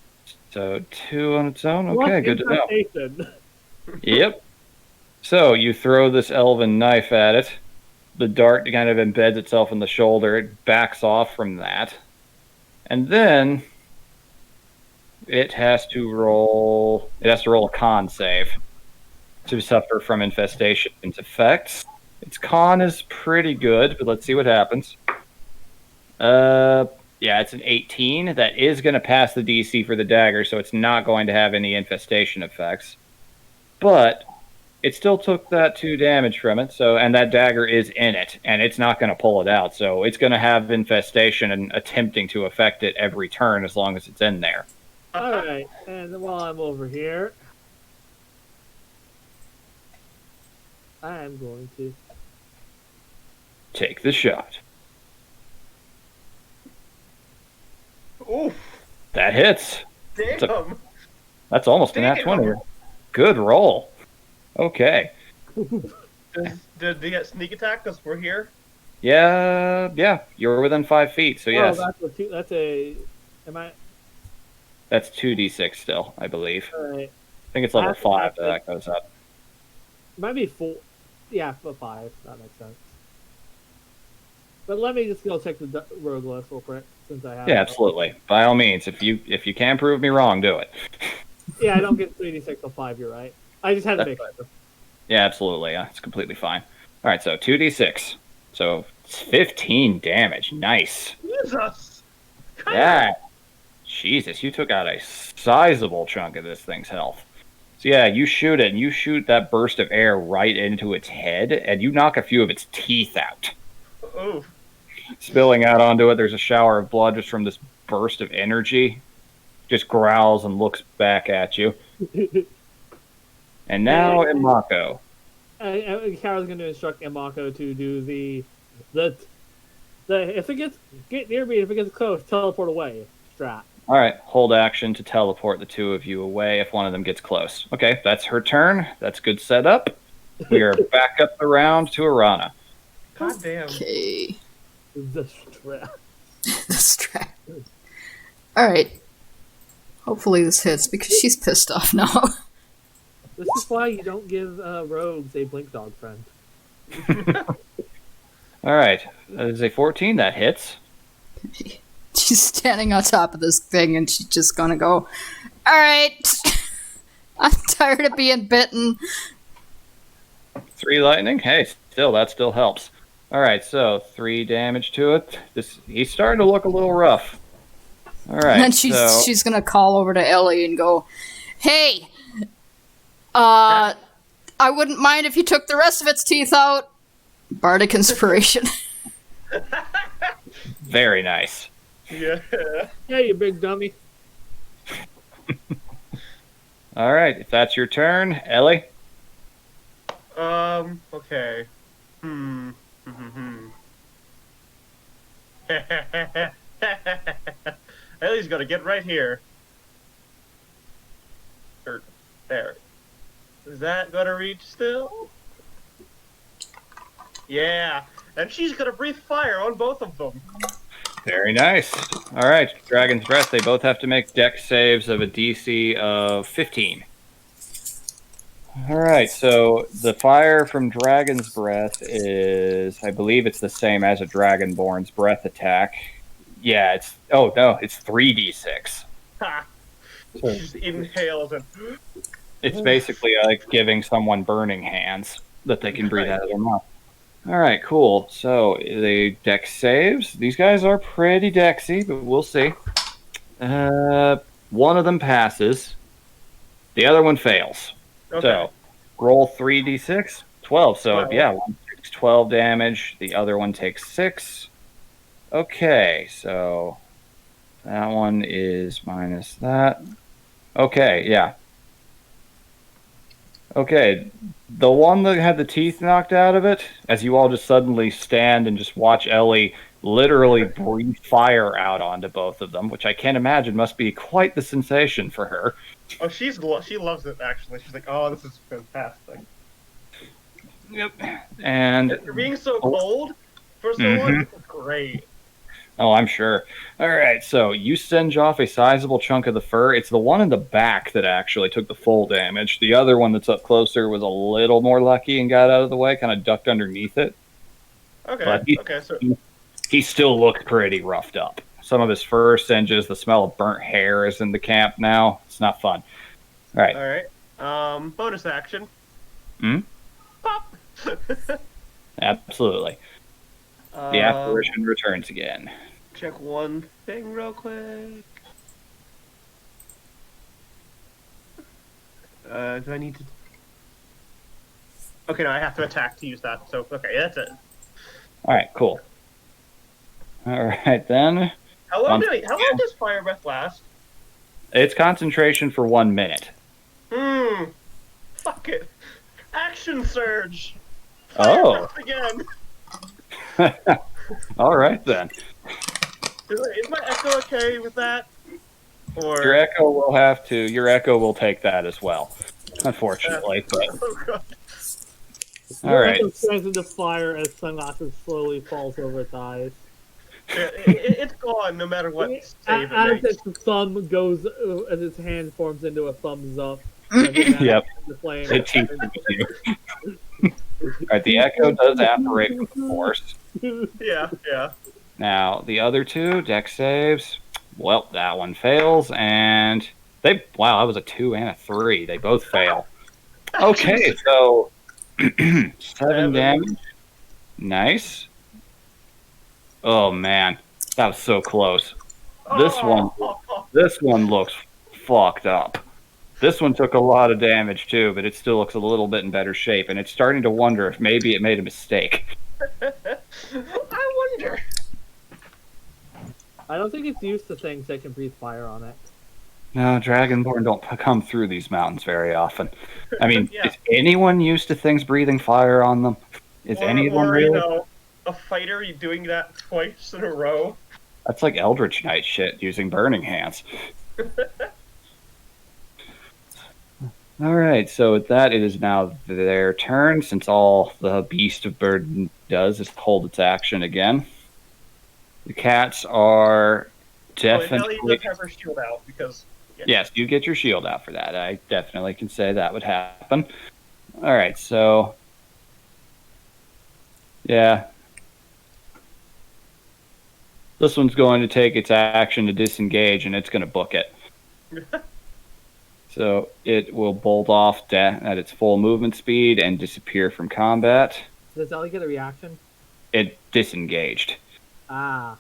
So 2 on its own. Okay, What good to know. infestation? Yep. So you throw this elven knife at it. The dart kind of embeds itself in the shoulder. It backs off from that. And then it has to roll a con save to suffer from infestation's effects. Its con is pretty good, but let's see what happens. Yeah, it's an 18. That is going to pass the DC for the dagger, so it's not going to have any infestation effects. But it still took that 2 damage from it, and that dagger is in it, and it's not going to pull it out, so it's going to have infestation and attempting to affect it every turn as long as it's in there. Alright, and while I'm over here, I'm going to... Take the shot. Oof. That hits. Damn. That's almost an nat 20. Good roll. Okay. Did they get sneak attack because we're here? Yeah, you're within 5 feet, so yes. That's a. Am I? That's 2d6 still, I believe. Alright. I think it's level 5 that goes up. It might be 4. Yeah, but 5. That makes sense. But let me just go check the rogue list real quick since I have. Yeah, absolutely. By all means, if you can prove me wrong, do it. Yeah, I don't get 3d6 or 5. You're right. I just had to make sure. Yeah, absolutely. Yeah, it's completely fine. All right, so 2d6. So it's 15 damage. Nice. Jesus. Yeah. Jesus, you took out a sizable chunk of this thing's health. So yeah, you shoot it, and you shoot that burst of air right into its head, and you knock a few of its teeth out. Oh. Spilling out onto it, there's a shower of blood just from this burst of energy. Just growls and looks back at you. And now Imako. Kara's going to instruct Imako to do the if it get near me, if it gets close, teleport away. Strat. All right, hold action to teleport the two of you away if one of them gets close. Okay, that's her turn. That's good setup. We are back up the round to Arana. God damn. Okay. The strat. The strat. Alright. Hopefully this hits because she's pissed off now. This is why you don't give rogues a blink dog friend. All right, that is a 14. That hits. She's standing on top of this thing and she's just gonna go, alright. I'm tired of being bitten. 3 lightning. Hey, that still helps. All right, so 3 damage to it. He's starting to look a little rough. All right, And then she's gonna call over to Ellie and go, hey, I wouldn't mind if you took the rest of its teeth out. Bardic inspiration. Very nice. Yeah. Yeah, you big dummy. All right, if that's your turn, Ellie. Okay. Ellie's gonna get right here. There. Is that gonna reach still? Yeah. And she's gonna breathe fire on both of them. Very nice. All right, Dragon's Breath. They both have to make dex saves of a DC of 15. All right, so the fire from Dragon's Breath is, I believe it's the same as a Dragonborn's breath attack. Yeah, it's 3d6. Ha! So She just inhales and it's basically like giving someone burning hands that they can breathe out of their mouth. All right, cool. So the dex saves. These guys are pretty dexy, but we'll see. One of them passes. The other one fails. okay. So roll 3d6. 12. So 12. yeah, one takes 12 damage. The other one takes 6. Okay, so that one is minus that. Okay, yeah. Okay, the one that had the teeth knocked out of it, as you all just suddenly stand and just watch Ellie literally breathe fire out onto both of them, which I can't imagine must be quite the sensation for her. Oh, she loves it actually. She's like, oh, this is fantastic. Yep. And For being so cold for someone, this is great. oh, I'm sure. All right, so you singe off a sizable chunk of the fur. It's the one in the back that actually took the full damage. The other one that's up closer was a little more lucky and got out of the way, kind of ducked underneath it. Okay. But So he still looked pretty roughed up. Some of his fur singes. The smell of burnt hair is in the camp now. It's not fun. All right. all right. Bonus action. Hmm? Pop. Absolutely. The apparition returns again. Check one thing real quick. Do I need to? Okay, no, I have to attack to use that. So okay, that's it. All right, cool. All right, then. How long does fire breath last? It's concentration for 1 minute. Fuck it. Action surge. Oh. Fire breath again. All right, then. Is my echo okay with that? Or Your echo will take that as well, unfortunately. But oh god. All right. It turns into fire as sunglasses slowly falls over its eyes. It's gone no matter what save it As makes. its thumb goes, as its hand forms into a thumbs up. Yep. The flame. It teaches you. All right, the echo does apparate from the force. Yeah. Now, the other two, deck saves, well, that one fails, and wow, that was a 2 and a 3. They both fail. Okay, so 7 damage. Nice. Oh, man, that was so close. This one looks fucked up. This one took a lot of damage, too, but it still looks a little bit in better shape, and it's starting to wonder if maybe it made a mistake. I wonder. I don't think it's used to things that can breathe fire on it. No, Dragonborn don't come through these mountains very often. I mean, Yeah. is anyone used to things breathing fire on them? Is anyone or, really? a fighter doing that twice in a row? That's like Eldritch Knight shit using Burning Hands. All right, so with that, it is now their turn, since all the Beast of Burden does is hold its action again. The cats are definitely... Ellie does have her shield out, because... Yeah. Yes, you get your shield out for that. I definitely can say that would happen. All right, so... Yeah. This one's going to take its action to disengage, and it's going to book it. So it will bolt off at its full movement speed and disappear from combat. Does Ellie get a reaction? It disengaged. Ah.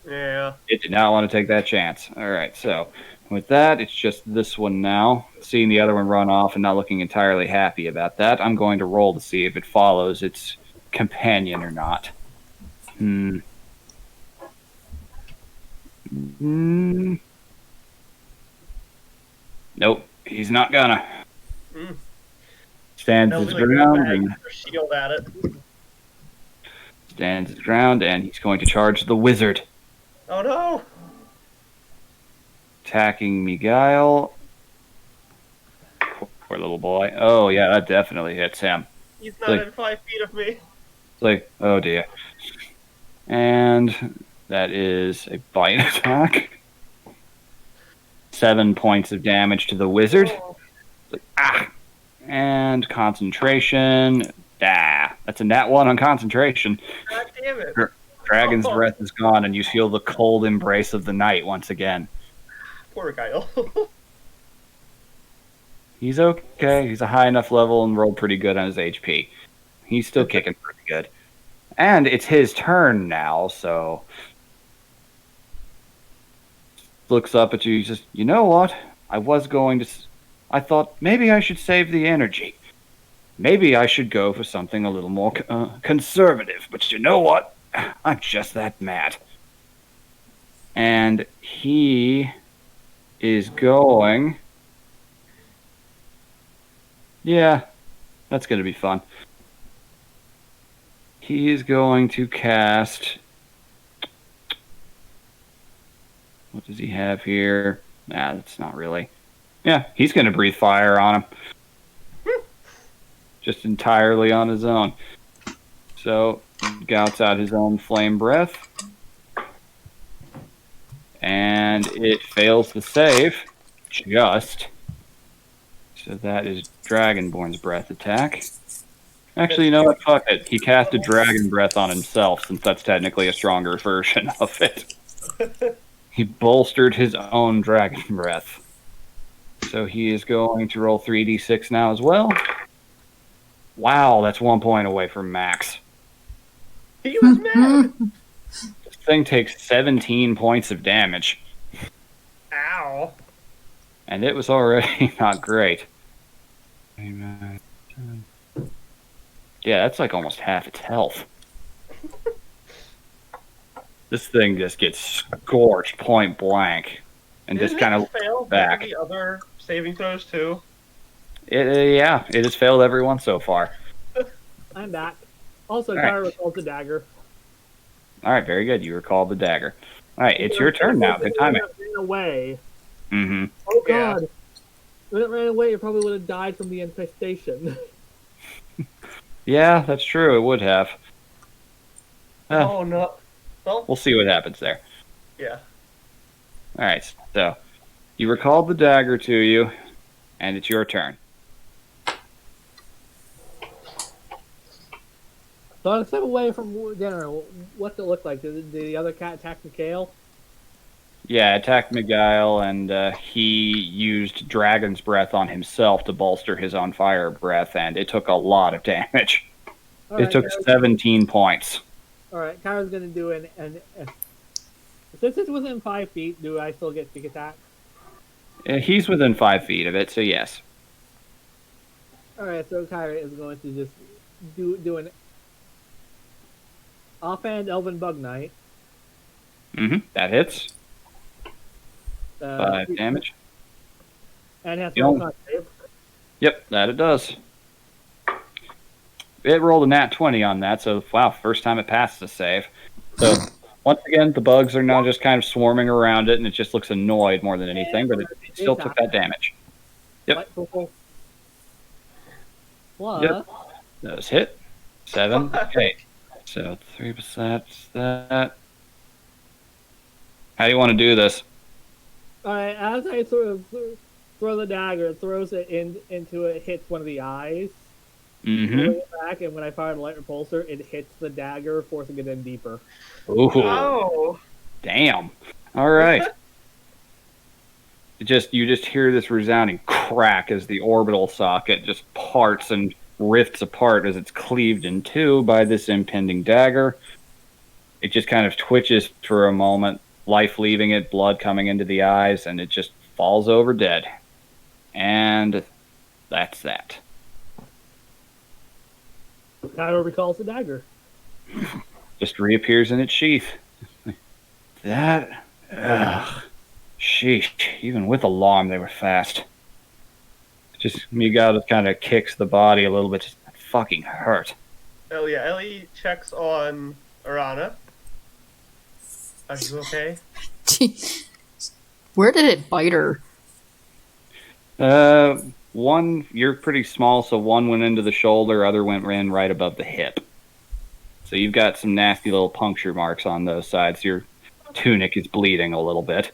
Yeah. It did not want to take that chance. All right, so with that, it's just this one now. Seeing the other one run off and not looking entirely happy about that, I'm going to roll to see if it follows its companion or not. Nope, he's not gonna. Stands his ground and shield at it. Stands his ground, and he's going to charge the wizard. Oh no! Attacking Miguel. Poor little boy. Oh yeah, that definitely hits him. He's not in 5 feet of me. It's like, oh dear. And that is a bite attack. 7 points of damage to the wizard. Ah! And concentration. That's a nat 1 on concentration. God damn it. Dragon's breath is gone, and you feel the cold embrace of the night once again. Poor Kyle. He's okay. He's a high enough level and rolled pretty good on his HP. He's still kicking pretty good. And it's his turn now, so... Looks up at you, he says, you know what? I thought maybe I should save the energy. Maybe I should go for something a little more conservative. But you know what? I'm just that mad. And he is going... Yeah, that's going to be fun. He is going to cast... What does he have here? Nah, that's not really... Yeah, he's going to breathe fire on him. Just entirely on his own. So, he gouts out his own flame breath. And it fails the save. Just. So that is Dragonborn's breath attack. Actually, you know what? Fuck it. He casted Dragon Breath on himself, since that's technically a stronger version of it. He bolstered his own Dragon Breath. So he is going to roll 3d6 now as well. Wow, that's 1 point away from max. He was mad. This thing takes 17 points of damage. Ow. And it was already not great. Yeah, that's like almost half its health. This thing just gets scorched point blank. And just kind of failed back. The other saving throws too. Yeah, it has failed everyone so far. I'm back. Also, All Tyra right. recalls the dagger. All right, very good. You recall the dagger. All right, it's your turn now. Good timing. Ran away. Mm-hmm. Oh Yeah. god. When it ran away, it probably would have died from the infestation. Yeah, that's true. It would have. Oh no. Well, We'll see what happens there. yeah. All right. So you recalled the dagger to you, and it's your turn. So I step away from dinner. What's it look like? Did the other cat attack Mikhail? Yeah, attacked Miguel, and he used Dragon's Breath on himself to bolster his on fire breath, and it took a lot of damage. It took 17 points. All right, Kyra's gonna do since it's within 5 feet. Do I still get sneak attack? He's within 5 feet of it, so yes. All right, so Kyra is going to just do an offhand Elven Bug Knight. That hits. 5 damage. And has to roll con save. Yep, that it does. It rolled a nat 20 on that, so wow, first time it passed the save. So once again, the bugs are now just kind of swarming around it, and it just looks annoyed more than anything, but it still took that damage. Yep. Plus, Yep. Those hit. 7. Okay. So 3% that. How do you want to do this? all right, as I sort of throw the dagger, it throws it into it, hits one of the eyes. It back, and when I fire the light repulsor, it hits the dagger, forcing it in deeper. Ooh. Oh. Damn. All right. You just hear this resounding crack as the orbital socket just parts and rifts apart as it's cleaved in two by this impending dagger. It just kind of twitches for a moment, life leaving it, blood coming into the eyes, and it just falls over dead. And that's that. Kyra recalls the dagger. Just reappears in its sheath. That... Ugh. Sheesh. Even with alarm, they were fast. Just, Miguel just kind of kicks the body a little bit. Just fucking hurt. Oh yeah, Ellie checks on Arana. Are you okay? Where did it bite her? One, you're pretty small, so one went into the shoulder, other went in right above the hip. So you've got some nasty little puncture marks on those sides. Your tunic is bleeding a little bit.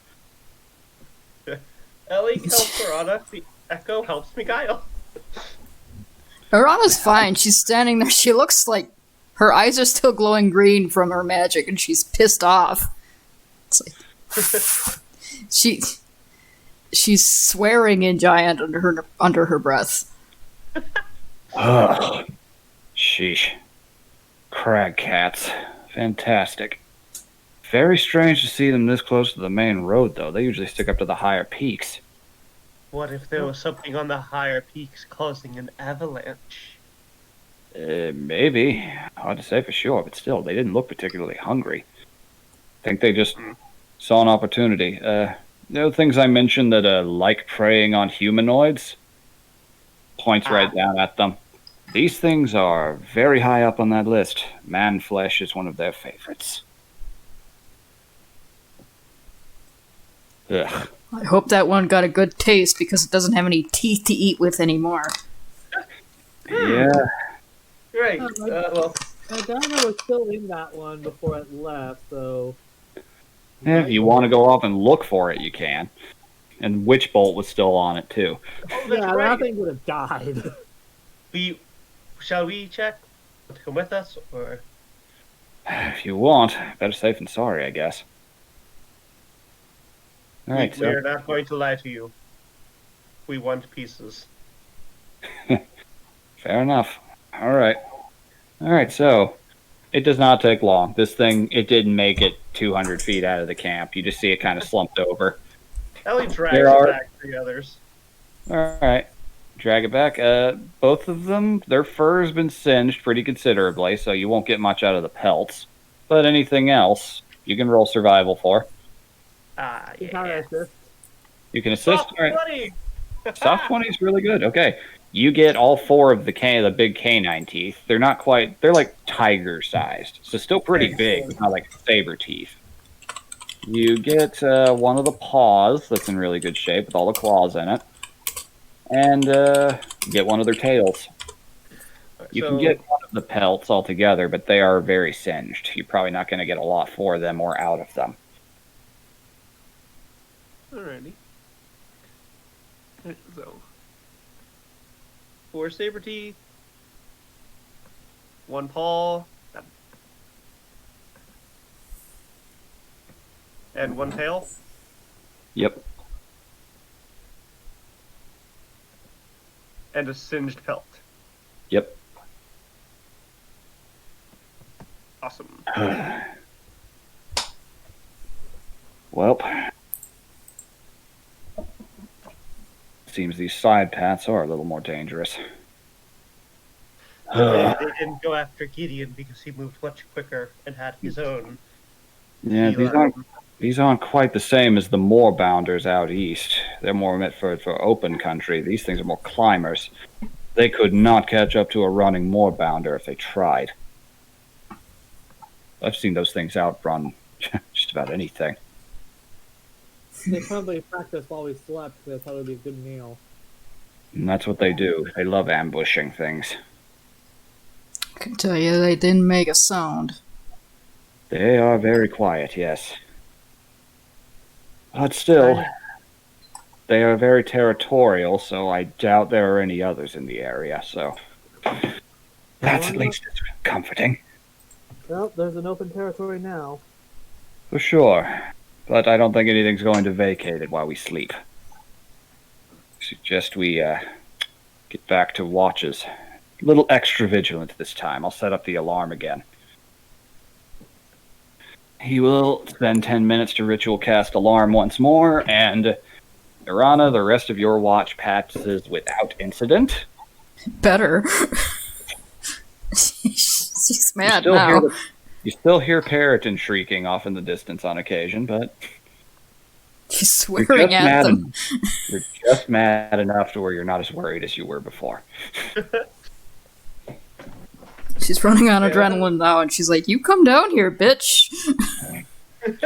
Ellie helps Arana. The echo helps Miguel. Arana's fine. She's standing there. She looks like her eyes are still glowing green from her magic, and she's pissed off. It's like she's swearing in giant under her breath. Ugh. Sheesh. Crag cats. Fantastic. Very strange to see them this close to the main road, though. They usually stick up to the higher peaks. What if there was something on the higher peaks causing an avalanche? Maybe. Hard to say for sure, but still, they didn't look particularly hungry. I think they just saw an opportunity. Things I mentioned that like preying on humanoids? Points right down at them. These things are very high up on that list. Man flesh is one of their favorites. Ugh. I hope that one got a good taste because it doesn't have any teeth to eat with anymore. Yeah. Right. Well, My dagger was still in that one before it left, so... If you want to go off and look for it, you can. And Witch Bolt was still on it, too. Yeah, that thing would have died. Shall we check? Come with us, or? If you want. Better safe than sorry, I guess. All right, We're not going to lie to you. We want pieces. Fair enough. All right, so it does not take long. This thing, it didn't make it 200 feet out of the camp. You just see it kind of slumped over. Ellie drags it back to the others. All right. Drag it back. Both of them, their fur has been singed pretty considerably, so you won't get much out of the pelts. But anything else, you can roll survival for. Yeah. You can assist. Soft All right. 20. Soft 20 is really good. Okay. You get all four of the big canine teeth. They're not quite, they're like tiger sized. So still pretty big, but not like saber teeth. You get one of the paws that's in really good shape with all the claws in it. And you get one of their tails. You can So- get one of the pelts altogether, but they are very singed. You're probably not going to get a lot for them or out of them. Alrighty. So, 4 saber teeth, 1 paw, and 1 tail. Yep. And a singed pelt. Yep. Awesome. Well, seems these side paths are a little more dangerous. They didn't go after Gideon because he moved much quicker and had his own. Yeah, these aren't quite the same as the moorbounders out east. They're more meant for open country. These things are more climbers. They could not catch up to a running moorbounder if they tried. I've seen those things outrun just about anything. They probably practiced while we slept. They thought it would be a good meal. And that's what they do. They love ambushing things. I can tell you they didn't make a sound. They are very quiet, yes. But still, they are very territorial, so I doubt there are any others in the area, so that's at least comforting. Well, there's an open territory now. For sure. But I don't think anything's going to vacate it while we sleep. Suggest we get back to watches. A little extra vigilant this time. I'll set up the alarm again. He will spend 10 minutes to ritual cast alarm once more, and Irana, the rest of your watch passes without incident. Better. She's mad now. You still hear Periton shrieking off in the distance on occasion, but She's swearing at them. You're just mad enough to where you're not as worried as you were before. She's running on adrenaline now, and she's like, "You come down here, bitch." I'm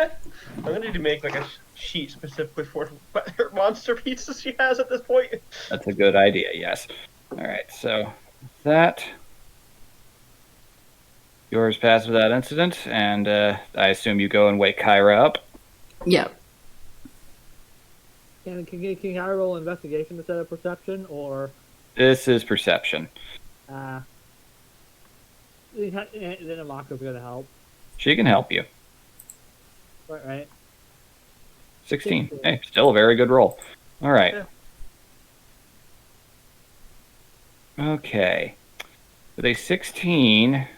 gonna need to make like a sheet specifically for her monster pieces she has at this point. That's a good idea, yes. Alright, so that. Yours passed without incident, and I assume you go and wake Kyra up. Yeah. Can I roll investigation instead of perception, or? This is perception. Then Amaka's gonna help. She can help you. Right. 16. Hey, still a very good roll. Alright. Yeah. Okay. With a 16,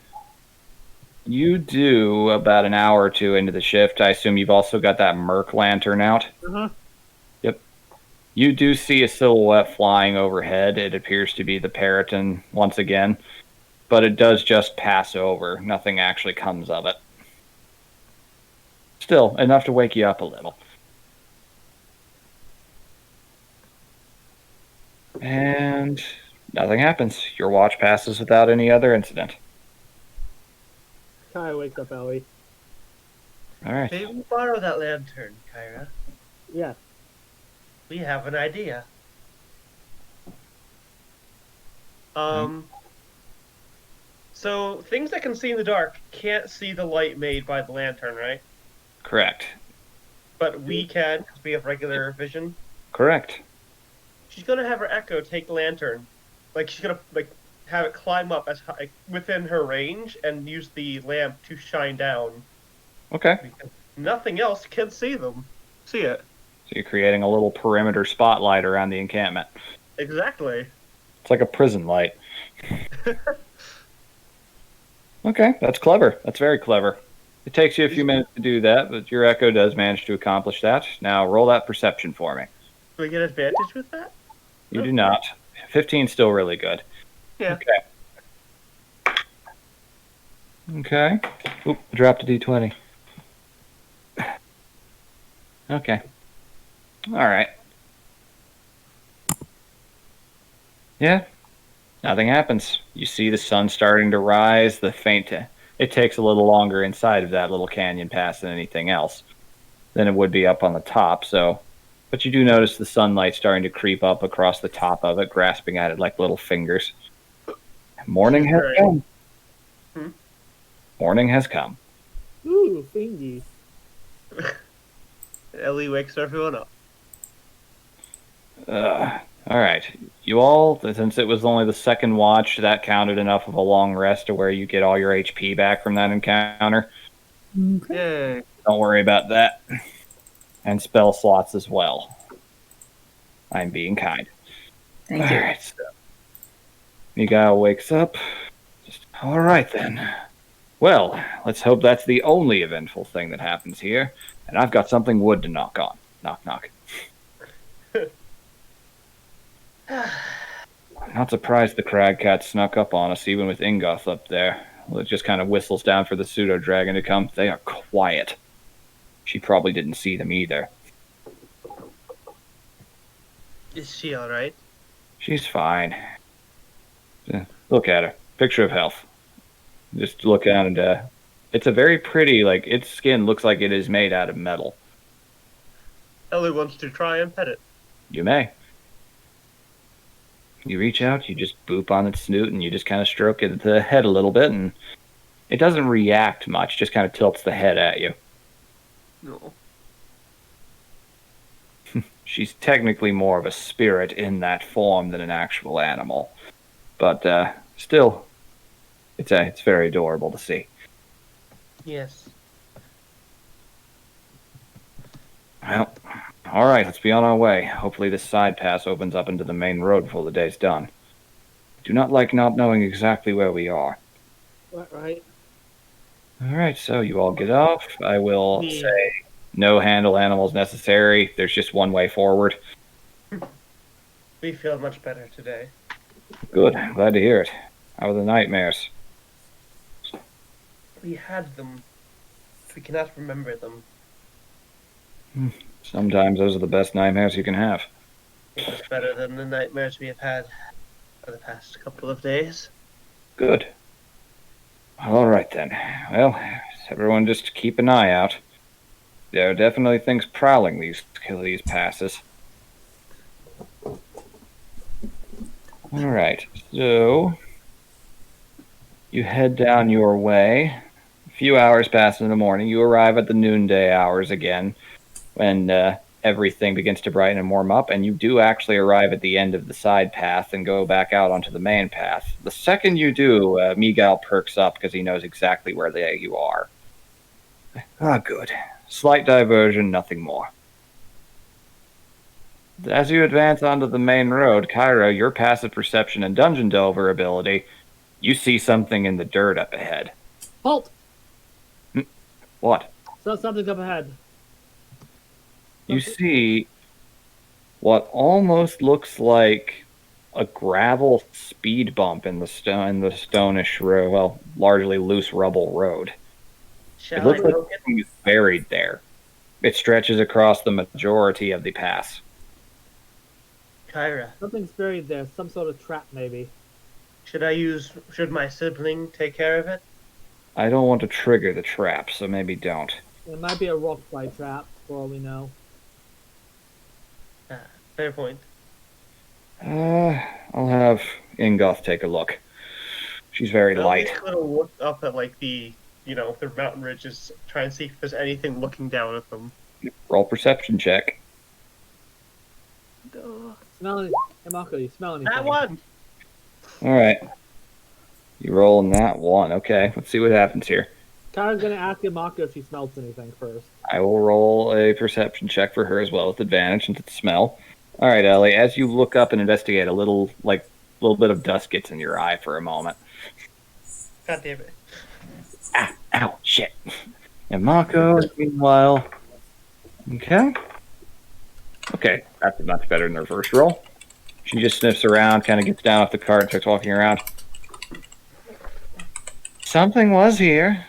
you do about an hour or two into the shift. I assume you've also got that Merc lantern out. Uh-huh. Yep. You do see a silhouette flying overhead. It appears to be the Periton once again, but it does just pass over. Nothing actually comes of it. Still, enough to wake you up a little. And nothing happens. Your watch passes without any other incident. Kai wakes up Ellie. Alright. May we borrow that lantern, Kyra? Yeah. We have an idea. So things that can see in the dark can't see the light made by the lantern, right? Correct. But we can, because we have regular vision. Correct. She's gonna have her Echo take the lantern, like she's gonna have it climb up as high within her range and use the lamp to shine down. Okay. Because nothing else can see it. So you're creating a little perimeter spotlight around the encampment. Exactly. It's like a prison light. Okay, that's clever. That's very clever. It takes you a few minutes to do that, but your Echo does manage to accomplish that. Now roll that perception for me. Do we get advantage with that? You do not. 15's still really good. Yeah. Okay. Oop, dropped a d20. Okay. Alright. Yeah. Nothing happens. You see the sun starting to rise, the faint... It takes a little longer inside of that little canyon pass than anything else than it would be up on the top, so... But you do notice the sunlight starting to creep up across the top of it, grasping at it like little fingers. Morning has Right. come. Hmm? Morning has come. Ooh, thingy. Ellie wakes everyone up. All right. You all, since it was only the second watch, that counted enough of a long rest to where you get all your HP back from that encounter. Okay. Yay. Don't worry about that. And spell slots as well. I'm being kind. Thank you. Alright, so Miguel wakes up. All right then. Well, let's hope that's the only eventful thing that happens here. And I've got something wood to knock on. Knock, knock. I'm not surprised the crag cat snuck up on us, even with Ingoth up there. Well, it just kind of whistles down for the pseudo dragon to come. They are quiet. She probably didn't see them either. Is she alright? She's fine. Look at her. Picture of health. Just look at it. And it's a very pretty, like, its skin looks like it is made out of metal. Ellie wants to try and pet it. You may. You reach out, you just boop on its snoot, and you just kind of stroke it the head a little bit, and it doesn't react much, just kind of tilts the head at you. No. She's technically more of a spirit in that form than an actual animal. But still, it's very adorable to see. Yes. Well, all right, let's be on our way. Hopefully this side pass opens up into the main road before the day's done. Do not like not knowing exactly where we are. Right. All right, so you all get off. I will Yeah. say no handle animals necessary. There's just one way forward. We feel much better today. Good. Glad to hear it. How are the nightmares? We had them. We cannot remember them. Sometimes those are the best nightmares you can have. It was better than the nightmares we have had for the past couple of days. Good. All right then. Well, everyone just keep an eye out. There are definitely things prowling these passes. All right. So you head down your way. A few hours pass in the morning. You arrive at the noonday hours again, when everything begins to brighten and warm up, and you do actually arrive at the end of the side path and go back out onto the main path. The second you do, Miguel perks up because he knows exactly where you are. Ah, good. Slight diversion, nothing more. As you advance onto the main road, Kyra, your passive perception and dungeon delver ability, you see something in the dirt up ahead. Halt! What? So something's up ahead. You see what almost looks like a gravel speed bump in the stonish road, well, largely loose rubble road. Shall It looks I like go get something is buried there. It stretches across the majority of the pass. Kyra? Something's buried there. Some sort of trap, maybe. Should my sibling take care of it? I don't want to trigger the trap, so maybe don't. It might be a rock slide trap, for all we know. Fair point. I'll have Ingoth take a look. She's very light. I'm gonna look up at like the mountain ridges, try and see if there's anything looking down at them. Roll perception check. Smell any? Hey, Marco, you smell anything? That one. All right. You roll in that one. Okay, let's see what happens here. Kyra's gonna ask Yamako if she smells anything first. I will roll a perception check for her as well with advantage since it's smell. All right, Ellie. As you look up and investigate, a little bit of dust gets in your eye for a moment. God damn it. Ah, ow, shit. And Mako, meanwhile. Okay. Okay, that's much better than her first roll. She just sniffs around, kind of gets down off the cart, and starts walking around. Something was here,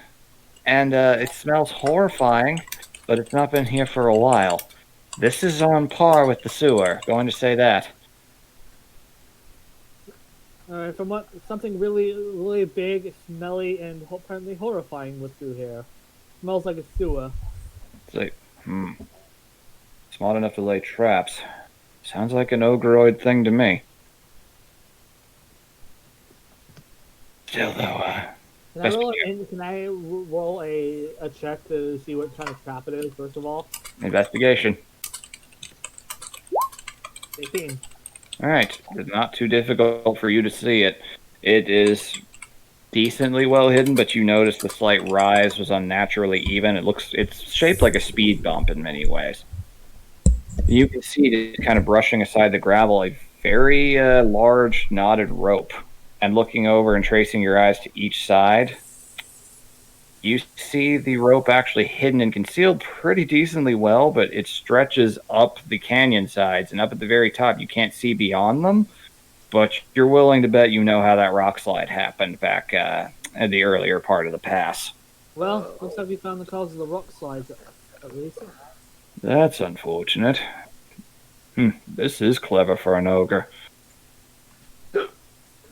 and it smells horrifying, but it's not been here for a while. This is on par with the sewer, going to say that. Alright, from what something really, really big, smelly, and apparently horrifying was through here. Smells like a sewer. It's like, smart enough to lay traps. Sounds like an ogreoid thing to me. Still, though, Can I roll? Can I roll a check to see what kind of trap it is? First of all, investigation. 18. All right, it's not too difficult for you to see it. It is decently well hidden, but you notice the slight rise was unnaturally even. It's shaped like a speed bump in many ways. You can see it kind of brushing aside the gravel, a very large knotted rope. And looking over and tracing your eyes to each side, you see the rope actually hidden and concealed pretty decently well, but it stretches up the canyon sides, and up at the very top, you can't see beyond them. But you're willing to bet you know how that rock slide happened back in the earlier part of the pass. Well, looks like we found the cause of the rock slides, at least. That's unfortunate. This is clever for an ogre.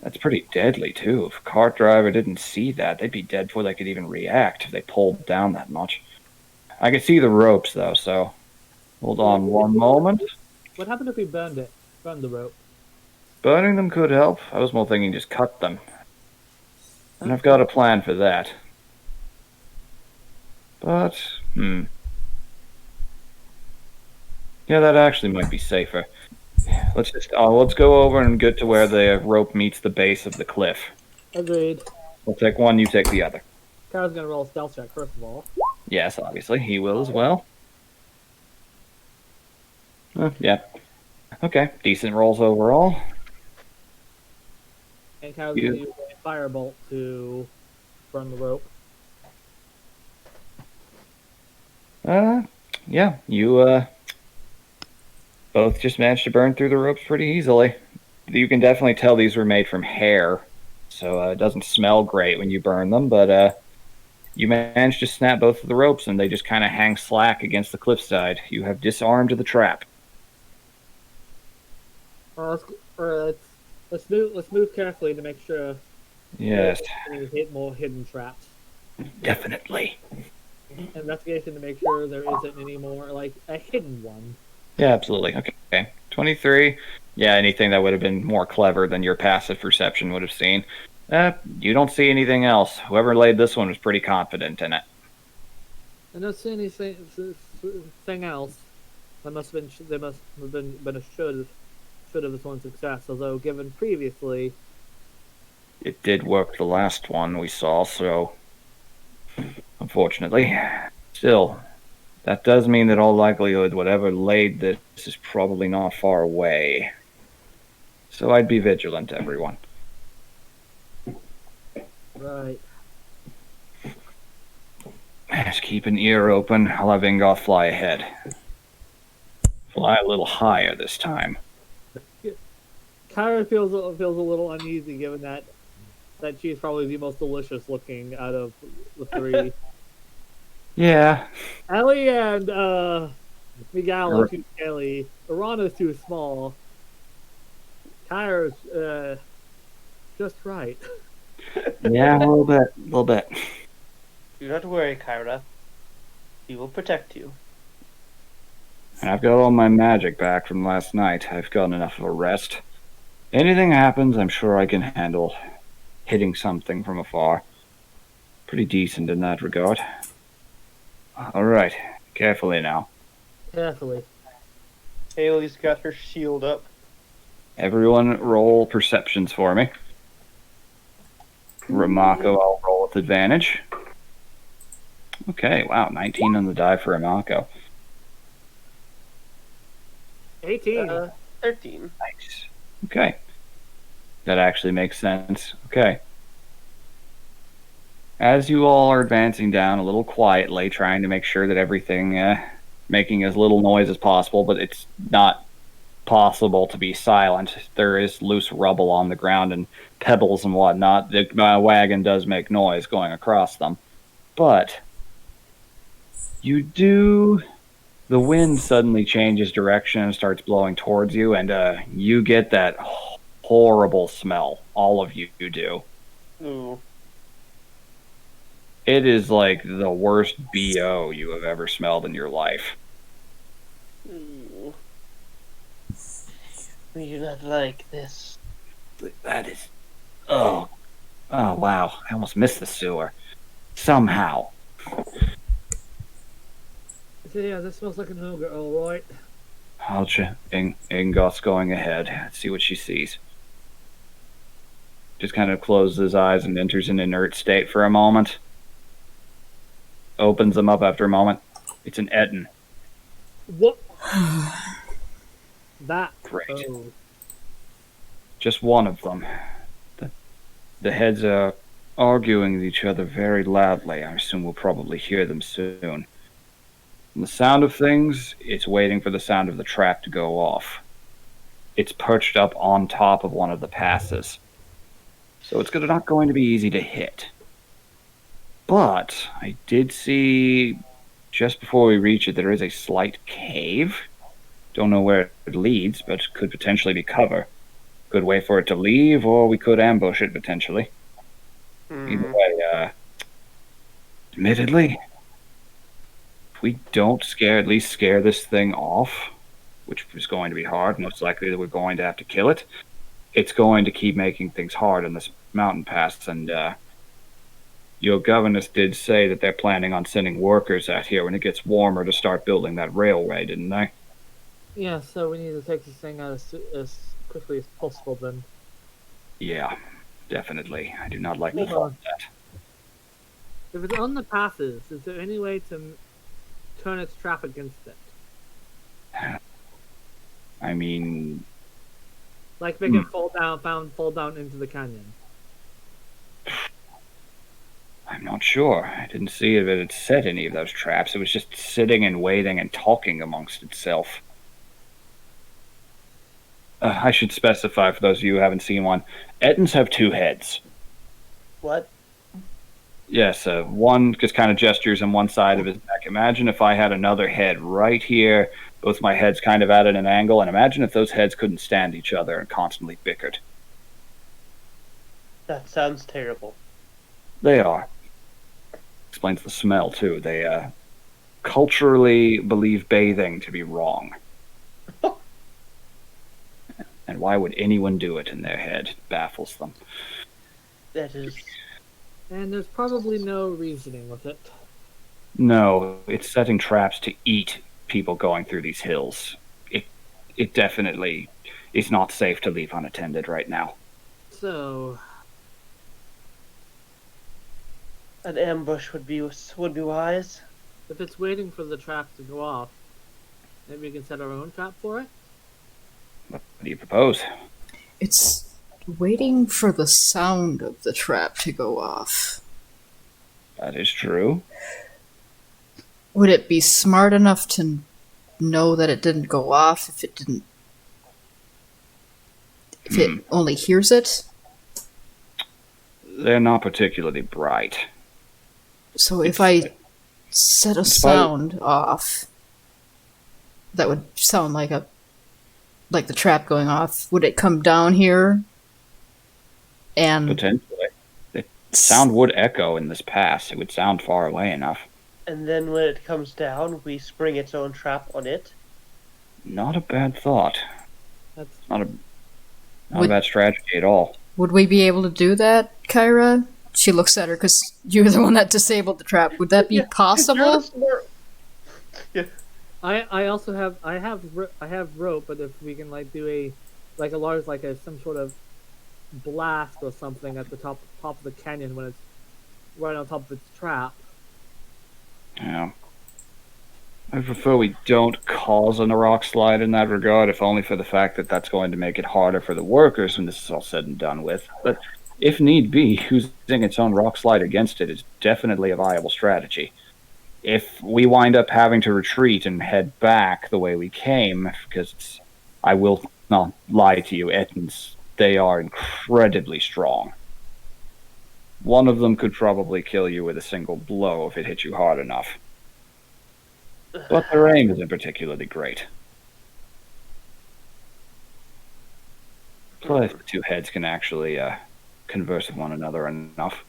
That's pretty deadly, too. If a cart driver didn't see that, they'd be dead before they could even react if they pulled down that much. I could see the ropes, though, so hold on one moment. What happened if we burned it? Burned the rope? Burning them could help. I was more thinking just cut them. And I've got a plan for that. But, yeah, that actually might be safer. Let's go over and get to where the rope meets the base of the cliff. Agreed. We'll take one, you take the other. Kyra's gonna roll a stealth check first of all. Yes, obviously, he will as well. Yeah. Okay, decent rolls overall. And Kyra's gonna use a firebolt to burn the rope. Yeah, you both just managed to burn through the ropes pretty easily. You can definitely tell these were made from hair, so it doesn't smell great when you burn them, but you managed to snap both of the ropes and they just kind of hang slack against the cliffside. You have disarmed the trap. Let's move carefully to make sure. Yes. Hit more hidden traps. Definitely. Investigation to make sure there isn't any more, like a hidden one. Yeah, absolutely. Okay. 23. Yeah, anything that would have been more clever than your passive perception would have seen. You don't see anything else. Whoever laid this one was pretty confident in it. I don't see anything else. They must have been a should have this one success. Although given previously, it did work the last one we saw. So, unfortunately, still, that does mean that all likelihood, whatever laid this is probably not far away. So I'd be vigilant, everyone. Right. Just keep an ear open. I'll have Ingoth fly ahead. Fly a little higher this time. Kyra feels a little uneasy given that she's probably the most delicious looking out of the three. Yeah. Ellie and Miguel are too scaly. Irana's too small. Kyra's just right. Yeah, a little bit. Do not worry, Kyra. We will protect you. And I've got all my magic back from last night. I've gotten enough of a rest. Anything happens, I'm sure I can handle hitting something from afar. Pretty decent in that regard. Alright, carefully now. Carefully. Haley's got her shield up. Everyone roll perceptions for me. Ramako, I'll roll with advantage. Okay, wow, 19 on the die for Ramako. 18. 13. Nice. Okay. That actually makes sense. Okay. As you all are advancing down a little quietly, trying to make sure that everything making as little noise as possible, but it's not possible to be silent. There is loose rubble on the ground and pebbles and whatnot. The wagon does make noise going across them. But the wind suddenly changes direction and starts blowing towards you, and you get that horrible smell. All of you do. Ooh. It is like the worst BO you have ever smelled in your life. Ooh. We do not like this. That is... Oh, Oh, wow. I almost missed the sewer. Somehow. So yeah, this smells like an ogre, alright. Ingot's going ahead. Let's see what she sees. Just kind of closes his eyes and enters an inert state for a moment. Opens them up after a moment. It's an Etten. What? That. Great. Oh. Just one of them. The heads are arguing with each other very loudly. I assume we'll probably hear them soon. From the sound of things, it's waiting for the sound of the trap to go off. It's perched up on top of one of the passes. So it's not going to be easy to hit. But I did see, just before we reach it, there is a slight cave. Don't know where it leads, but could potentially be cover. Could wait for it to leave, or we could ambush it potentially. Either way, admittedly, if we don't at least scare this thing off, which is going to be hard, most likely that we're going to have to kill it, it's going to keep making things hard in this mountain pass, and your governess did say that they're planning on sending workers out here when it gets warmer to start building that railway, didn't they? Yeah, so we need to take this thing out as quickly as possible then. Yeah, definitely. I do not like the Hold thought on. of that. If it's on the passes, is there any way to turn its trap against it? I mean, Like make it fall down into the canyon. I'm not sure. I didn't see if it had set any of those traps. It was just sitting and waiting and talking amongst itself. I should specify for those of you who haven't seen one. Ettins have two heads. What? Yes, one just kind of gestures on one side of his neck. Imagine if I had another head right here, both my heads kind of out at an angle, and imagine if those heads couldn't stand each other and constantly bickered. That sounds terrible. They are. Explains the smell, too. They, culturally believe bathing to be wrong. And why would anyone do it in their head? It baffles them. That is. And there's probably no reasoning with it. No, it's setting traps to eat people going through these hills. It definitely is not safe to leave unattended right now. So, An ambush would be wise. if it's waiting for the trap to go off, maybe we can set our own trap for it? What do you propose? It's waiting for the sound of the trap to go off. That is true. Would it be smart enough to know that it didn't go off if it didn't? If it only hears it? They're not particularly bright. So if I set a sound off, that would sound like the trap going off. Would it come down here? And Potentially. The sound would echo in this pass. It would sound far away enough. And then when it comes down, we spring its own trap on it. Not a bad thought. That's Not a bad strategy at all. would we be able to do that, Kyra? She looks at her because you're the one that disabled the trap. Would that be possible? I also have rope, but if we can do a large some sort of blast or something at the top of the canyon when it's right on top of its trap. Yeah. I prefer we don't cause a rock slide in that regard, if only for the fact that that's going to make it harder for the workers when this is all said and done with. But if need be, using its own rock slide against it is definitely a viable strategy. If we wind up having to retreat and head back the way we came, because I will not lie to you, Ettins, they are incredibly strong. One of them could probably kill you with a single blow if it hit you hard enough. But their aim isn't particularly great. Plus, the two heads can actually converse with one another enough.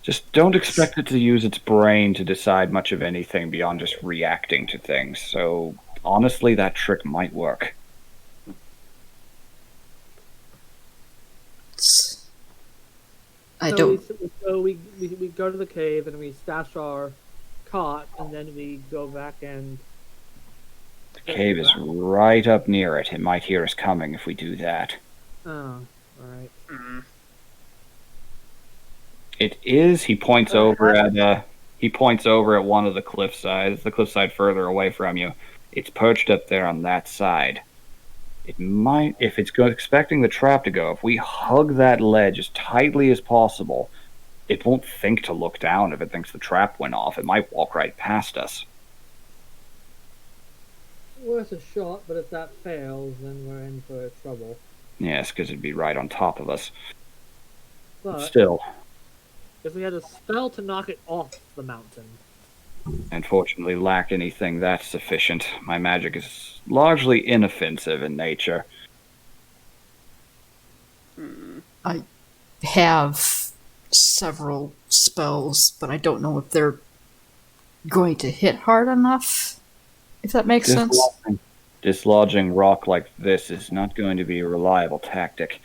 Just don't expect it to use its brain to decide much of anything beyond just reacting to things. So, honestly, that trick might work. It's I So we don't. so we go to the cave and we stash our cot, and then we go back and The search cave the is ground. right up near it. It might hear us coming if we do that. Oh, all right. It is. He points over at one of the cliff sides. The cliffside further away from you. It's perched up there on that side. It might, if it's expecting the trap to go. If we hug that ledge as tightly as possible, it won't think to look down. If it thinks the trap went off, it might walk right past us. Worth a shot, but if that fails, then we're in for trouble. Yes, because it'd be right on top of us. But But still, if we had a spell to knock it off the mountain, unfortunately, lack anything that's sufficient. My magic is largely inoffensive in nature. I have several spells, but I don't know if they're going to hit hard enough. If that makes sense. Dislodging rock like this is not going to be a reliable tactic.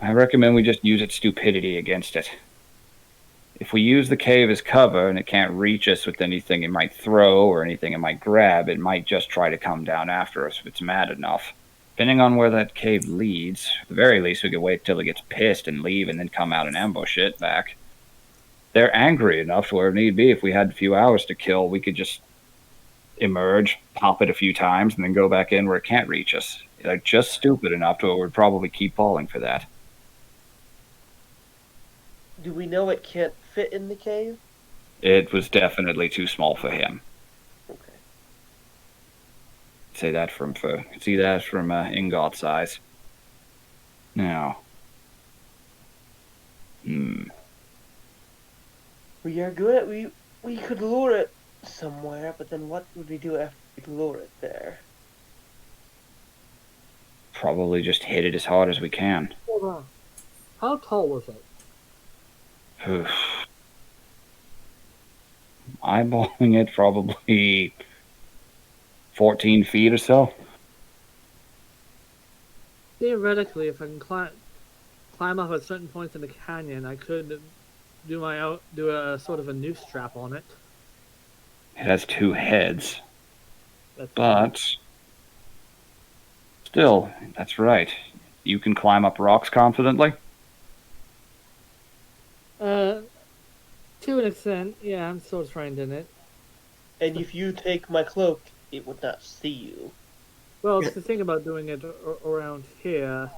I recommend we just use its stupidity against it. If we use the cave as cover and it can't reach us with anything it might throw or anything it might grab, it might just try to come down after us if it's mad enough. Depending on where that cave leads, at the very least we could wait till it gets pissed and leave and then come out and ambush it back. They're angry enough to where it need be. If we had a few hours to kill, we could just emerge, pop it a few times, and then go back in where it can't reach us. They're just stupid enough to where we'd probably keep falling for that. Do we know it can't fit in the cave? It was definitely too small for him. Okay. See that from Ingot's size. Now, We are good at we could lure it somewhere, but then what would we do after we lure it there? probably just hit it as hard as we can. hold on. How tall was it? Eyeballing it probably 14 feet or so. Theoretically, if I can climb up at certain points in the canyon, I could do a sort of a noose trap on it. It has two heads, That's but still, that's right. You can climb up rocks confidently. To an extent, yeah, I'm still trained in it. And if you take my cloak, it would not see you. Well, it's the thing about doing it around here,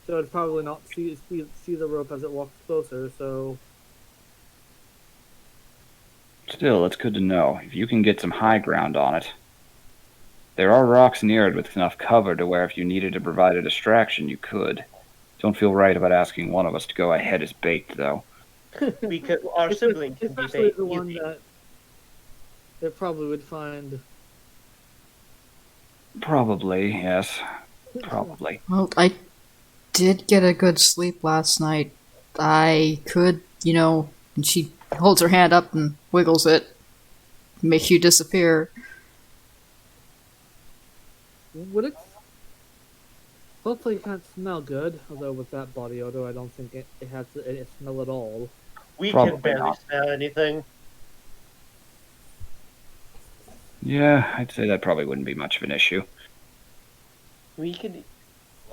so it'd probably not see the rope as it walks closer. So Still, it's good to know. If you can get some high ground on it. There are rocks near it with enough cover to where if you needed to provide a distraction, you could. Don't feel right about asking one of us to go ahead as bait, though. Because our sibling can be especially bait the one easy. that they probably would find. Probably, yes. Probably. Well, I did get a good sleep last night. I could, and she holds her hand up and wiggles it, make you disappear. Would it? Hopefully, it can't smell good. Although with that body odor, I don't think it has it smell at all. We Probably can barely not. smell anything. Yeah, I'd say that probably wouldn't be much of an issue. We could.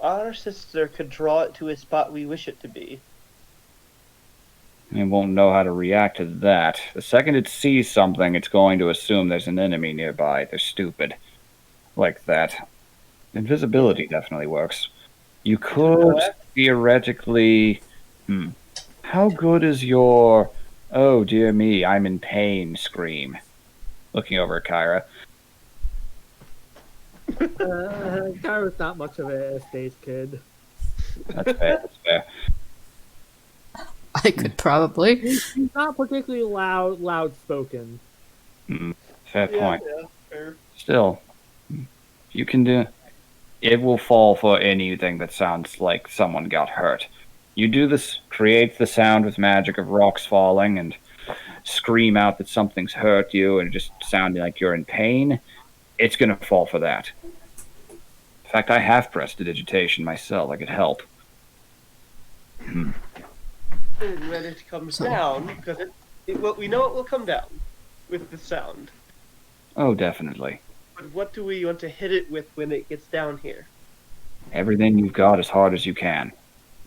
Our sister could draw it to a spot we wish it to be. It won't know how to react to that. The second it sees something, it's going to assume there's an enemy nearby. They're stupid. Like that. Invisibility definitely works. You could theoretically... How good is your... Oh, dear me, I'm in pain scream? Looking over at Kyra. Kyra's not much of a stage kid. That's fair, that's fair. I could probably. He's not particularly loud spoken. Fair point. Yeah, fair. Still, you can do... It will fall for anything that sounds like someone got hurt. You do this, create the sound with magic of rocks falling, and scream out that something's hurt you, and just sounding like you're in pain, it's going to fall for that. In fact, I have prestidigitation myself. I could help. Hmm. And when it comes down, because we know it will come down with the sound. Oh, definitely. But what do we want to hit it with when it gets down here? Everything you've got as hard as you can.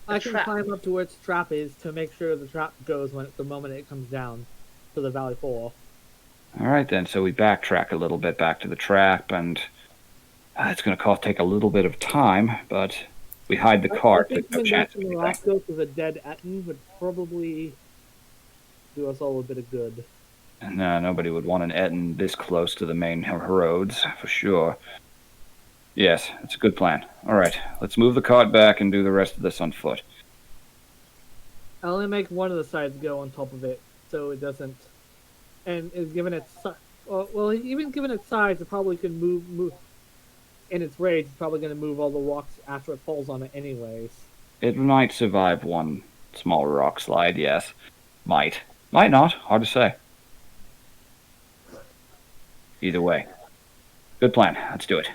I can trap. climb up to where its trap is to make sure the trap goes the moment it comes down to the valley floor. All right, then. So we backtrack a little bit back to the trap, and it's going to take a little bit of time, but we hide the I cart. think There's no even chance back of in the anything. Roscoe to the dead Etten would probably do us all a bit of good. No, nobody would want an Etten this close to the main roads, for sure. Yes, it's a good plan. All right, let's move the cart back and do the rest of this on foot. I'll only make one of the sides go on top of it, so it doesn't. And is given its well, even given its size, it probably can move. In its rage, it's probably going to move all the rocks after it falls on it, anyways. It might survive one small rock slide, yes. Might not. Hard to say. Either way, good plan. Let's do it.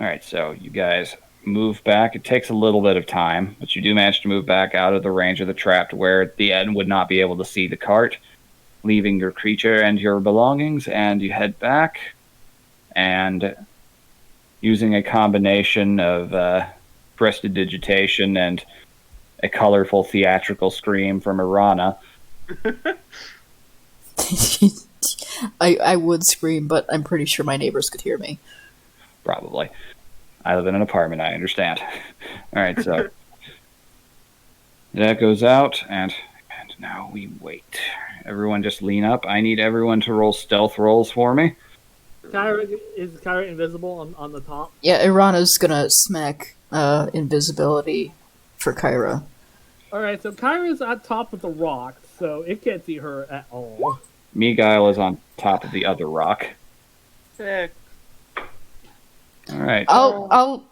All right, so you guys move back. It takes a little bit of time, but you do manage to move back out of the range of the trap to where the end would not be able to see the cart, leaving your creature and your belongings, and you head back, and using a combination of prestidigitation and a colorful theatrical scream from Irana. I would scream, but I'm pretty sure my neighbors could hear me. Probably. I live in an apartment, I understand. All right, so that goes out, and now we wait. Everyone just lean up. I need everyone to roll stealth rolls for me. Is Kyra invisible on the top? Yeah, Irana's gonna smack invisibility for Kyra. Alright, so Kyra's at top of the rock, so it can't see her at all. Miguel is on top of the other rock. Eh, All right. I'll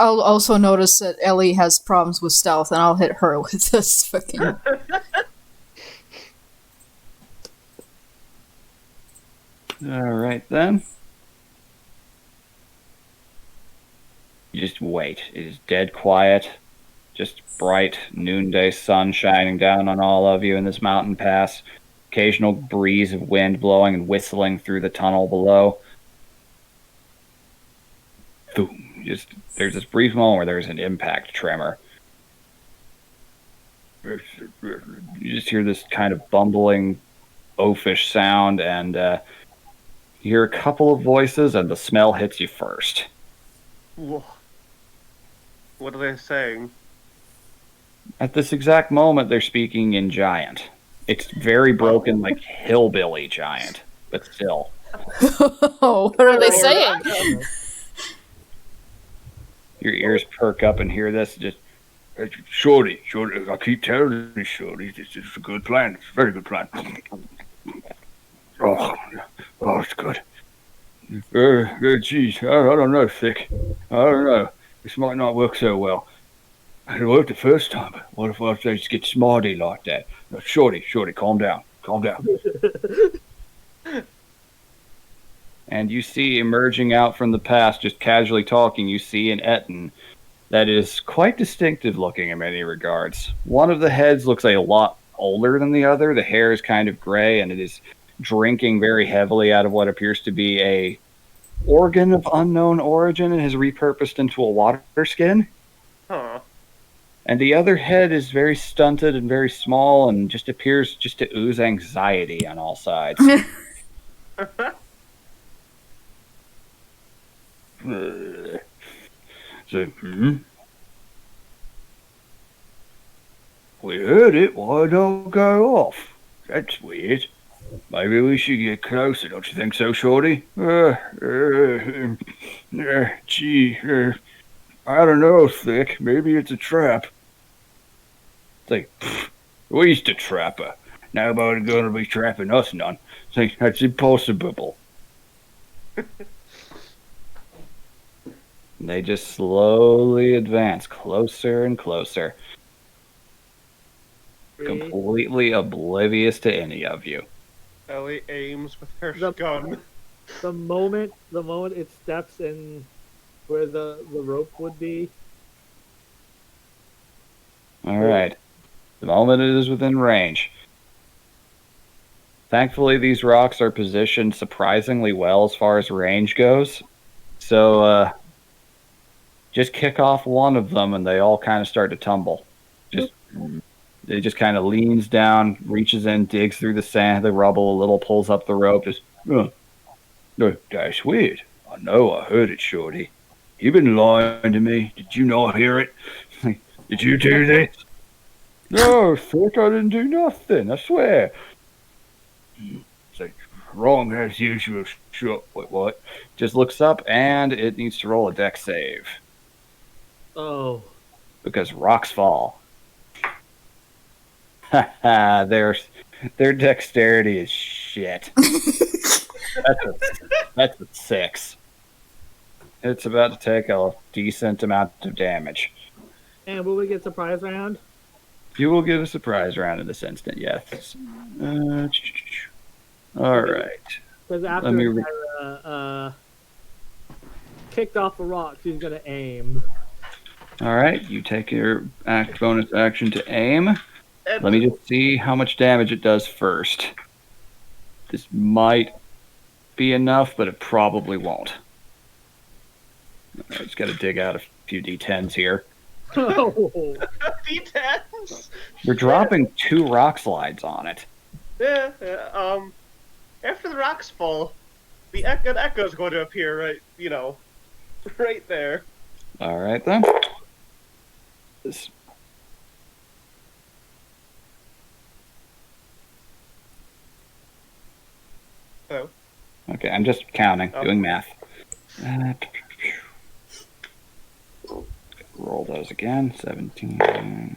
also notice that Ellie has problems with stealth, and I'll hit her with this fucking. All right, then. You just wait. It is dead quiet. Just bright noonday sun shining down on all of you in this mountain pass. Occasional breeze of wind blowing and whistling through the tunnel below. Boom. There's this brief moment where there's an impact tremor. You just hear this kind of bumbling, oafish sound, and you hear a couple of voices, and the smell hits you first. whoa. What are they saying? At this exact moment, they're speaking in giant. It's very broken, like hillbilly giant, but still. Oh, what are they saying? Your ears perk up and hear this. Just, Shorty, I keep telling you, Shorty, this is a good plan. It's a very good plan. Oh, it's good. Geez, I don't know, Thick. I don't know. This might not work so well. It worked the first time, but what if I just get smarty like that? No, Shorty, calm down. Calm down. And you see emerging out from the past, just casually talking, you see an Etten that is quite distinctive looking in many regards. One of the heads looks a lot older than the other. The hair is kind of gray, and it is drinking very heavily out of what appears to be a organ of unknown origin and has repurposed into a water skin. Huh. And the other head is very stunted and very small and just appears just to ooze anxiety on all sides. So, we heard it, why don't go off? That's weird. Maybe we should get closer, don't you think so, Shorty? Gee, I don't know, Thick. Maybe it's a trap. Think, we's the trapper. Nobody gonna be trapping us none. Think that's impossible. They just slowly advance closer and closer, completely oblivious to any of you. Ellie aims with her gun. The moment it steps in where the rope would be. All right. The moment it is within range. Thankfully, these rocks are positioned surprisingly well as far as range goes. So, just kick off one of them and they all kind of start to tumble. Just It just kind of leans down, reaches in, digs through the sand, the rubble a little, pulls up the rope. Just, that's weird. I know I heard it, Shorty. You been lying to me. Did you not hear it? Did you do this? No, Frick, I didn't do nothing. I swear. Say, wrong as usual. Sure. Wait, what? Just looks up and it needs to roll a dex save Oh. because rocks fall. Haha, their dexterity is shit. That's a 6. It's about to take a decent amount of damage. And will we get surprise round? You will get a surprise round in this instant, yes. All right. Because after Tyra kicked off a rock, she's gonna aim. All right, you take your bonus action to aim. Let me just see how much damage it does first. This might be enough, but it probably won't. I just got to dig out a few d10s here. Oh. D10s. We're dropping 2 rock slides on it. Yeah. After the rocks fall, the echo's going to appear right. Right there. All right then. This. Oh. Okay, I'm just counting, doing math. Roll those again. 17.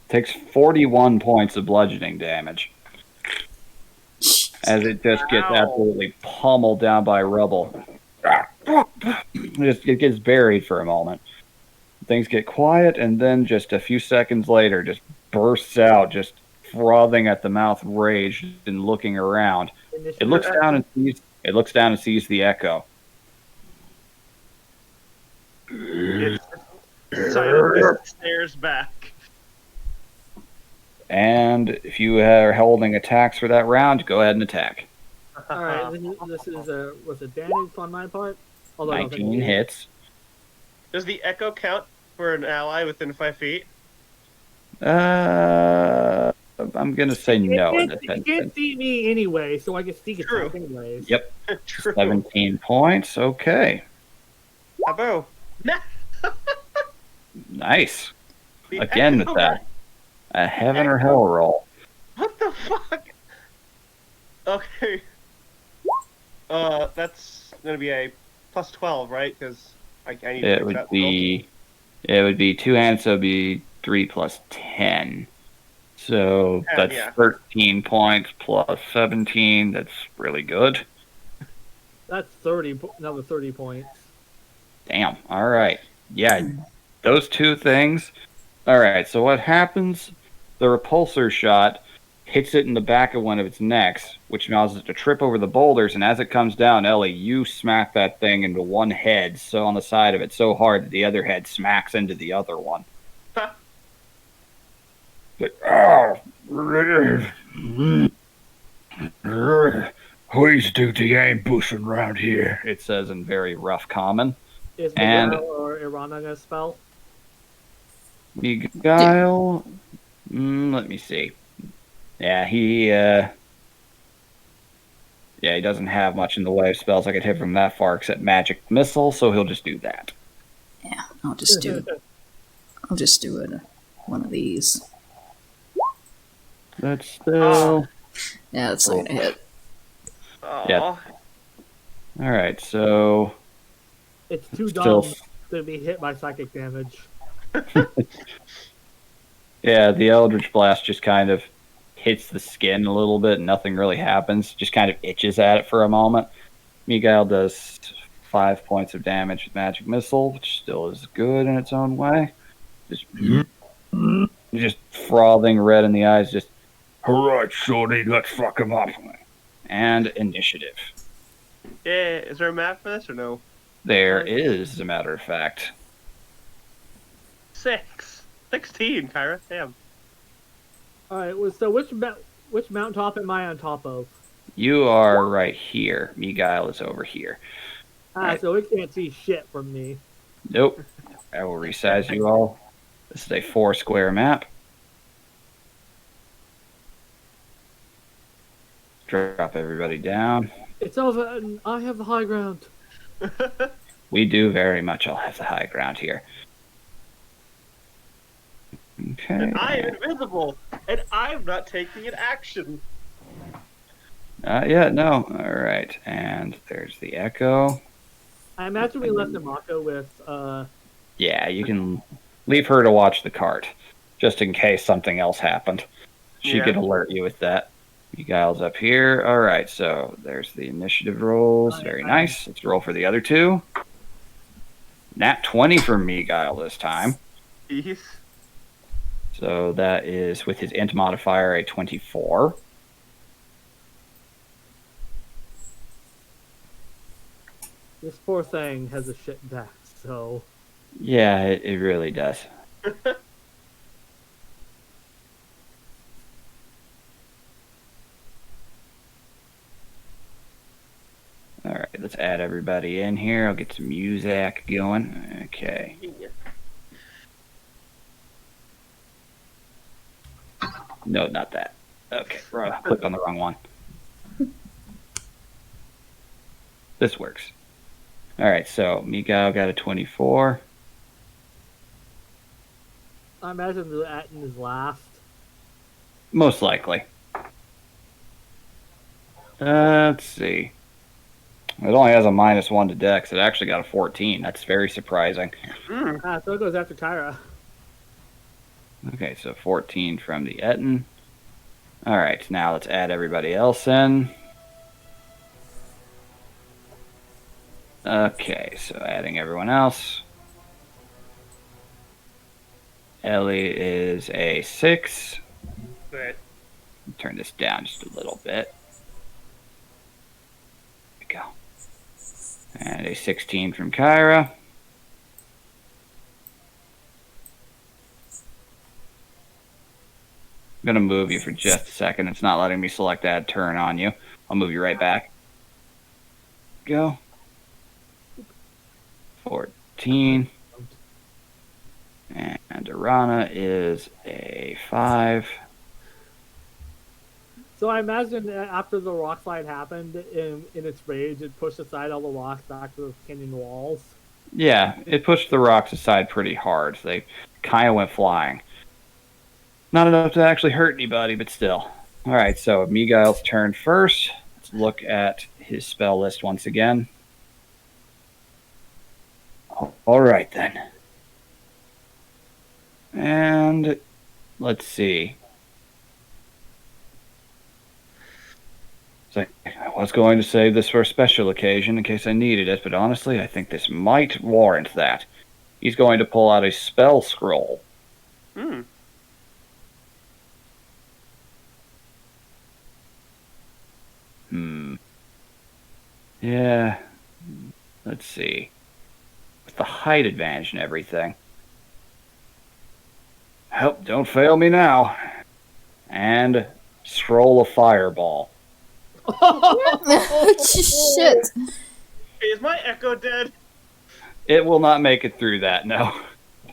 Takes 41 points of bludgeoning damage. As it just gets absolutely pummeled down by rubble. It gets buried for a moment. Things get quiet, and then just a few seconds later, just bursts out, just frothing at the mouth, rage, and looking around. It looks down and sees the echo. It silently stares back. And if you are holding attacks for that round, go ahead and attack. All right, this is was advantage on my part. Although 19 hits. Does the echo count for an ally within 5 feet? I'm gonna say no. You can't see me anyway, so I can sneak attack anyways. Yep. True. 17 points. Okay. Abo. Nice. The Again echo with that. A heaven or hell roll. What the fuck? Okay. That's gonna be a plus 12, right? Because I need to It fix would that be 2-handed, so it'd be 3 plus 10. So 10, that's yeah. 13 points plus 17. That's really good. That's another 30 points. Damn. All right. Yeah, those 2 things. All right. So what happens? The repulsor shot hits it in the back of one of its necks, which causes it to trip over the boulders. And as it comes down, Ellie, you smack that thing into one head, so on the side of it, so hard that the other head smacks into the other one. Please do the ambushing around here, it says in very rough common. Is Miguel or Irana gonna spell? Beguile. Let me see. Yeah, he doesn't have much in the way of spells I could hit from that far except magic missile, so he'll just do that. Yeah, I'll just do it. One of these. That's still. Yeah, that's not gonna hit. Yeah. All right, so It's too Still- dumb to be hit by psychic damage. yeah, the Eldritch Blast just kind of hits the skin a little bit, and nothing really happens. Just kind of itches at it for a moment. Miguel does 5 points of damage with magic missile, which still is good in its own way. Just frothing red in the eyes. Just all right, shorty, let's fuck him up. and initiative. Yeah, is there a map for this or no? There is, as a matter of fact. 16, Kyra. Damn. All right. Well, so which mountaintop am I on top of? You are right here. Miguel is over here. Right. So it can't see shit from me. Nope. I will resize you all. This is a 4-square map. Drop everybody down. It's over, and I have the high ground. We do very much all have the high ground here. Okay. And I am invisible, and I'm not taking an action. Yeah, no. All right. And there's the echo. I imagine we left Namako with. Yeah, you can leave her to watch the cart, just in case something else happened. She could alert you with that. Miguel's up here. All right, so there's the initiative rolls. Very nice. Let's roll for the other two. Nat 20 for Miguel this time. Jeez. So that is, with his int modifier, a 24. This poor thing has a shit deck, so. Yeah, it really does. All right, let's add everybody in here. I'll get some music going. Okay. No, not that. Okay, clicked on the wrong one. This works. All right, so Miguel got a 24. I imagine the Atten is last. Most likely. Let's see. It only has a -1 to Dex. It actually got a 14. That's very surprising. So it goes after Kyra. Okay, so 14 from the Etten. All right, now let's add everybody else in. Okay, so adding everyone else. Ellie is a 6. But Turn this down just a little bit. There we go. And a 16 from Kyra. I'm going to move you for just a second. It's not letting me select add turn on you. I'll move you right back. Go. 14. And Arana is a 5. So I imagine that after the rock slide happened, in its rage, it pushed aside all the rocks back to the canyon walls. Yeah, it pushed the rocks aside pretty hard. They kind of went flying. Not enough to actually hurt anybody, but still. All right, so Miguel's turn first. Let's look at his spell list once again. All right, then. And let's see. So I was going to save this for a special occasion in case I needed it, but honestly, I think this might warrant that. He's going to pull out a spell scroll. Yeah. Let's see. With the height advantage and everything. Help, don't fail me now. And scroll of fireball. Shit. is my echo dead? It will not make it through that, no.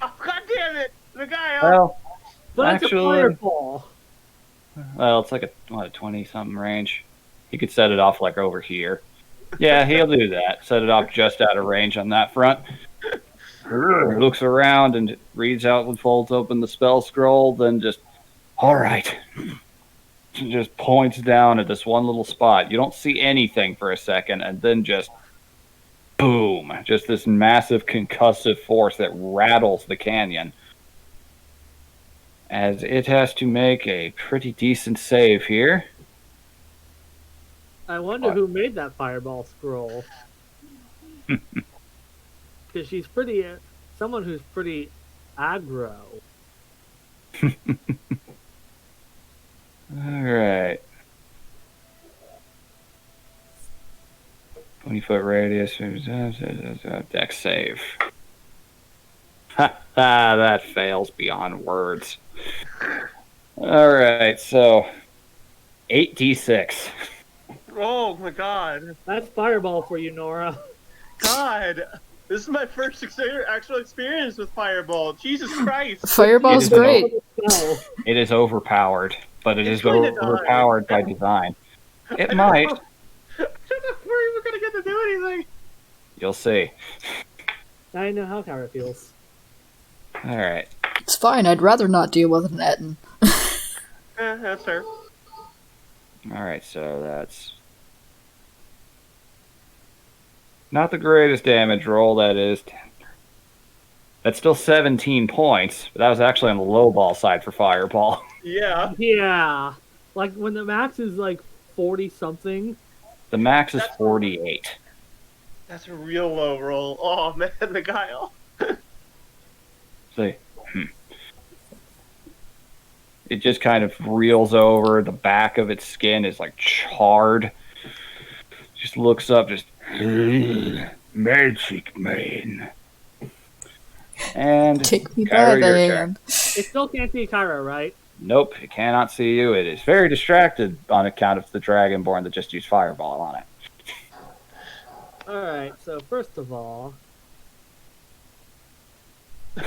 Oh, God damn it! The guy. Well, But it's a actually, fireball. well, it's like a 20-something range. He could set it off like over here. Yeah, he'll do that. Set it off just out of range on that front. Looks around and reads out and folds open the spell scroll, then just, all right. Just points down at this one little spot. You don't see anything for a second, and then just boom. Just this massive concussive force that rattles the canyon. As it has to make a pretty decent save here. I wonder who made that fireball scroll. Because she's pretty, someone who's pretty aggro. All right. 15-foot radius. Dex save. Ha, that fails beyond words. Alright, so 8d6. Oh my god. That's fireball for you, Nora. God. This is my first actual experience with Fireball. Jesus Christ. Fireball's It is great. No. It is overpowered, but it It's is going to die. overpowered by design. It might. I don't know if we're even going to get to do anything. You'll see. Now I know how Kara feels. Alright. It's fine. I'd rather not deal with an Etten. That's fair. Alright, so that's not the greatest damage roll, that is. That's still 17 points, but that was actually on the low ball side for Fireball. Yeah. Yeah. Like when the max is like 40 something. The max is 48. That's a real low roll. Oh man, the guile. See. It just kind of reels over. The back of its skin is like charred. Just looks up, just magic man. And Take me Kyra, by the your turn. hand. It still can't see Kyra, right? Nope, it cannot see you. It is very distracted on account of the Dragonborn that just used Fireball on it. Alright, so first of all,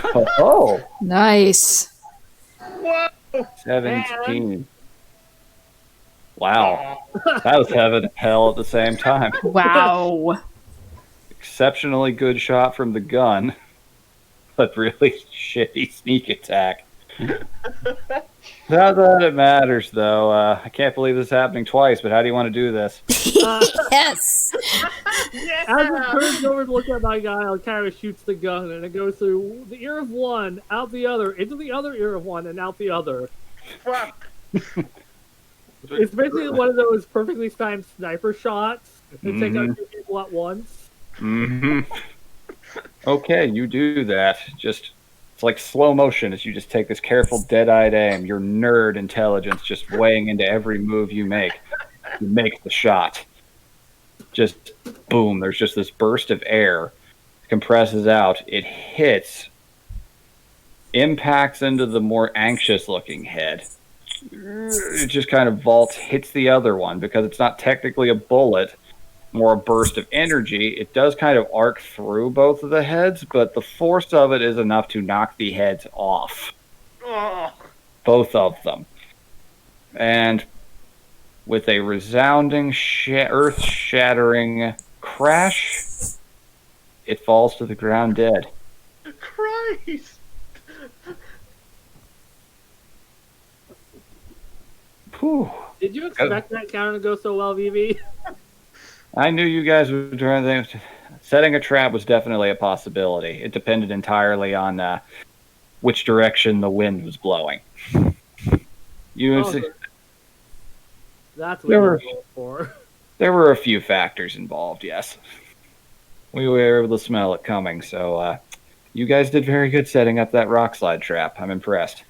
Oh, Nice. Whoa. 17. Wow. That was heaven and hell at the same time. Wow. Exceptionally good shot from the gun, but really shitty sneak attack. Not that it matters, though. I can't believe this is happening twice, but how do you want to do this? Yes. as it turns over to look at my guy, Kyra shoots the gun and it goes through the ear of one, out the other, into the other ear of one, and out the other. Fuck. It's basically one of those perfectly timed sniper shots that take out two people at once. Mm-hmm. Okay, you do that. Just it's like slow motion as you just take this careful, dead-eyed aim. Your nerd intelligence just weighing into every move you make. You make the shot. Just boom. There's just this burst of air, compresses out. It hits, impacts into the more anxious-looking head. It just kind of vaults, hits the other one because it's not technically a bullet. More a burst of energy. It does kind of arc through both of the heads, but the force of it is enough to knock the heads off. Oh. Both of them. And with a resounding, earth-shattering crash, it falls to the ground dead. Christ. Whew. Did you expect that counter to go so well, VV? I knew you guys would try things. Setting a trap was definitely a possibility. It depended entirely on which direction the wind was blowing. That's what There you were- were going for. There were a few factors involved, yes. We were able to smell it coming, so you guys did very good setting up that rock slide trap. I'm impressed.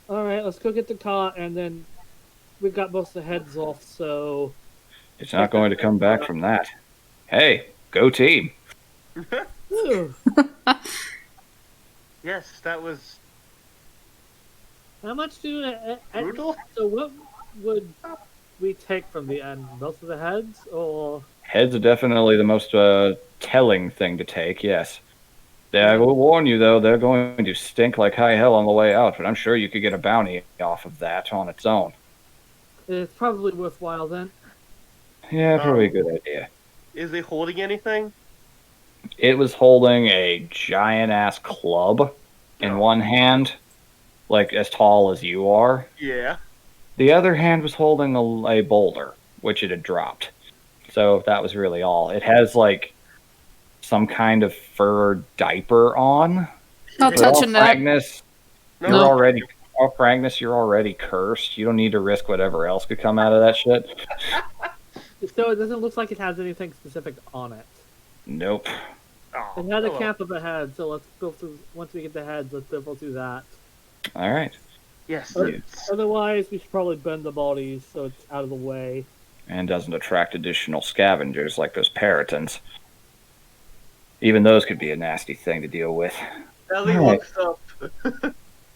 Alright, let's go get the cot, and then we got both the heads off, so... It's not going to come back from that. Hey, go team. Whew. Yes, that was How much do... brutal. So what would we take from the end? Most of the heads, or... Heads are definitely the most telling thing to take, yes. I will warn you, though, they're going to stink like high hell on the way out, but I'm sure you could get a bounty off of that on its own. It's probably worthwhile then. Yeah, probably a good idea. Is he holding anything? It was holding a giant-ass club in one hand, like as tall as you are. Yeah. The other hand was holding a boulder, which it had dropped. So that was really all. It has, like, some kind of fur diaper on. Not But all touching that. frankness, No. you're already... All frankness, you're already cursed. You don't need to risk whatever else could come out of that shit. So it doesn't look like it has anything specific on it. Nope. Oh, It has a well. cap of a head, so let's go through... Once we get the heads, let's go through that. All right. Yes. Otherwise, we should probably bend the bodies so it's out of the way. and doesn't attract additional scavengers like those peritons. Even those could be a nasty thing to deal with. Ellie Alright. looks up.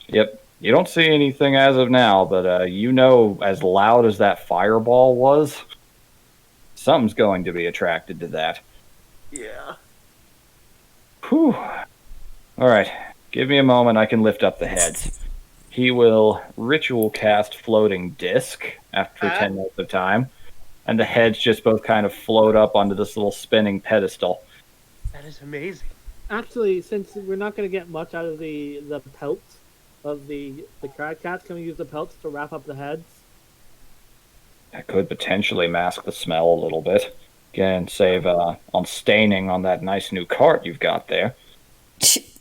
Yep. You don't see anything as of now, but you know, as loud as that fireball was, something's going to be attracted to that. Yeah. Whew. Alright. Give me a moment, I can lift up the heads. He will ritual cast floating disc after 10 minutes of time, and the heads just both kind of float up onto this little spinning pedestal. That is amazing. Actually, since we're not going to get much out of the pelts of the crab cats, can we use the pelts to wrap up the heads? That could potentially mask the smell a little bit. Again, save on staining on that nice new cart you've got there.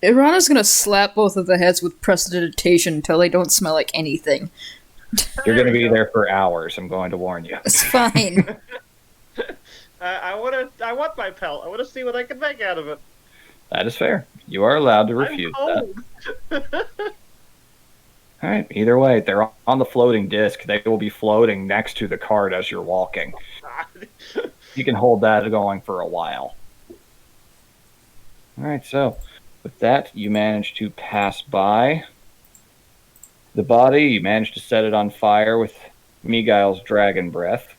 Irana's gonna slap both of the heads with prestidigitation until they don't smell like anything. You're going to be there for hours, I'm going to warn you. It's fine. I want my pelt. I want to see what I can make out of it. That is fair. You are allowed to refuse that. All right. Either way, they're on the floating disc. They will be floating next to the cart as you're walking. You can hold that going for a while. All right. So, with that, you manage to pass by the body. You manage to set it on fire with Miguel's dragon breath.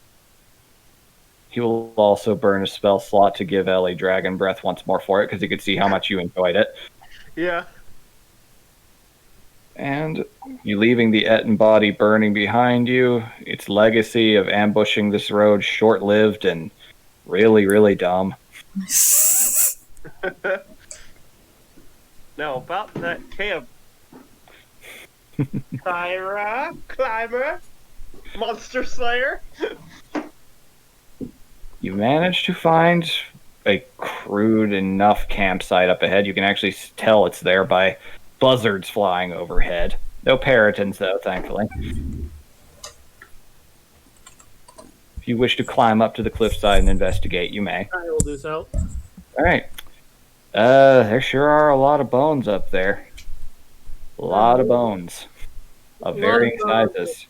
He will also burn a spell slot to give Ellie dragon breath once more for it, because he could see how much you enjoyed it. Yeah. And you leaving the Etten body burning behind you. Its legacy of ambushing this road short-lived and really, really dumb. Now about that camp. Kyra, climber, monster slayer. You manage to find a crude enough campsite up ahead. You can actually tell it's there by buzzards flying overhead. No peritons, though, thankfully. If you wish to climb up to the cliffside and investigate, you may. I will do so. All right. There sure are a lot of bones up there. A lot of bones of varying sizes.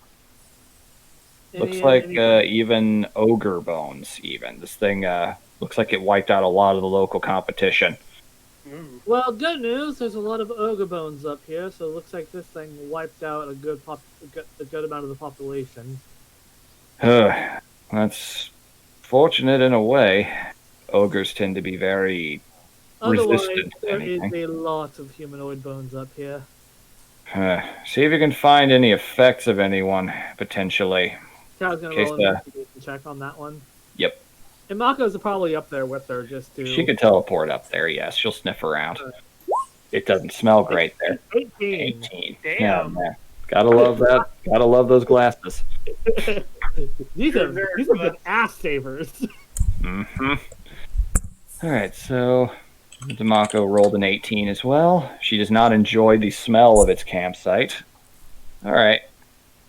Looks like even ogre bones, even. This thing looks like it wiped out a lot of the local competition. Well, good news. There's a lot of ogre bones up here, so it looks like this thing wiped out a good amount of the population. That's fortunate in a way. Ogres tend to be very resistant to there anything. is a lot of humanoid bones up here. See if you can find any effects of anyone, potentially. I was going to roll an investigation check on that one. Yep. And Mako's probably up there with her just to... She could teleport up there, yes. She'll sniff around. It doesn't smell great there. 18. Damn. Yeah. Gotta love that. Gotta love those glasses. These are good ass savers. Mm-hmm. Alright, so Demako rolled an 18 as well. She does not enjoy the smell of its campsite. Alright.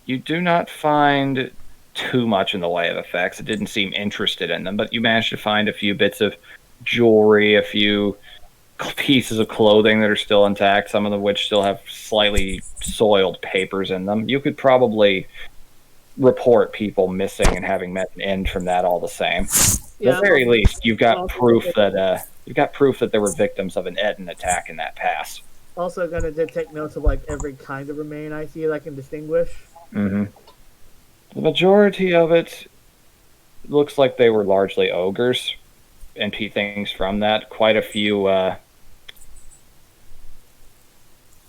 You do not find too much in the way of effects. It didn't seem interested in them, but you managed to find a few bits of jewelry, a few pieces of clothing that are still intact, some of which still have slightly soiled papers in them. You could probably report people missing and having met an end from that all the same. At the very least, you've got proof that there were victims of an Etten attack in that pass. Also going to take notes of like every kind of remain I see that I can distinguish. Mm-hmm. The majority of it looks like they were largely ogres and things from that. Quite a few.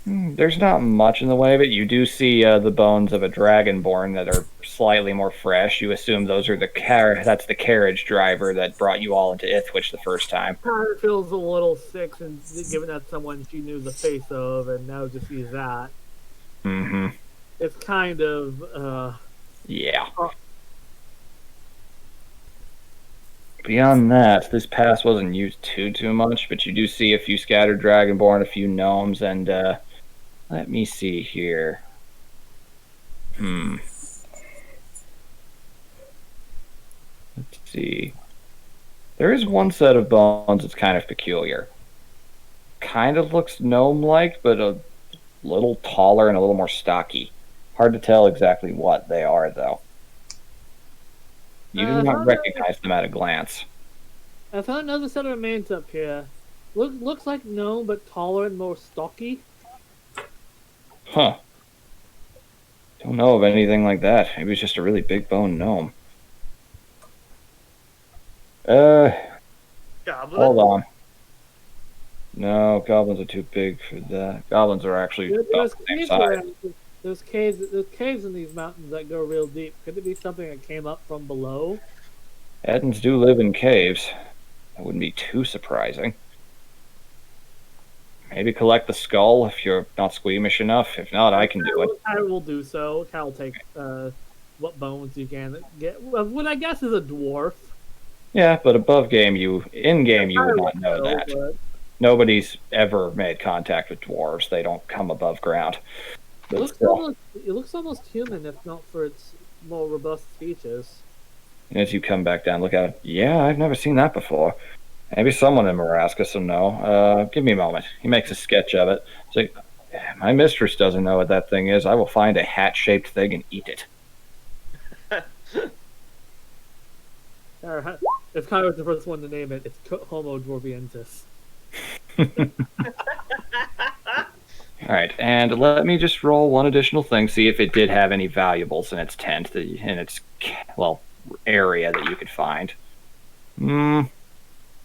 There's not much in the way of it. You do see the bones of a dragonborn that are slightly more fresh. You assume those are that's the carriage driver that brought you all into Ithwich the first time. Her feels a little sick, and given that someone she knew the face of, and now just sees that. Mm-hmm. It's kind of yeah. Beyond that, this pass wasn't used too much, but you do see a few scattered dragonborn, a few gnomes, and let me see here. Let's see. There is one set of bones that's kind of peculiar. Kind of looks gnome-like, but a little taller and a little more stocky. Hard to tell exactly what they are, though. You do not recognize them at a glance. I found another set of remains up here. Looks like gnome, but taller and more stocky. Huh. Don't know of anything like that. Maybe it's just a really big bone gnome. Goblin? Hold on. No, goblins are too big for that. Goblins are actually about There's the same caves size. around. There's caves in these mountains that go real deep. Could it be something that came up from below? Ettins do live in caves. That wouldn't be too surprising. Maybe collect the skull if you're not squeamish enough. If not, I can do it. I will do so. I'll take what bones you can get. What I guess is a dwarf. Yeah, but above game, in game, you would not know that. But Nobody's ever made contact with dwarves. They don't come above ground. it But still, looks almost human, if not for its more robust features. and as you come back down, look at it. Yeah, I've never seen that before. Maybe someone in Marascus will know. Give me a moment. He makes a sketch of it. So, my mistress doesn't know what that thing is. I will find a hat-shaped thing and eat it. If Kyle was the first one to name it, it's Homo dwarviensis. Alright, and let me just roll one additional thing, see if it did have any valuables in its tent, in its, area that you could find.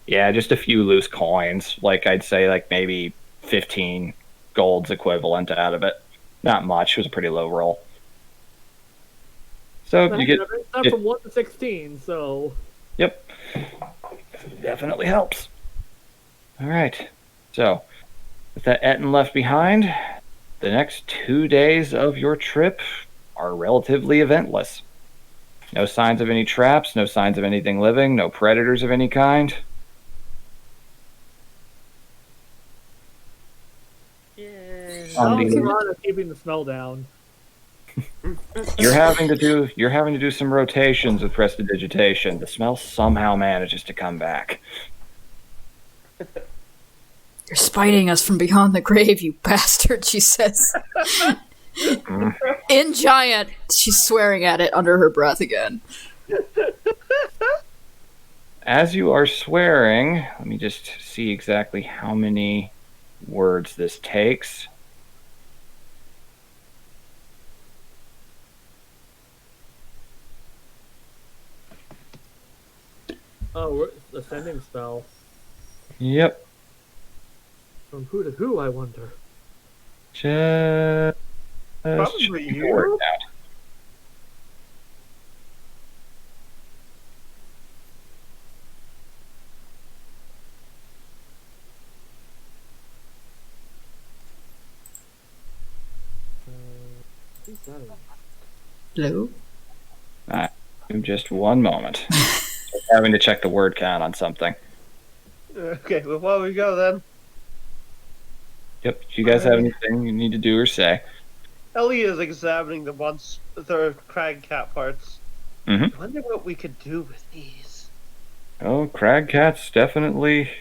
Yeah, just a few loose coins. Like, I'd say, maybe 15 gold's equivalent out of it. Not much. It was a pretty low roll. So, you get... It's up from 1 to 16, so... Yep. Definitely helps. Alright. So, with that Ettin left behind, the next 2 days of your trip are relatively eventless. No signs of any traps, no signs of anything living, no predators of any kind. Groran is keeping the smell down. You're having to do some rotations with prestidigitation. The smell somehow manages to come back. You're spiting us from beyond the grave, you bastard, she says. In giant, she's swearing at it under her breath again. As you are swearing, let me just see exactly how many words this takes. Oh, ascending spell. Yep. From who to who, I wonder? Just Probably checking the you. words out. Who's that? Hello? Just one moment. Just having to check the word count on something. Okay, well, while we go then, Yep. Do you guys have anything you need to do or say? Ellie is examining the crag cat parts. Mhm. I wonder what we could do with these. Oh, crag cats definitely.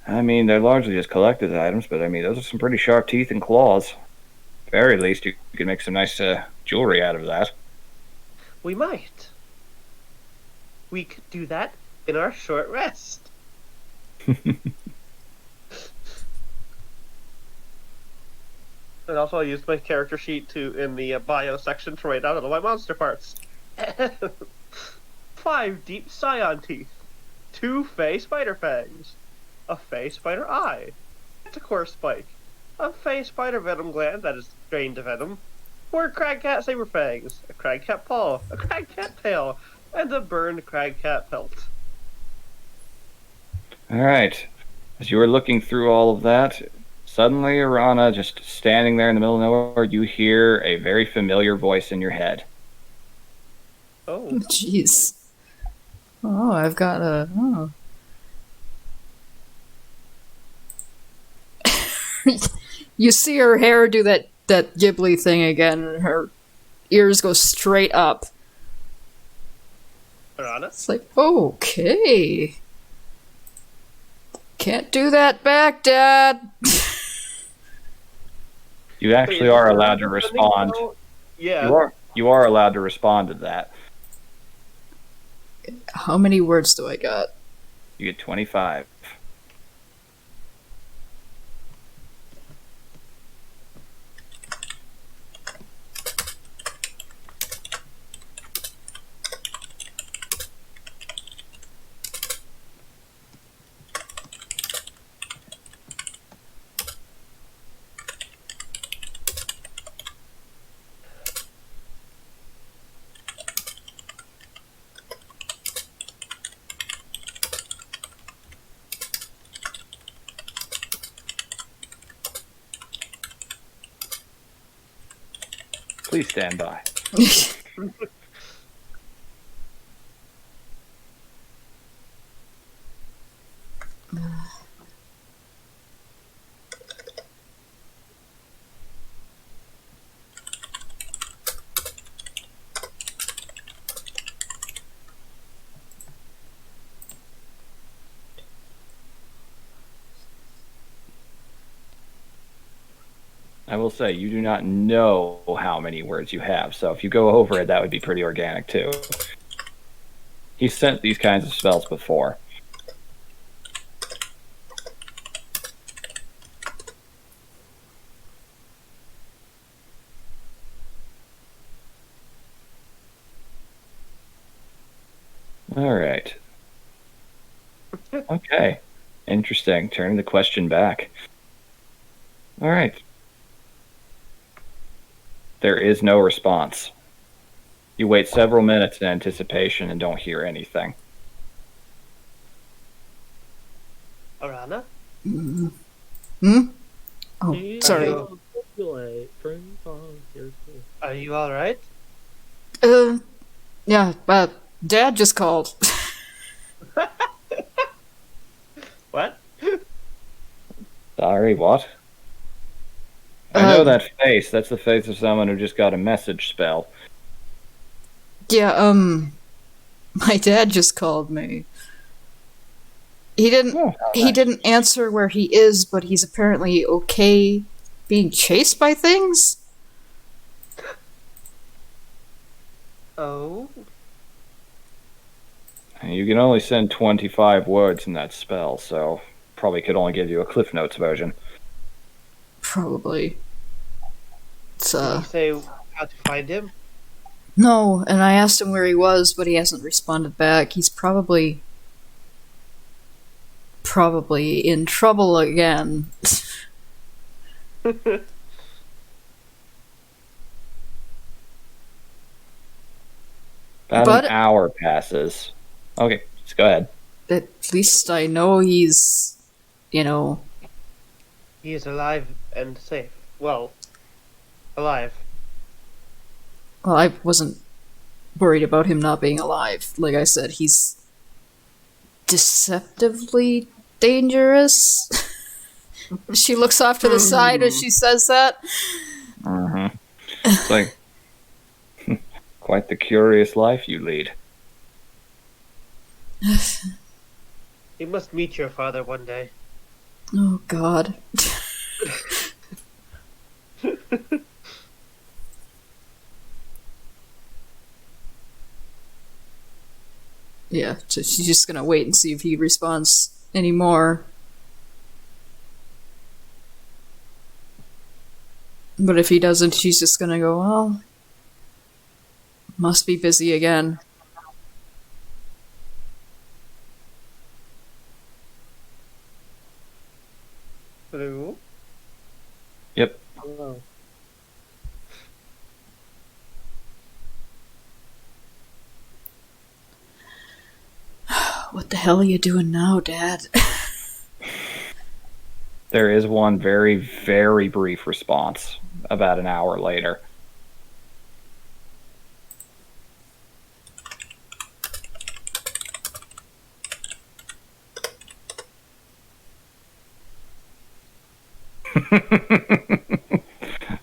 I mean, they're largely just collected items, but I mean, those are some pretty sharp teeth and claws. Very least, you could make some nice jewelry out of that. We might. We could do that in our short rest. And also, I used my character sheet in the bio section to write out all my monster parts. 5 deep scion teeth, 2 fey spider fangs, a fey spider eye, a core spike, a fey spider venom gland that is drained to venom, 4 crag cat saber fangs, a crag cat paw, a crag cat tail, and a burned crag cat pelt. Alright. As you were looking through all of that, suddenly, Arana, just standing there in the middle of nowhere, you hear a very familiar voice in your head. Oh. Jeez. Oh, I've got a... Oh. You see her hair do that Ghibli thing again, and her ears go straight up. Arana? It's like, okay. Can't do that back, Dad. You actually are allowed to respond. Yeah. You are allowed to respond to that. How many words do I got? You get 25. Please stand by. I will say, you do not know how many words you have, so if you go over it, that would be pretty organic, too. He's sent these kinds of spells before. All right. Okay. Interesting. Turning the question back. All right. There is no response. You wait several minutes in anticipation and don't hear anything. Arana? Hmm? Oh, Please sorry. don't speculate. Bring on your food. Are you alright? Yeah, Dad just called. What? Sorry, what? I know that face. That's the face of someone who just got a message spell. Yeah, my dad just called me. He didn't answer where he is, but he's apparently okay being chased by things. Oh? You can only send 25 words in that spell, so probably could only give you a Cliff Notes version. Probably. It's, Did you say how to find him? No, and I asked him where he was, but he hasn't responded back. He's probably in trouble again. About But- an hour passes. Okay, just go ahead. At least I know he's, you know, He is alive and safe. Well, alive. well, I wasn't worried about him not being alive. Like I said, he's deceptively dangerous. She looks off to the side as she says that. Mm-hmm. It's like, quite the curious life you lead. You must meet your father one day. Oh, God. Yeah, so she's just gonna wait and see if he responds anymore. But if he doesn't, she's just gonna go, well, must be busy again. Hello? Yep. Hello. What the hell are you doing now, Dad? There is one very, very brief response about an hour later.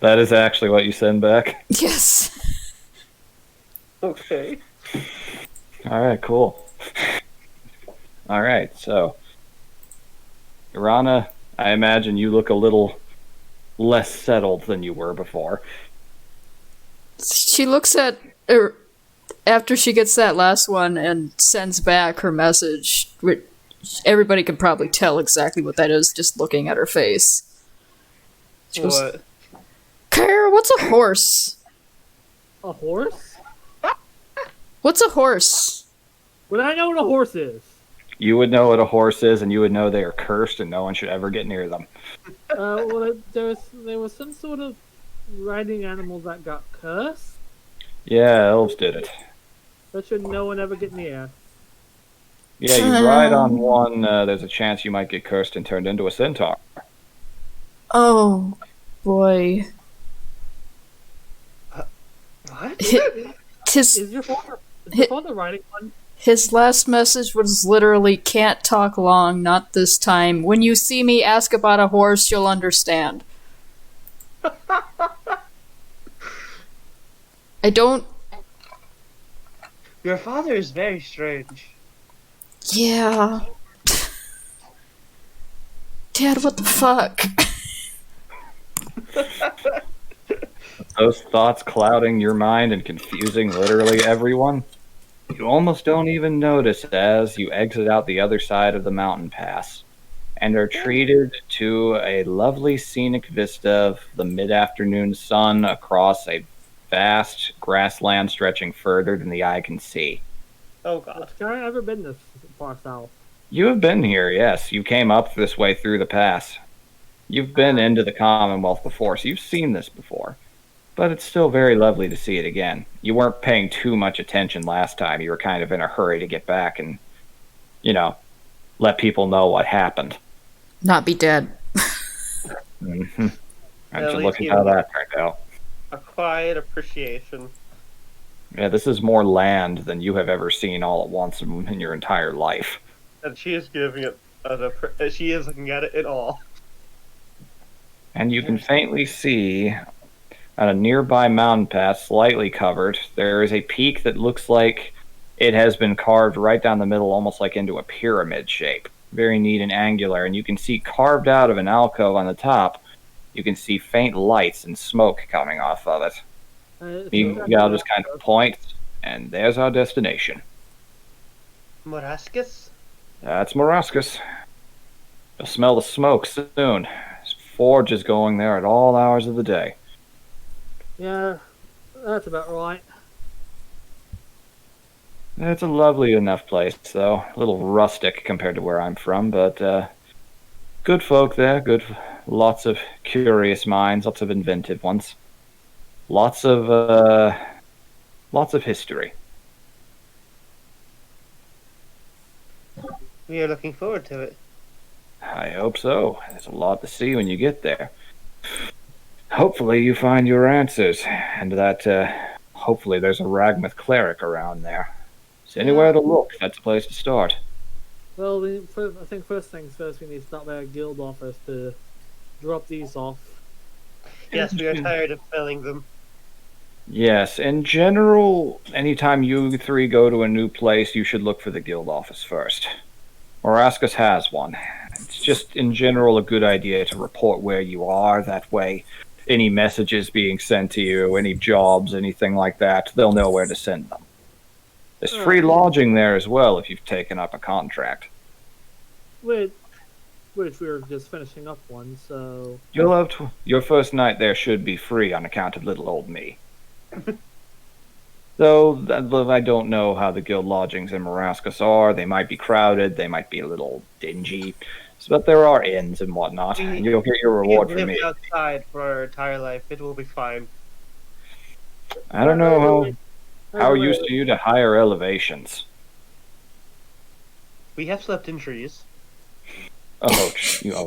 That is actually what you send back? Yes. Okay. Alright, cool. Alright, so Irana, I imagine you look a little less settled than you were before. She looks at after she gets that last one and sends back her message, which everybody can probably tell exactly what that is just looking at her face. She goes, What? Kara, what's a horse? A horse? What's a horse? Would I know what a horse is? You would know what a horse is, and you would know they are cursed, and no one should ever get near them. Well, there was some sort of riding animal that got cursed. Yeah, elves did it. That should no one ever get near. Yeah, you ride on one, there's a chance you might get cursed and turned into a centaur. Oh, boy. What? His, Is your father riding one? his last message was literally, can't talk long, not this time. When you see me ask about a horse, you'll understand. I don't... Your father is very strange. Yeah. Dad, what the fuck? Those thoughts clouding your mind and confusing literally everyone. You almost don't even notice as you exit out the other side of the mountain pass and are treated to a lovely scenic vista of the mid-afternoon sun across a vast grassland stretching further than the eye can see. Oh god. Have I ever been this far south? You have been here, yes. You came up this way through the pass. You've been into the Commonwealth before, so you've seen this before. But it's still very lovely to see it again. You weren't paying too much attention last time. You were kind of in a hurry to get back and, let people know what happened. Not be dead. Mm-hmm. At And you least look at you- how that turned out. A quiet appreciation. Yeah, this is more land than you have ever seen all at once in your entire life. And she is giving it she is looking at it in awe. And you can faintly see on a nearby mountain pass, slightly covered, there is a peak that looks like it has been carved right down the middle, almost like into a pyramid shape. Very neat and angular, and you can see carved out of an alcove on the top, you can see faint lights and smoke coming off of it. I'll just kind of point, and there's our destination. Morascus? That's Marascus. You'll smell the smoke soon. This forge is going there at all hours of the day. Yeah, that's about right. It's a lovely enough place, though. A little rustic compared to where I'm from, but good folk there. Lots of curious minds, lots of inventive ones, lots of history. We are looking forward to it. I hope so. There's a lot to see when you get there. Hopefully you find your answers, and that hopefully there's a Ragmuth cleric around there. It's anywhere to look. That's a place to start. Well, I think first things first, we need to stop at a guild office to drop these off. Yes, we are tired of filling them. Yes, in general, anytime you three go to a new place, you should look for the guild office first. Orascus has one. It's just, in general, a good idea to report where you are. That way, any messages being sent to you, any jobs, anything like that, they'll know where to send them. There's free lodging there as well if you've taken up a contract. Which we were just finishing up one, so... You'll have your first night there should be free on account of little old me. Though I don't know how the guild lodgings in Marascus are. They might be crowded, they might be a little dingy. But there are inns and whatnot. And you'll get your reward We from have lived me. outside for our entire life. It will be fine. I don't know how used to you to higher elevations. We have slept in trees. Oh,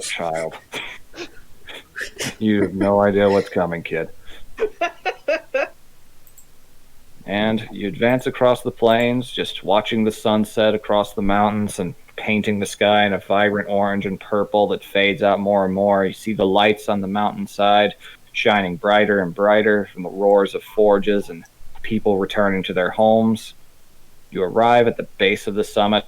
child. You have no idea what's coming, kid. And you advance across the plains, just watching the sunset across the mountains and painting the sky in a vibrant orange and purple that fades out more and more. You see the lights on the mountainside shining brighter and brighter from the roars of forges and people returning to their homes. You arrive at the base of the summit,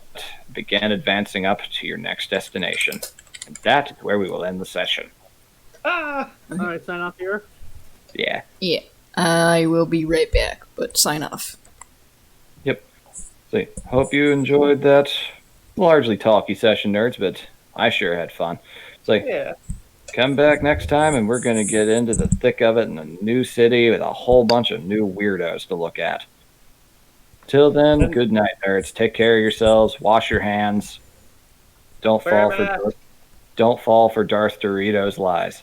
begin advancing up to your next destination. And that is where we will end the session. Alright, sign off here. Yeah. Yeah. I will be right back, but sign off. So, hope you enjoyed that largely talky session, nerds, but I sure had fun. It's like, Yeah. come back next time and we're going to get into the thick of it in a new city with a whole bunch of new weirdos to look at. Till then, good night, nerds. Take care of yourselves. Wash your hands. Don't Wear a fall for mask. don't fall for Darth Doritos' lies.